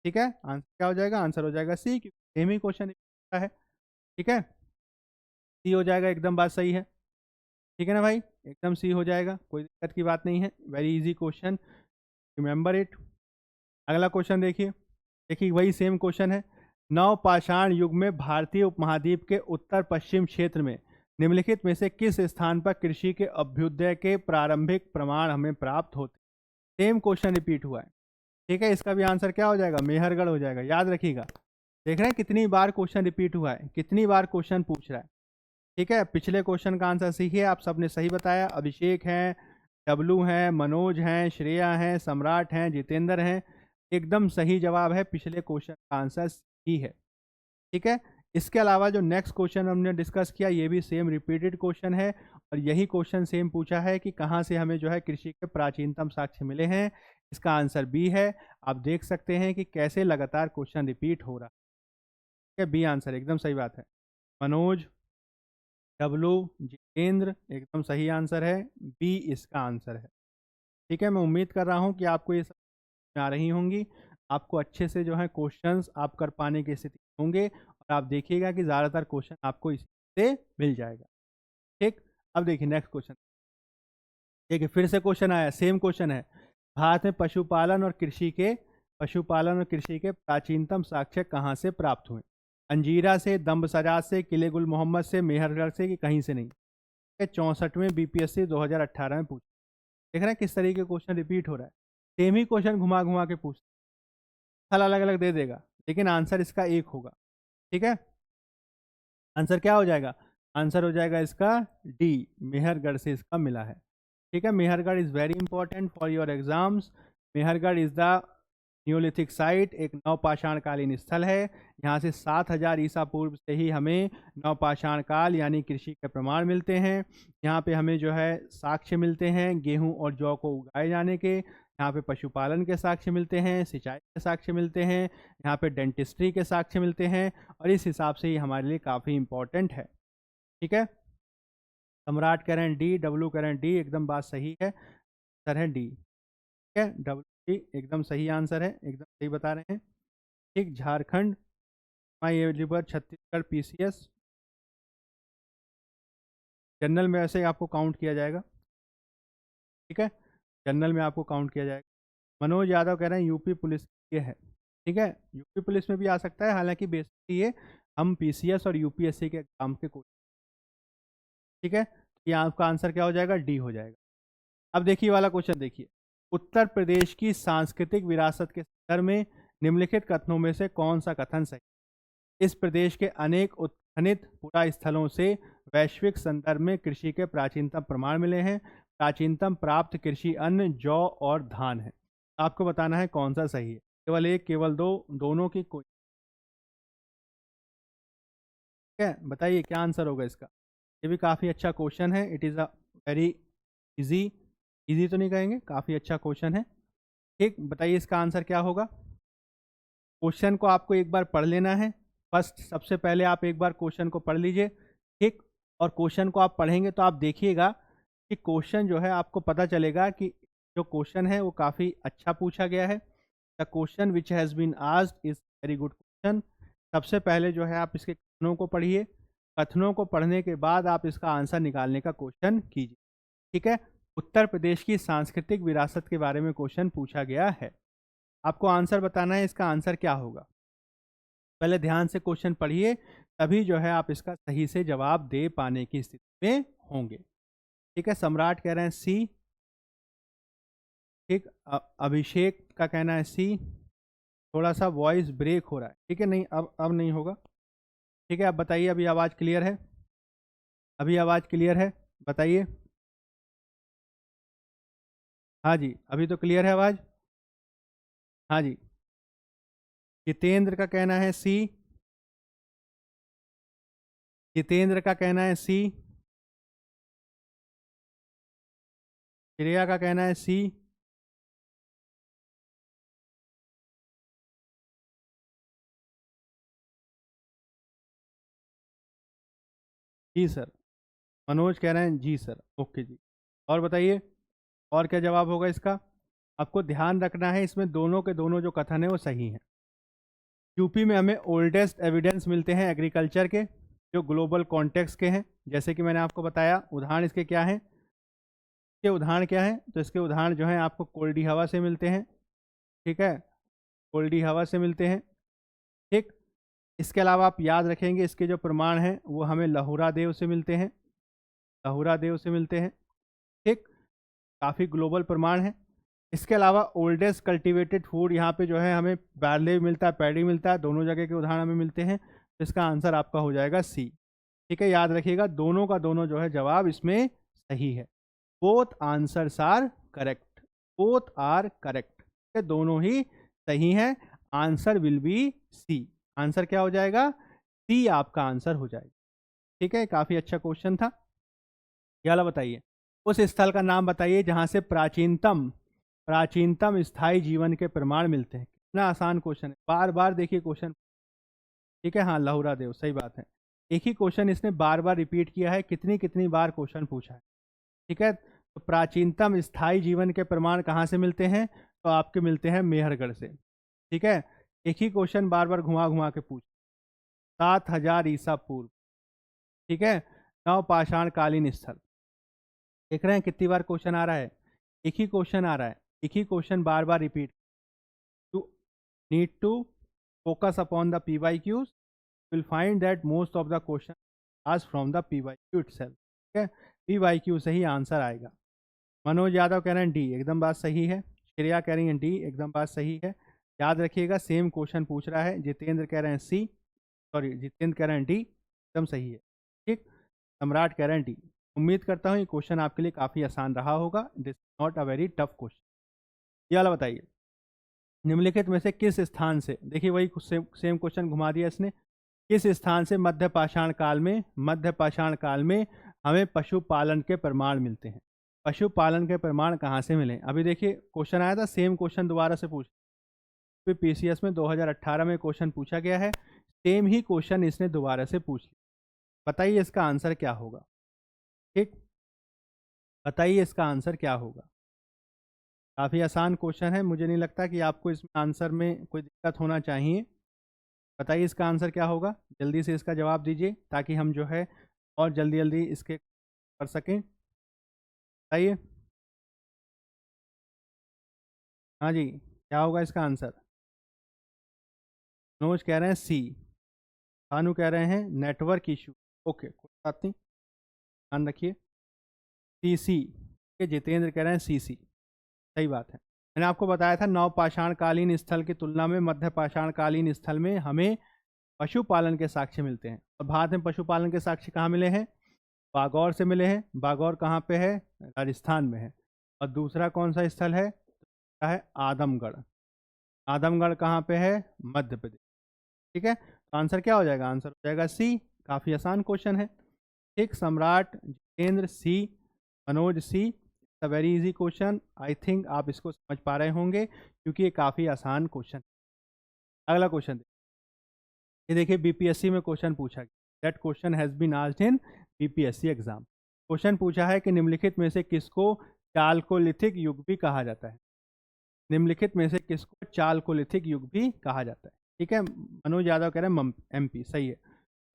ठीक है, आंसर क्या हो जाएगा? आंसर हो जाएगा सी, क्योंकि सेम ही क्वेश्चन है। ठीक है, सी हो जाएगा, एकदम बात सही है। ठीक है ना भाई, एकदम सी हो जाएगा, कोई दिक्कत की बात नहीं है। Very easy question, remember it. अगला क्वेश्चन देखिए, देखिए वही सेम क्वेश्चन है। नवपाषाण युग में भारतीय उपमहाद्वीप के उत्तर पश्चिम क्षेत्र में निम्नलिखित में से किस स्थान पर कृषि के अभ्युदय के प्रारंभिक प्रमाण हमें प्राप्त होते? सेम क्वेश्चन रिपीट हुआ है, ठीक है। इसका भी आंसर क्या हो जाएगा? मेहरगढ़ हो जाएगा, याद रखिएगा। देख रहे हैं कितनी बार क्वेश्चन रिपीट हुआ है, कितनी बार क्वेश्चन पूछ रहा है, ठीक है। पिछले क्वेश्चन का आंसर सीखिए, आप सबने सही बताया। अभिषेक हैं, डब्लू हैं, मनोज हैं, श्रेया हैं, सम्राट हैं, जितेंद्र हैं, एकदम सही जवाब है। पिछले क्वेश्चन का आंसर ही है, ठीक है। इसके अलावा जो नेक्स्ट क्वेश्चन हमने डिस्कस किया, ये भी सेम रिपीटेड क्वेश्चन है, और यही क्वेश्चन सेम पूछा है कि कहाँ से हमें जो है कृषि के प्राचीनतम साक्ष्य मिले हैं। इसका आंसर बी है। आप देख सकते हैं कि कैसे लगातार क्वेश्चन रिपीट हो रहा है। बी आंसर एकदम सही बात है। मनोज, डब्लू, जितेंद्र, एकदम सही आंसर है, बी इसका आंसर है, ठीक है। मैं उम्मीद कर रहा हूँ कि आपको ये सब आ रही होंगी, आपको अच्छे से जो है क्वेश्चंस आप कर पाने की स्थिति होंगे, और आप देखिएगा कि ज़्यादातर क्वेश्चन आपको इसी से मिल जाएगा, ठीक। अब देखिए नेक्स्ट क्वेश्चन, देखिए फिर से क्वेश्चन आया, सेम क्वेश्चन है। भारत में पशुपालन और कृषि के प्राचीनतम साक्ष्य कहाँ से प्राप्त हुए? अंजीरा से, दम्बसराज से, किले गुल मोहम्मद से, मेहरगढ़ से, कि कहीं से नहीं? 64वें बीपीएससी 2018 में पूछा। देख रहे हैं किस तरीके क्वेश्चन रिपीट हो रहा है, सेम ही क्वेश्चन घुमा घुमा के पूछ, हल अलग अलग दे देगा, लेकिन आंसर इसका एक होगा, ठीक है। आंसर क्या हो जाएगा? आंसर हो जाएगा इसका डी, मेहरगढ़ से इसका मिला है, ठीक है। Mehrgarh is very important for your exams. Mehrgarh is the Neolithic site, एक नवपाषाण कालीन स्थल है। यहाँ से 7000 ईसा पूर्व से ही हमें नवपाषाण काल यानी कृषि के प्रमाण मिलते हैं। यहाँ पे हमें जो है साक्ष्य मिलते हैं गेहूं और जौ को उगाए जाने के। यहाँ पे पशुपालन के साक्ष्य मिलते हैं, सिंचाई के साक्ष्य मिलते हैं, यहाँ पे डेंटिस्ट्री के साक्ष्य मिलते हैं, और इस हिसाब से ये हमारे लिए काफ़ी इंपॉर्टेंट है, ठीक है। सम्राट कह रहे हैं डी, डब्लू कह रहे हैं डी, एकदम बात सही है, सर है डी, ठीक है। डब्लू डी एकदम सही आंसर है, एकदम सही बता रहे हैं, ठीक। झारखंड, माई एलिजिबल, छत्तीसगढ़, पीसीएस, जनरल में ऐसे ही आपको काउंट किया जाएगा, ठीक है। जनरल में आपको काउंट किया जाएगा। मनोज यादव कह रहे हैं यूपी पुलिस ये है, ठीक है। यूपी पुलिस में भी आ सकता है, हालांकि बेसिकली ये हम पीसीएस और यूपीएससी के एग्जाम के कोच, ठीक है। ये आपका आंसर क्या हो जाएगा? डी हो जाएगा। अब देखिए वाला क्वेश्चन देखिए, उत्तर प्रदेश की सांस्कृतिक विरासत के संदर्भ में निम्नलिखित कथनों में से कौन सा कथन सही? इस प्रदेश के अनेक उत्खनित पुरा स्थलों से वैश्विक संदर्भ में कृषि के प्राचीनतम प्रमाण मिले हैं। प्राचीनतम प्राप्त कृषि अन्न जौ और धान है। आपको बताना है कौन सा सही है, केवल एक, केवल दो, दोनों की, कोई, ठीक है। बताइए क्या आंसर होगा इसका। ये भी काफ़ी अच्छा क्वेश्चन है, it is a very easy, easy तो नहीं कहेंगे, काफ़ी अच्छा क्वेश्चन है, ठीक। बताइए इसका आंसर क्या होगा। क्वेश्चन को आपको एक बार पढ़ लेना है, फर्स्ट सबसे पहले आप एक बार क्वेश्चन को पढ़ लीजिए, ठीक। और क्वेश्चन को आप पढ़ेंगे तो आप देखिएगा कि क्वेश्चन जो है आपको पता चलेगा कि जो क्वेश्चन है वो काफ़ी अच्छा पूछा गया है। The question which has been asked is very good question. सबसे पहले जो है आप इसके कथनों को पढ़िए, कथनों को पढ़ने के बाद आप इसका आंसर निकालने का क्वेश्चन कीजिए, ठीक है। उत्तर प्रदेश की सांस्कृतिक विरासत के बारे में क्वेश्चन पूछा गया है, आपको आंसर बताना है, इसका आंसर क्या होगा। पहले ध्यान से क्वेश्चन पढ़िए, तभी जो है आप इसका सही से जवाब दे पाने की स्थिति में होंगे, ठीक है। सम्राट कह रहे हैं सी, ठीक। अभिषेक का कहना है सी। थोड़ा सा वॉइस ब्रेक हो रहा है, ठीक है। नहीं, अब नहीं होगा, ठीक है। अब बताइए, अभी आवाज़ क्लियर है? अभी आवाज़ क्लियर है, बताइए। हाँ जी, अभी तो क्लियर है आवाज़, हाँ जी। जितेंद्र का कहना है सी, जितेंद्र का कहना है सी, श्रेया का कहना है सी, जी सर। मनोज कह रहे हैं जी सर, ओके जी। और बताइए, और क्या जवाब होगा इसका? आपको ध्यान रखना है, इसमें दोनों के दोनों जो कथन है वो सही हैं। यूपी में हमें ओल्डेस्ट एविडेंस मिलते हैं एग्रीकल्चर के, जो ग्लोबल कॉन्टेक्स्ट के हैं, जैसे कि मैंने आपको बताया, उदाहरण इसके क्या हैं? इसके उदाहरण क्या है? तो इसके उदाहरण जो हैं आपको कोल्डी हवा से मिलते हैं, ठीक है, कोल्डी हवा से मिलते हैं, ठीक। इसके अलावा आप याद रखेंगे इसके जो प्रमाण हैं वो हमें लहुरा देव से मिलते हैं, लहुरा देव से मिलते हैं, ठीक। काफ़ी ग्लोबल प्रमाण है। इसके अलावा ओल्डेस्ट कल्टीवेटेड फूड यहाँ पे जो है हमें बार्ले मिलता है, पैडी मिलता है, दोनों जगह के उदाहरण हमें मिलते हैं। तो इसका आंसर आपका हो जाएगा सी, ठीक है। याद रखिएगा दोनों का दोनों जो है जवाब इसमें सही है। Both answers are correct, both are correct, दोनों ही सही हैं। Answer will be C, answer क्या हो जाएगा? सी आपका आंसर हो जाएगा, ठीक है। काफ़ी अच्छा क्वेश्चन था। क्या बताइए, उस स्थल का नाम बताइए जहाँ से प्राचीनतम स्थायी जीवन के प्रमाण मिलते हैं। कितना आसान क्वेश्चन है, बार बार देखिए क्वेश्चन, ठीक है। हाँ, लहुरा देव, सही बात है। एक ही क्वेश्चन इसने बार बार रिपीट किया है, कितनी कितनी बार क्वेश्चन पूछा है, ठीक है। तो प्राचीनतम स्थायी जीवन के प्रमाण कहाँ से मिलते हैं? तो आपके मिलते हैं मेहरगढ़ से, ठीक है। एक ही क्वेश्चन बार बार घुमा घुमा के पूछ, 7000 ईसा पूर्व, ठीक है। नवपाषाण कालीन स्थल, देख रहे हैं कितनी बार क्वेश्चन आ रहा है? एक ही क्वेश्चन आ रहा है, एक ही क्वेश्चन बार बार repeat. You need to focus upon the PYQs. You will find that most of the question asked from the PYQ itself. ठीक है, PYQ से ही आंसर आएगा। मनोज यादव कह रहे हैं डी, एकदम बात सही है। श्रेया कह रही हैं डी, एकदम बात सही है। याद रखिएगा सेम क्वेश्चन पूछ रहा है। जितेंद्र कह रहे हैं सी, सॉरी जितेंद्र कह रहे हैं डी, एकदम सही है, ठीक। सम्राट कह रहे हैं डी। उम्मीद करता हूँ ये क्वेश्चन आपके लिए काफ़ी आसान रहा होगा। This not a very tough question. ये वाला बताइए, निम्नलिखित में से किस स्थान से, देखिए वही सेम क्वेश्चन घुमा दिया इसने, किस स्थान से मध्य पाषाण काल में हमें पशुपालन के प्रमाण मिलते हैं? पशुपालन के प्रमाण कहाँ से मिले? अभी देखिए क्वेश्चन आया था, सेम क्वेश्चन दोबारा से पूछ, फिर पीसीएस में 2018 में क्वेश्चन पूछा गया है, सेम ही क्वेश्चन इसने दोबारा से पूछ लिया। बताइए इसका आंसर क्या होगा, ठीक, बताइए इसका आंसर क्या होगा। काफ़ी आसान क्वेश्चन है, मुझे नहीं लगता कि आपको इसमें आंसर में कोई दिक्कत होना चाहिए। बताइए इसका आंसर क्या होगा, जल्दी से इसका जवाब दीजिए ताकि हम जो है और जल्दी जल्दी इसके कर सकें। बताइए, हाँ जी, क्या होगा इसका आंसर? मनोज कह रहे हैं सी, भानु कह रहे हैं नेटवर्क इशू, ओके कोई बात नहीं, ध्यान रखिए। सी, जितेंद्र कह रहे हैं सी, सही बात है। मैंने आपको बताया था नवपाषाणकालीन स्थल की तुलना में मध्य पाषाणकालीन स्थल में हमें पशुपालन के साक्ष्य मिलते हैं। और भारत में पशुपालन के साक्ष्य कहाँ मिले हैं? बागौर से मिले हैं। बागौर कहाँ पे है? राजस्थान में है। और दूसरा कौन सा स्थल है? आदमगढ़। आदमगढ़ कहाँ पे है? मध्य प्रदेश, ठीक है। तो आंसर क्या हो जाएगा? आंसर हो जाएगा सी। काफ़ी आसान क्वेश्चन है, ठीक। Samrat Jitendra C, Manoj C, very easy question. I think आप इसको समझ पा रहे होंगे क्योंकि ये काफ़ी आसान क्वेश्चन। अगला क्वेश्चन ये देखिए, बीपीएससी में क्वेश्चन पूछा गया, that question has been asked in BPSC exam. Question पूछा है कि निम्नलिखित में से किसको चालकोलिथिक युग भी कहा जाता है? निम्नलिखित में से किसको चालकोलिथिक युग भी कहा जाता है? ठीक है, मनोज यादव कह रहे हैं एमपी, सही है।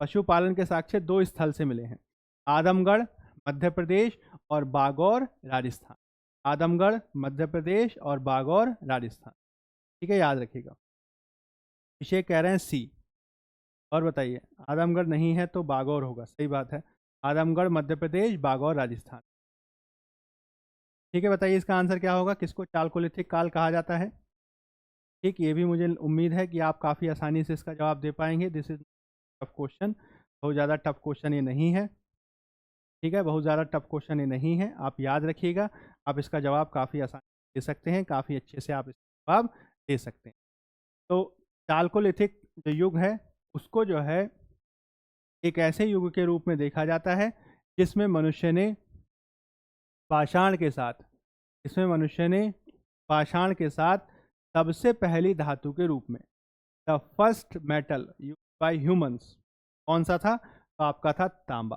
पशुपालन के साक्ष्य 2 स्थल से मिले हैं, आदमगढ़ मध्य प्रदेश और बागौर राजस्थान। आदमगढ़ मध्य प्रदेश और बागौर राजस्थान, ठीक है, याद रखिएगा। अभिषेक कह रहे हैं सी। और बताइए, आदमगढ़ नहीं है तो बागौर होगा, सही बात है। आदमगढ़ मध्य प्रदेश, बागौर राजस्थान, ठीक है। बताइए इसका आंसर क्या होगा, किसको चालकोलिथिक काल कहा जाता है? ठीक, ये भी मुझे उम्मीद है कि आप काफ़ी आसानी से इसका जवाब दे पाएंगे। दिस इज टफ क्वेश्चन, बहुत ज़्यादा टफ क्वेश्चन ये नहीं है, ठीक है, बहुत ज़्यादा टफ क्वेश्चन ये नहीं है। आप याद रखिएगा, आप इसका जवाब काफ़ी आसानी दे सकते हैं, काफ़ी अच्छे से आप इसका जवाब दे सकते हैं। तो चालकोलिथिक जो युग है उसको जो है एक ऐसे युग के रूप में देखा जाता है जिसमें मनुष्य ने पाषाण के साथ सबसे पहली धातु के रूप में, the first metal used by humans, कौन सा था? तो आपका था तांबा।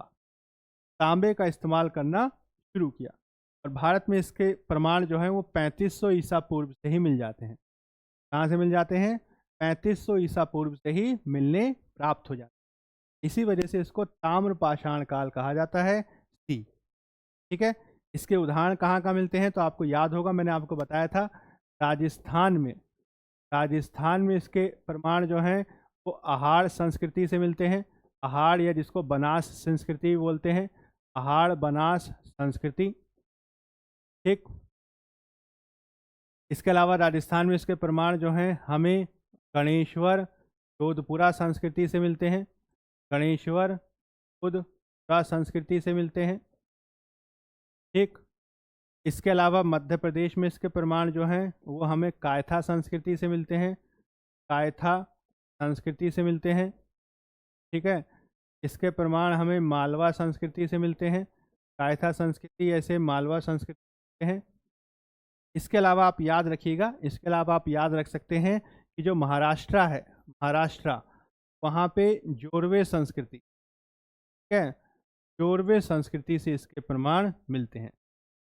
तांबे का इस्तेमाल करना शुरू किया और भारत में इसके प्रमाण जो है वो 3500 ईसा पूर्व से ही मिल जाते हैं। कहाँ से मिल जाते हैं? 3500 ईसा पूर्व से ही मिलने प्राप्त हो जाते हैं। इसी वजह से इसको ताम्रपाषाण काल कहा जाता है, सी, ठीक है। इसके उदाहरण कहाँ कहाँ मिलते हैं? तो आपको याद होगा, मैंने आपको बताया था राजस्थान में इसके प्रमाण जो हैं वो आहार संस्कृति से मिलते हैं। आहार, या जिसको बनास संस्कृति भी बोलते हैं, आहार बनास संस्कृति, ठीक। इसके अलावा राजस्थान में इसके प्रमाण जो हैं हमें गणेश्वर जोधपुरा संस्कृति से मिलते हैं। गणेश्वर जोधपुरा संस्कृति से मिलते हैं, ठीक। इसके अलावा मध्य प्रदेश में इसके प्रमाण जो हैं वो हमें कायथा संस्कृति से मिलते हैं। कायथा संस्कृति से मिलते हैं, ठीक है। इसके प्रमाण हमें मालवा संस्कृति से मिलते हैं। कायथा संस्कृति ऐसे मालवा संस्कृति हैं। इसके अलावा आप याद रखिएगा, इसके अलावा आप याद रख सकते हैं कि जो महाराष्ट्र है, महाराष्ट्र, वहाँ पे जोरवे संस्कृति, ठीक है, जोरवे संस्कृति से इसके प्रमाण मिलते हैं।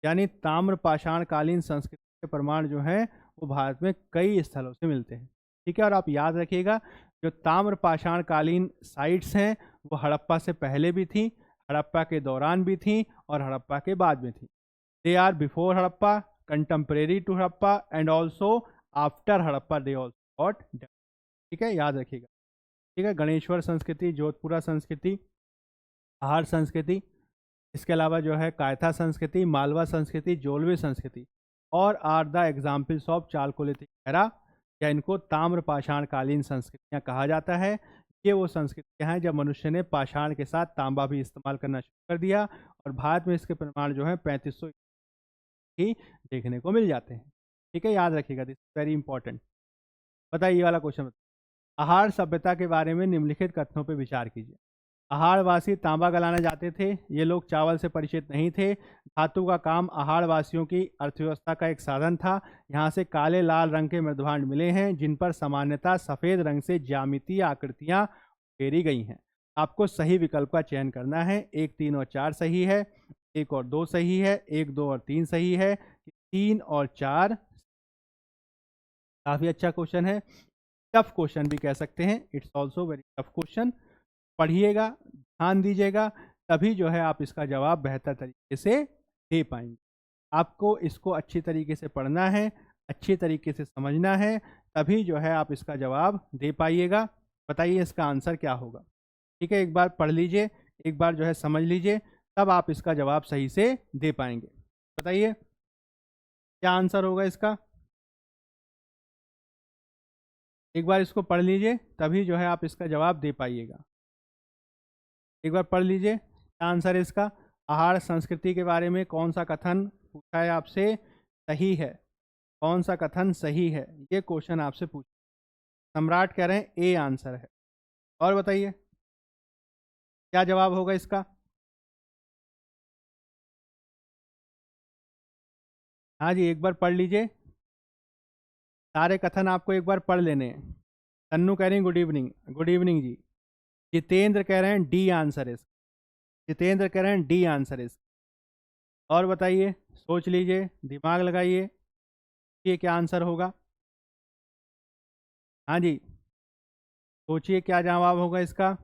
यानी ताम्र पाषाणकालीन संस्कृति के प्रमाण जो हैं वो भारत में कई स्थलों से मिलते हैं, ठीक है। और आप याद रखिएगा, जो ताम्र पाषाणकालीन साइट्स हैं वो हड़प्पा से पहले भी थी, हड़प्पा के दौरान भी थी और हड़प्पा के बाद में थी। They are before Harappa, contemporary to Harappa and also after Harappa they also got developed, ठीक है, याद रखिएगा, ठीक है। गणेश्वर संस्कृति, जोधपुरा संस्कृति, आहार संस्कृति, इसके अलावा जो है कायथा संस्कृति, मालवा संस्कृति, जोलवे संस्कृति, और are the examples of chalcolithic era, या इनको ताम्र पाषाणकालीन संस्कृतियाँ कहा जाता है। ये वो संस्कृतियाँ हैं जब मनुष्य ने पाषाण के साथ तांबा भी इस्तेमाल करना शुरू कर दिया, और भारत में इसके प्रमाण जो है 3500 ही देखने को मिल जाते हैं, ठीक है, याद रखिएगा, दिस वेरी इंपॉर्टेंट। बताइए ये वाला क्वेश्चन, आहार सभ्यता के बारे में निम्नलिखित कथनों पर विचार कीजिए। आहारवासी तांबा गलाने जाते थे, ये लोग चावल से परिचित नहीं थे। धातु का काम आहारवासियों की अर्थव्यवस्था का एक साधन था। यहाँ से काले लाल रंग के मृदभांड मिले हैं जिन पर सामान्यतः सफ़ेद रंग से ज्यामितीय आकृतियाँ उकेरी गई हैं। आपको सही विकल्प का चयन करना है। 1, 3 और 4 सही है, 1 और 2 सही है, 1, 2 और 3 सही है, 3 और 4। काफ़ी अच्छा क्वेश्चन है, टफ क्वेश्चन भी कह सकते हैं, it's also very tough question. पढ़िएगा, ध्यान दीजिएगा, तभी जो है आप इसका जवाब बेहतर तरीके से दे पाएंगे। आपको इसको अच्छी तरीके से पढ़ना है, अच्छी तरीके से समझना है, तभी जो है आप इसका जवाब दे पाइएगा। बताइए इसका आंसर क्या होगा, ठीक है। एक बार पढ़ लीजिए, एक बार जो है समझ लीजिए, तब आप इसका जवाब सही से दे पाएंगे। बताइए क्या आंसर होगा इसका। एक बार इसको पढ़ लीजिए, तभी जो है आप इसका जवाब दे पाइएगा। एक बार पढ़ लीजिए, क्या आंसर है इसका। आहार संस्कृति के बारे में कौन सा कथन पूछा है आपसे, सही है, कौन सा कथन सही है, ये क्वेश्चन आपसे पूछा। सम्राट कह रहे हैं ए आंसर है। और बताइए क्या जवाब होगा इसका। हाँ जी, एक बार पढ़ लीजिए, सारे कथन आपको एक बार पढ़ लेने हैं। तन्नू कह रही हैं गुड इवनिंग, गुड इवनिंग जी। जितेंद्र कह रहे हैं डी आंसर है, जितेंद्र कह रहे हैं डी आंसर है। और बताइए, सोच लीजिए, दिमाग लगाइए, ये क्या आंसर होगा। हाँ जी, सोचिए क्या जवाब होगा इसका।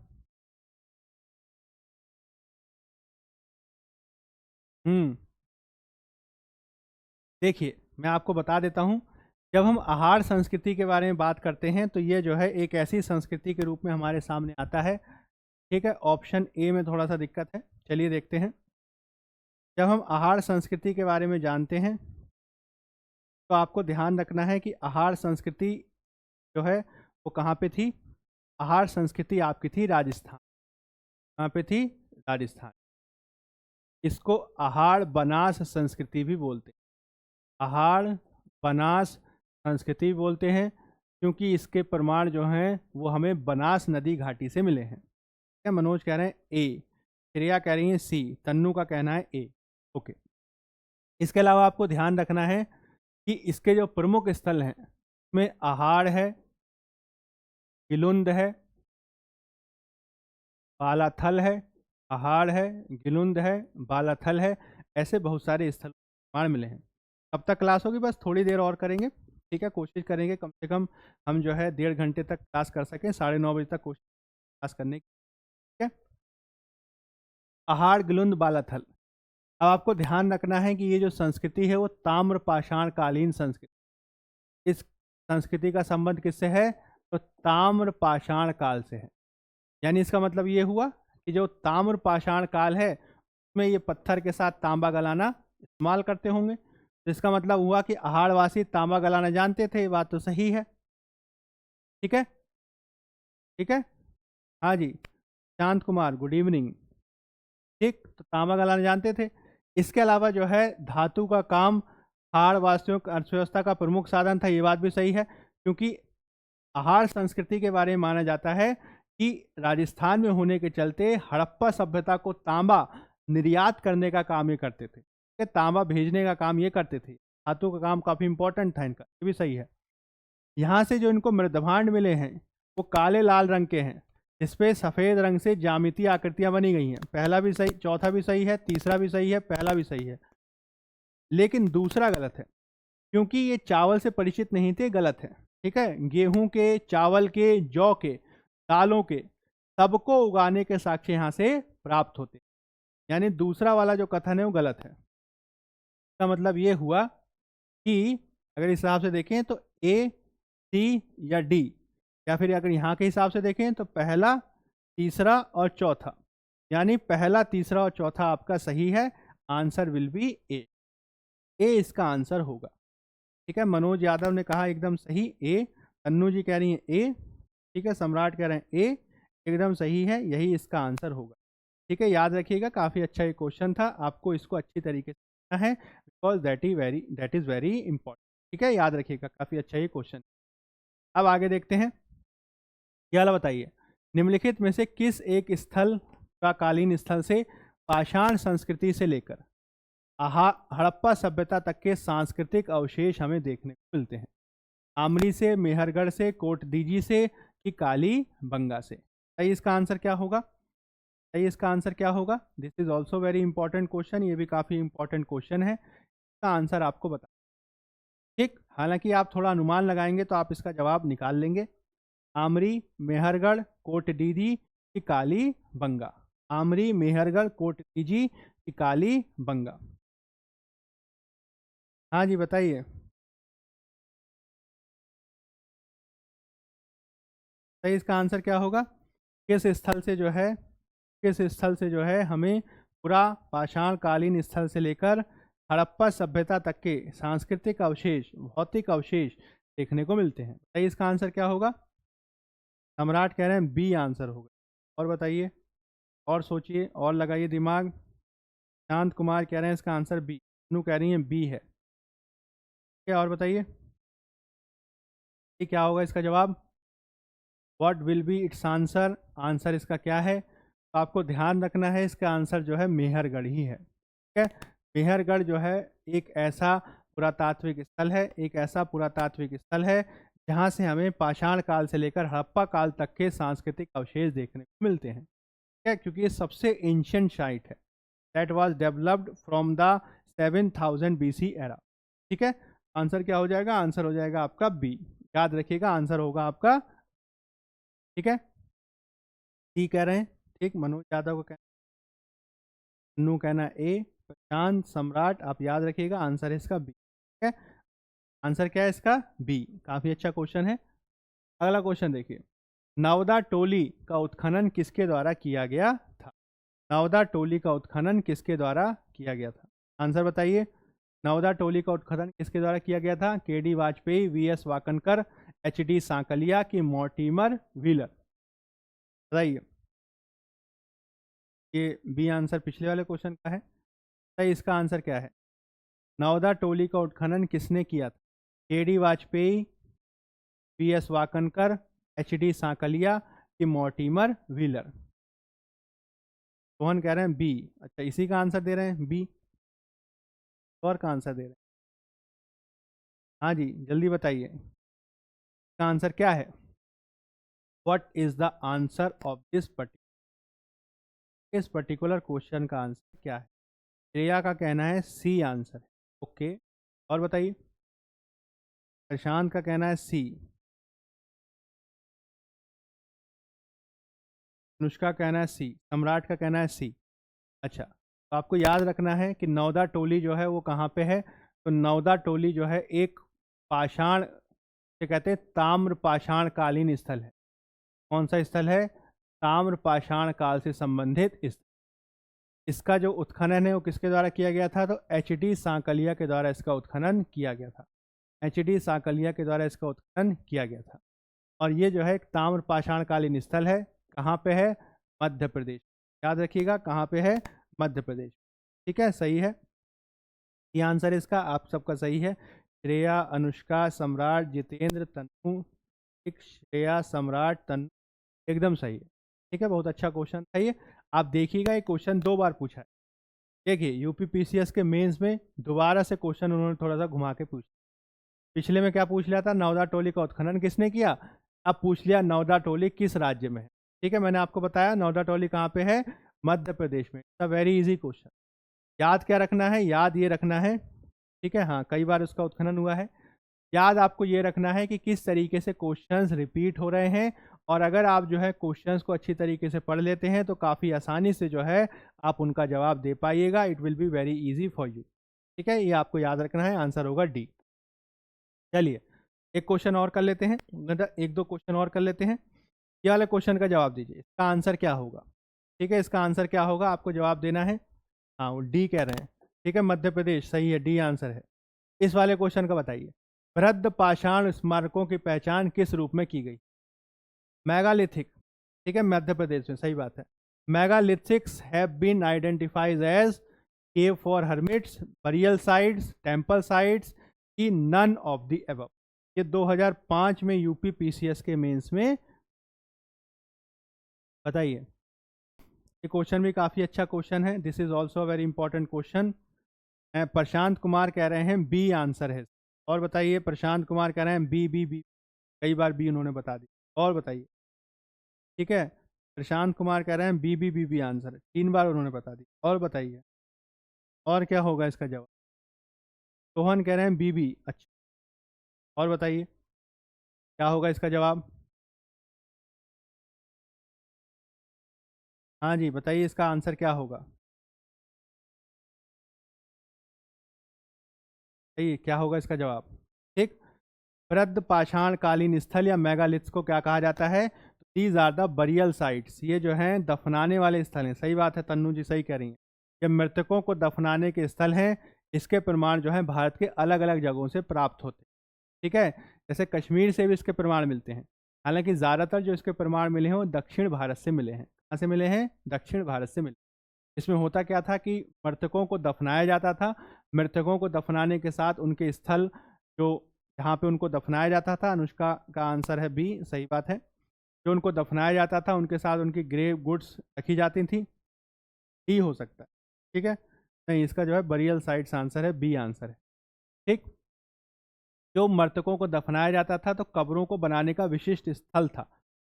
देखिए मैं आपको बता देता हूँ, जब हम आहार संस्कृति के बारे में बात करते हैं तो ये जो है एक ऐसी संस्कृति के रूप में हमारे सामने आता है, ठीक है। ऑप्शन ए में थोड़ा सा दिक्कत है, चलिए देखते हैं। जब हम आहार संस्कृति के बारे में जानते हैं तो आपको ध्यान रखना है कि आहार संस्कृति जो है वो कहाँ पे थी। आहार संस्कृति आपकी थी राजस्थान। कहाँ पे थी? राजस्थान। इसको आहार बनास संस्कृति भी बोलते हैं, आहार बनास संस्कृति बोलते हैं, क्योंकि इसके प्रमाण जो हैं वो हमें बनास नदी घाटी से मिले हैं। क्या मनोज कह रहे हैं ए, श्रेया कह रही है सी, तन्नू का कहना है ए। ओके, इसके अलावा आपको ध्यान रखना है कि इसके जो प्रमुख स्थल हैं उसमें आहार है, गिलुंद है, बालाथल है, आहार है, गिलुंद है, बालाथल है, ऐसे बहुत सारे स्थल प्रमाण मिले हैं। कब तक क्लास होगी? बस थोड़ी देर और करेंगे, ठीक है। कोशिश करेंगे कम से कम हम जो है 1.5 घंटे तक क्लास कर सकें, 9:30 बजे तक कोशिश क्लास करने की, ठीक है। आहार, गिलुंद, बालाथल। अब आपको ध्यान रखना है कि ये जो संस्कृति है वो ताम्र पाषाण कालीन संस्कृति, इस संस्कृति का संबंध किससे है? तो ताम्र पाषाण काल से है। यानी इसका मतलब ये हुआ कि जो ताम्र पाषाण काल है उसमें ये पत्थर के साथ तांबा गलाना इस्तेमाल करते होंगे। तो इसका मतलब हुआ कि आहाड़वासी तांबा गलाना जानते थे। ये बात तो सही है। ठीक है, ठीक है। हाँ जी, शांत कुमार गुड इवनिंग। ठीक, तो तांबा गलाना जानते थे। इसके अलावा जो है धातु का काम पहाड़ वासियों की अर्थव्यवस्था का प्रमुख साधन था। ये बात भी सही है, क्योंकि आहार संस्कृति के बारे में माना जाता है कि राजस्थान में होने के चलते हड़प्पा सभ्यता को तांबा निर्यात करने का काम ये करते थे, कि तांबा भेजने का काम ये करते थे। धातु का काम काफी इंपॉर्टेंट था इनका, ये भी सही है। यहाँ से जो इनको मृदभांड मिले हैं वो काले लाल रंग के हैं, जिसपे सफेद रंग से ज्यामितीय आकृतियां बनी गई हैं। पहला भी सही, चौथा भी सही है, तीसरा भी सही है, पहला भी सही है, लेकिन दूसरा गलत है, क्योंकि ये चावल से परिचित नहीं थे। गलत है, ठीक है। गेहूं के, चावल के, जौ के, दालों के, सबको उगाने के साक्ष्य यहाँ से प्राप्त होते। यानी दूसरा वाला जो कथन है वो गलत है। इसका मतलब ये हुआ कि अगर इस हिसाब से देखें तो ए, सी या डी, या फिर अगर यहाँ के हिसाब से देखें तो पहला, तीसरा और चौथा, यानी पहला, तीसरा और चौथा आपका सही है। आंसर विल बी ए। ए इसका आंसर होगा। ठीक है, मनोज यादव ने कहा एकदम सही ए। तन्नू जी कह रही हैं ए। ठीक है, सम्राट कह रहे हैं ए, एकदम सही है, यही इसका आंसर होगा। ठीक है, याद रखिएगा, काफ़ी अच्छा ये क्वेश्चन था, आपको इसको अच्छी तरीके से करना है, because that is very important. ठीक है, याद रखिएगा, काफ़ी अच्छा ये क्वेश्चन। अब आगे देखते हैं। ये वाला बताइए, निम्नलिखित में से किस एक स्थल का कालीन स्थल से पाषाण संस्कृति से लेकर हड़प्पा सभ्यता तक के सांस्कृतिक अवशेष हमें देखने को मिलते हैं? आमरी से, मेहरगढ़ से, कोटदीजी से, कि काली बंगा से? सही इसका आंसर क्या होगा? सही इसका आंसर क्या होगा? This is also very important question, ये भी काफी इंपॉर्टेंट क्वेश्चन है। इसका आंसर आपको बता, ठीक, हालांकि आप थोड़ा अनुमान लगाएंगे तो आप इसका जवाब निकाल लेंगे। आमरी, मेहरगढ़, कोटडीजी, की काली बंगा? आमरी, मेहरगढ़, कोटडीजी, की काली बंगा? हाँ जी, बताइए। सही इसका आंसर क्या होगा? किस स्थल से जो है, किस स्थल से जो है हमें पूरा पाषाण कालीन स्थल से लेकर हड़प्पा सभ्यता तक के सांस्कृतिक अवशेष, भौतिक अवशेष देखने को मिलते हैं? सही इसका आंसर क्या होगा? सम्राट कह रहे हैं बी आंसर होगा। और बताइए, और सोचिए, और लगाइए दिमाग। शांत कुमार कह रहे हैं इसका आंसर बी। नू कह रही हैं बी है। क्या, और बताइए, ये क्या होगा इसका जवाब? What will B it's answer? Answer इसका क्या है? तो आपको ध्यान रखना है, इसका आंसर जो है मेहरगढ़ ही है। ठीक है, मेहरगढ़ जो है एक ऐसा पुरातात्विक स्थल है, एक ऐसा पुरातात्विक स्थल है जहाँ से हमें पाषाण काल से लेकर हड़प्पा काल तक के सांस्कृतिक अवशेष देखने को मिलते हैं। ठीक है, क्योंकि ये सबसे एंशियंट साइट है, that was developed from the 7000 BC era. ठीक है, आंसर क्या हो जाएगा? आंसर हो जाएगा आपका बी। याद रखिएगा, आंसर होगा आपका, ठीक है, सी कह रहे हैं। ठीक, मनोज यादव को कहना, नू कहना ए, प्रशांत, सम्राट, आप याद रखिएगा आंसर है इसका बी। ठीक है, आंसर क्या है इसका? बी। काफी अच्छा क्वेश्चन है। अगला क्वेश्चन देखिए, नवदा टोली का उत्खनन किसके द्वारा किया गया था? नवदा टोली का उत्खनन किसके द्वारा किया गया था? आंसर बताइए। नवदा टोली का उत्खनन किसके द्वारा किया गया था? KD Vajpeyi, VS Wakankar, HD Sankalia, की मॉर्टिमर व्हीलर? बताइए। ये बी आंसर पिछले वाले क्वेश्चन का है। सही इसका आंसर क्या है? नवदा टोली का उत्खनन किसने किया था? KD Vajpeyi, VS Wakankar, HD Sankalia, की मॉर्टिमर व्हीलर? रोहन कह रहे हैं बी। अच्छा, इसी का आंसर दे रहे हैं बी, और का आंसर दे रहे हैं? हाँ जी, जल्दी बताइए, इसका आंसर क्या है? What is the answer of इस पर्टिकुलर क्वेश्चन का आंसर क्या है? श्रेया का कहना है सी आंसर है। ओके, और बताइए। प्रशांत का कहना है सी। अनुष्का का कहना है सी। सम्राट का कहना है सी। अच्छा, तो आपको याद रखना है कि नौदा टोली जो है वो कहाँ पे है। तो नौदा टोली जो है एक पाषाण, क्या कहते हैं, ताम्र पाषाण कालीन स्थल है। कौन सा स्थल है? ताम्र पाषाण काल से संबंधित स्थल। इसका जो उत्खनन है वो किसके द्वारा किया गया था? तो एच.डी. सांकलिया के द्वारा इसका उत्खनन किया गया था। एच.डी. सांकलिया के द्वारा इसका उत्खनन किया गया था। और ये जो है एक ताम्र पाषाण कालीन स्थल है। कहाँ पे है? मध्य प्रदेश। याद रखिएगा कहाँ पे है? मध्य प्रदेश। ठीक है, सही है। ये आंसर इसका आप सबका सही है। श्रेया, अनुष्का, सम्राट, जितेंद्र, तन्नू, एक श्रेया, सम्राट, तन्नू, एकदम सही है। ठीक है, बहुत अच्छा क्वेश्चन था ये। आप देखिएगा ये क्वेश्चन 2 बार पूछा है। देखिए यूपी पीसीएस के मेंस में दोबारा से क्वेश्चन उन्होंने थोड़ा सा घुमा के पूछा। पिछले में क्या पूछ लिया था? नौदा टोली का उत्खनन किसने किया? अब पूछ लिया नौदा टोली किस राज्य में है। ठीक है, मैंने आपको बताया नौदा टोली कहाँ पे है? मध्य प्रदेश में। Very easy question. याद क्या रखना है? याद ये रखना है, ठीक है, हाँ, कई बार उसका उत्खनन हुआ है। याद आपको ये रखना है कि किस तरीके से क्वेश्चंस रिपीट हो रहे हैं, और अगर आप जो है क्वेश्चंस को अच्छी तरीके से पढ़ लेते हैं तो काफ़ी आसानी से जो है आप उनका जवाब दे पाइएगा। It will be very easy for you. ठीक है, ये आपको याद रखना है। आंसर होगा डी। चलिए एक क्वेश्चन और कर लेते हैं, एक दो क्वेश्चन और कर लेते हैं। ये वाले क्वेश्चन का जवाब दीजिए, इसका आंसर क्या होगा? ठीक है, इसका आंसर क्या होगा आपको जवाब देना है। हाँ, वो डी कह रहे हैं। ठीक है, मध्य प्रदेश सही है, डी आंसर है। इस वाले क्वेश्चन का बताइए, बृहद पाषाण स्मारकों की पहचान किस रूप में की गई? मेगालिथिक। ठीक है, मध्य प्रदेश में, सही बात है। Megalithics have been identified as cave for hermits, burial sites, temple sites की नन ऑफ द एबव। ये 2005 में यूपी पीसीएस के मेंस में बताइए। ये क्वेश्चन भी काफ़ी अच्छा क्वेश्चन है। This is also very important question. Prashant Kumar कह रहे हैं बी आंसर है। और बताइए, प्रशांत कुमार कह रहे हैं बी बी बी, कई बार बी उन्होंने बता दी। और बताइए, ठीक है, प्रशांत कुमार कह रहे हैं B B B B answer है, 3 बार उन्होंने बता दी। और बताइए, और क्या होगा इसका जवाब? सोहन कह रहे हैं बी बी। अच्छा, और बताइए क्या होगा इसका जवाब? हाँ जी, बताइए इसका आंसर क्या होगा? सही, क्या होगा इसका जवाब? ठीक, बृहद पाषाण कालीन स्थल या मेगालिथ्स को क्या कहा जाता है? These are the burial sites. ये जो हैं दफनाने वाले स्थल हैं। सही बात है, तन्नू जी सही कह रही हैं। ये मृतकों को दफनाने के स्थल हैं। इसके प्रमाण जो है भारत के अलग अलग जगहों से प्राप्त होते हैं। ठीक है, जैसे कश्मीर से भी इसके प्रमाण मिलते हैं। हालांकि ज़्यादातर जो इसके प्रमाण मिले हैं वो दक्षिण भारत से मिले हैं। कहाँ से मिले हैं? दक्षिण भारत से मिले। इसमें होता क्या था कि मृतकों को दफनाया जाता था। मृतकों को दफनाने के साथ उनके स्थल जो जहाँ पे उनको दफनाया जाता था, अनुष्का का आंसर है बी, सही बात है। जो उनको दफनाया जाता था उनके साथ उनकी ग्रेव गुड्स रखी जाती थी। डी हो सकता है, ठीक है, नहीं, इसका जो है बरियल साइट्स आंसर है, बी आंसर है। ठीक, जो मृतकों को दफनाया जाता था तो कब्रों को बनाने का विशिष्ट स्थल था।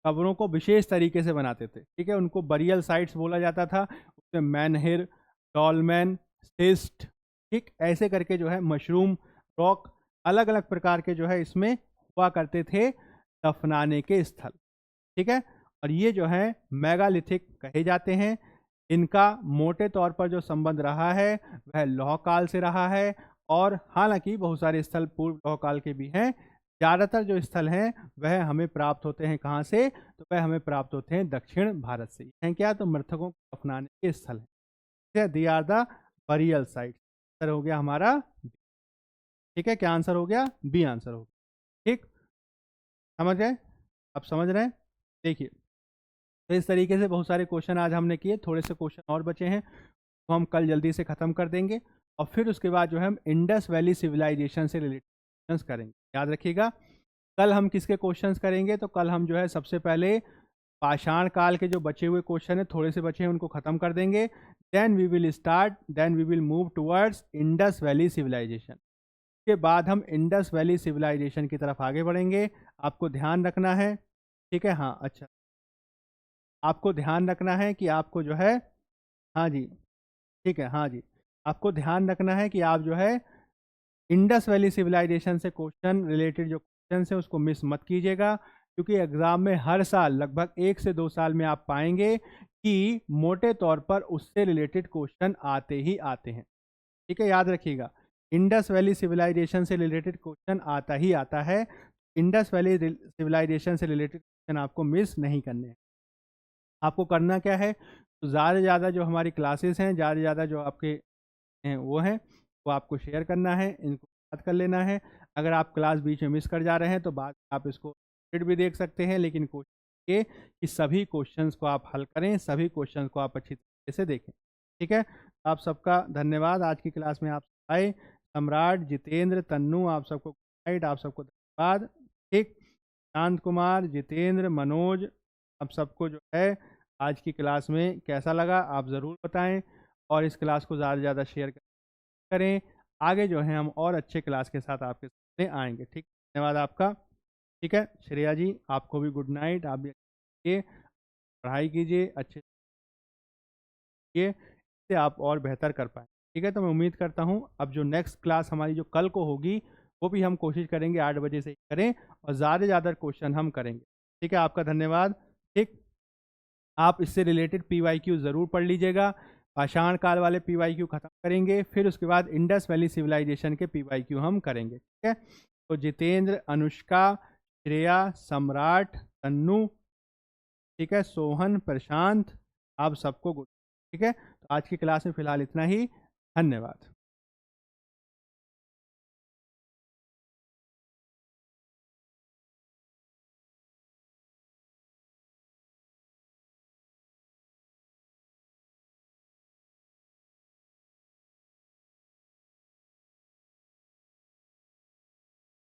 कब्रों को विशेष तरीके से बनाते थे। ठीक है, उनको बरियल साइट्स बोला जाता था। उसमें मैनहिर, डॉलमैन, सिस्ट, ठीक, ऐसे करके जो है मशरूम, रॉक, अलग अलग प्रकार के जो है इसमें हुआ करते थे दफनाने के स्थल। ठीक है, और ये जो है मेगालिथिक कहे जाते हैं। इनका मोटे तौर पर जो संबंध रहा है वह लौह काल से रहा है, और हालांकि बहुत सारे स्थल पूर्व लौह काल के भी हैं। ज़्यादातर जो स्थल हैं वह हमें प्राप्त होते हैं कहाँ से? तो वह हमें प्राप्त होते हैं दक्षिण भारत से। हैं क्या? तो मृतकों को दफनाने के स्थल हैं। ठीक है, they are the burial site. Answer हो गया हमारा, ठीक है, क्या आंसर हो गया? बी आंसर हो गया। ठीक, समझ गए? अब समझ रहे हैं? देखिए, तो इस तरीके से बहुत सारे क्वेश्चन आज हमने किए। थोड़े से क्वेश्चन और बचे हैं तो हम कल जल्दी से ख़त्म कर देंगे, और फिर उसके बाद जो है हम इंडस वैली सिविलाइजेशन से रिलेटेड क्वेश्चंस करेंगे। याद रखिएगा, कल हम किसके क्वेश्चंस करेंगे? तो कल हम जो है सबसे पहले पाषाण काल के जो बचे हुए क्वेश्चन है, थोड़े से बचे हैं, उनको ख़त्म कर देंगे। Then we will move towards Indus valley civilization. उसके बाद हम इंडस वैली सिविलाइजेशन की तरफ आगे बढ़ेंगे। आपको ध्यान रखना है, ठीक है, हाँ, अच्छा, आपको ध्यान रखना है कि आपको जो है, हाँ जी, ठीक है, हाँ जी, आपको ध्यान रखना है कि आप जो है इंडस वैली सिविलाइजेशन से क्वेश्चन रिलेटेड जो क्वेश्चन है उसको मिस मत कीजिएगा, क्योंकि एग्जाम में हर साल लगभग 1 से 2 साल में आप पाएंगे कि मोटे तौर पर उससे रिलेटेड क्वेश्चन आते ही आते हैं। ठीक है, याद रखिएगा, इंडस वैली सिविलाइजेशन से रिलेटेड क्वेश्चन आता ही आता है। इंडस वैली सिविलाइजेशन से रिलेटेड क्वेश्चन आपको मिस नहीं करने हैं। आपको करना क्या है, तो ज़्यादा से ज़्यादा जो हमारी क्लासेस हैं, ज़्यादा से ज़्यादा जो आपके हैं वो हैं, वो आपको शेयर करना है, इनको याद कर लेना है। अगर आप क्लास बीच में मिस कर जा रहे हैं तो बाद में आप इसको फिर भी देख सकते हैं, लेकिन कोशिश ये कि सभी क्वेश्चंस को आप हल करें, सभी क्वेश्चंस को आप अच्छी तरीके से देखें। ठीक है, आप सबका धन्यवाद, आज की क्लास में आप आए। सम्राट, जितेंद्र, तन्नू, आप सबको गुड नाइट, आप सबको धन्यवाद। ठीक, शांत कुमार, जितेंद्र, मनोज, आप सबको जो है आज की क्लास में कैसा लगा आप ज़रूर बताएं, और इस क्लास को ज़्यादा से ज़्यादा शेयर करें। आगे जो है हम और अच्छे क्लास के साथ आपके सामने आएंगे। ठीक, धन्यवाद आपका। ठीक है, श्रेया जी आपको भी गुड नाइट, आप भी पढ़ाई कीजिए, अच्छे से इससे आप और बेहतर कर पाएँ। ठीक है, तो मैं उम्मीद करता हूँ अब जो नेक्स्ट क्लास हमारी जो कल को होगी वो भी हम कोशिश करेंगे 8 बजे से करें, और ज़्यादा से ज़्यादा क्वेश्चन हम करेंगे। ठीक है, आपका धन्यवाद। ठीक, आप इससे रिलेटेड PYQ ज़रूर पढ़ लीजिएगा। पाषाण काल वाले PYQ खत्म करेंगे, फिर उसके बाद इंडस वैली सिविलाइजेशन के PYQ हम करेंगे। ठीक है, तो जितेंद्र, अनुष्का, श्रेया, सम्राट, तन्नू, ठीक है, सोहन, प्रशांत, आप सबको गुड। ठीक है, तो आज की क्लास में फिलहाल इतना ही। धन्यवाद।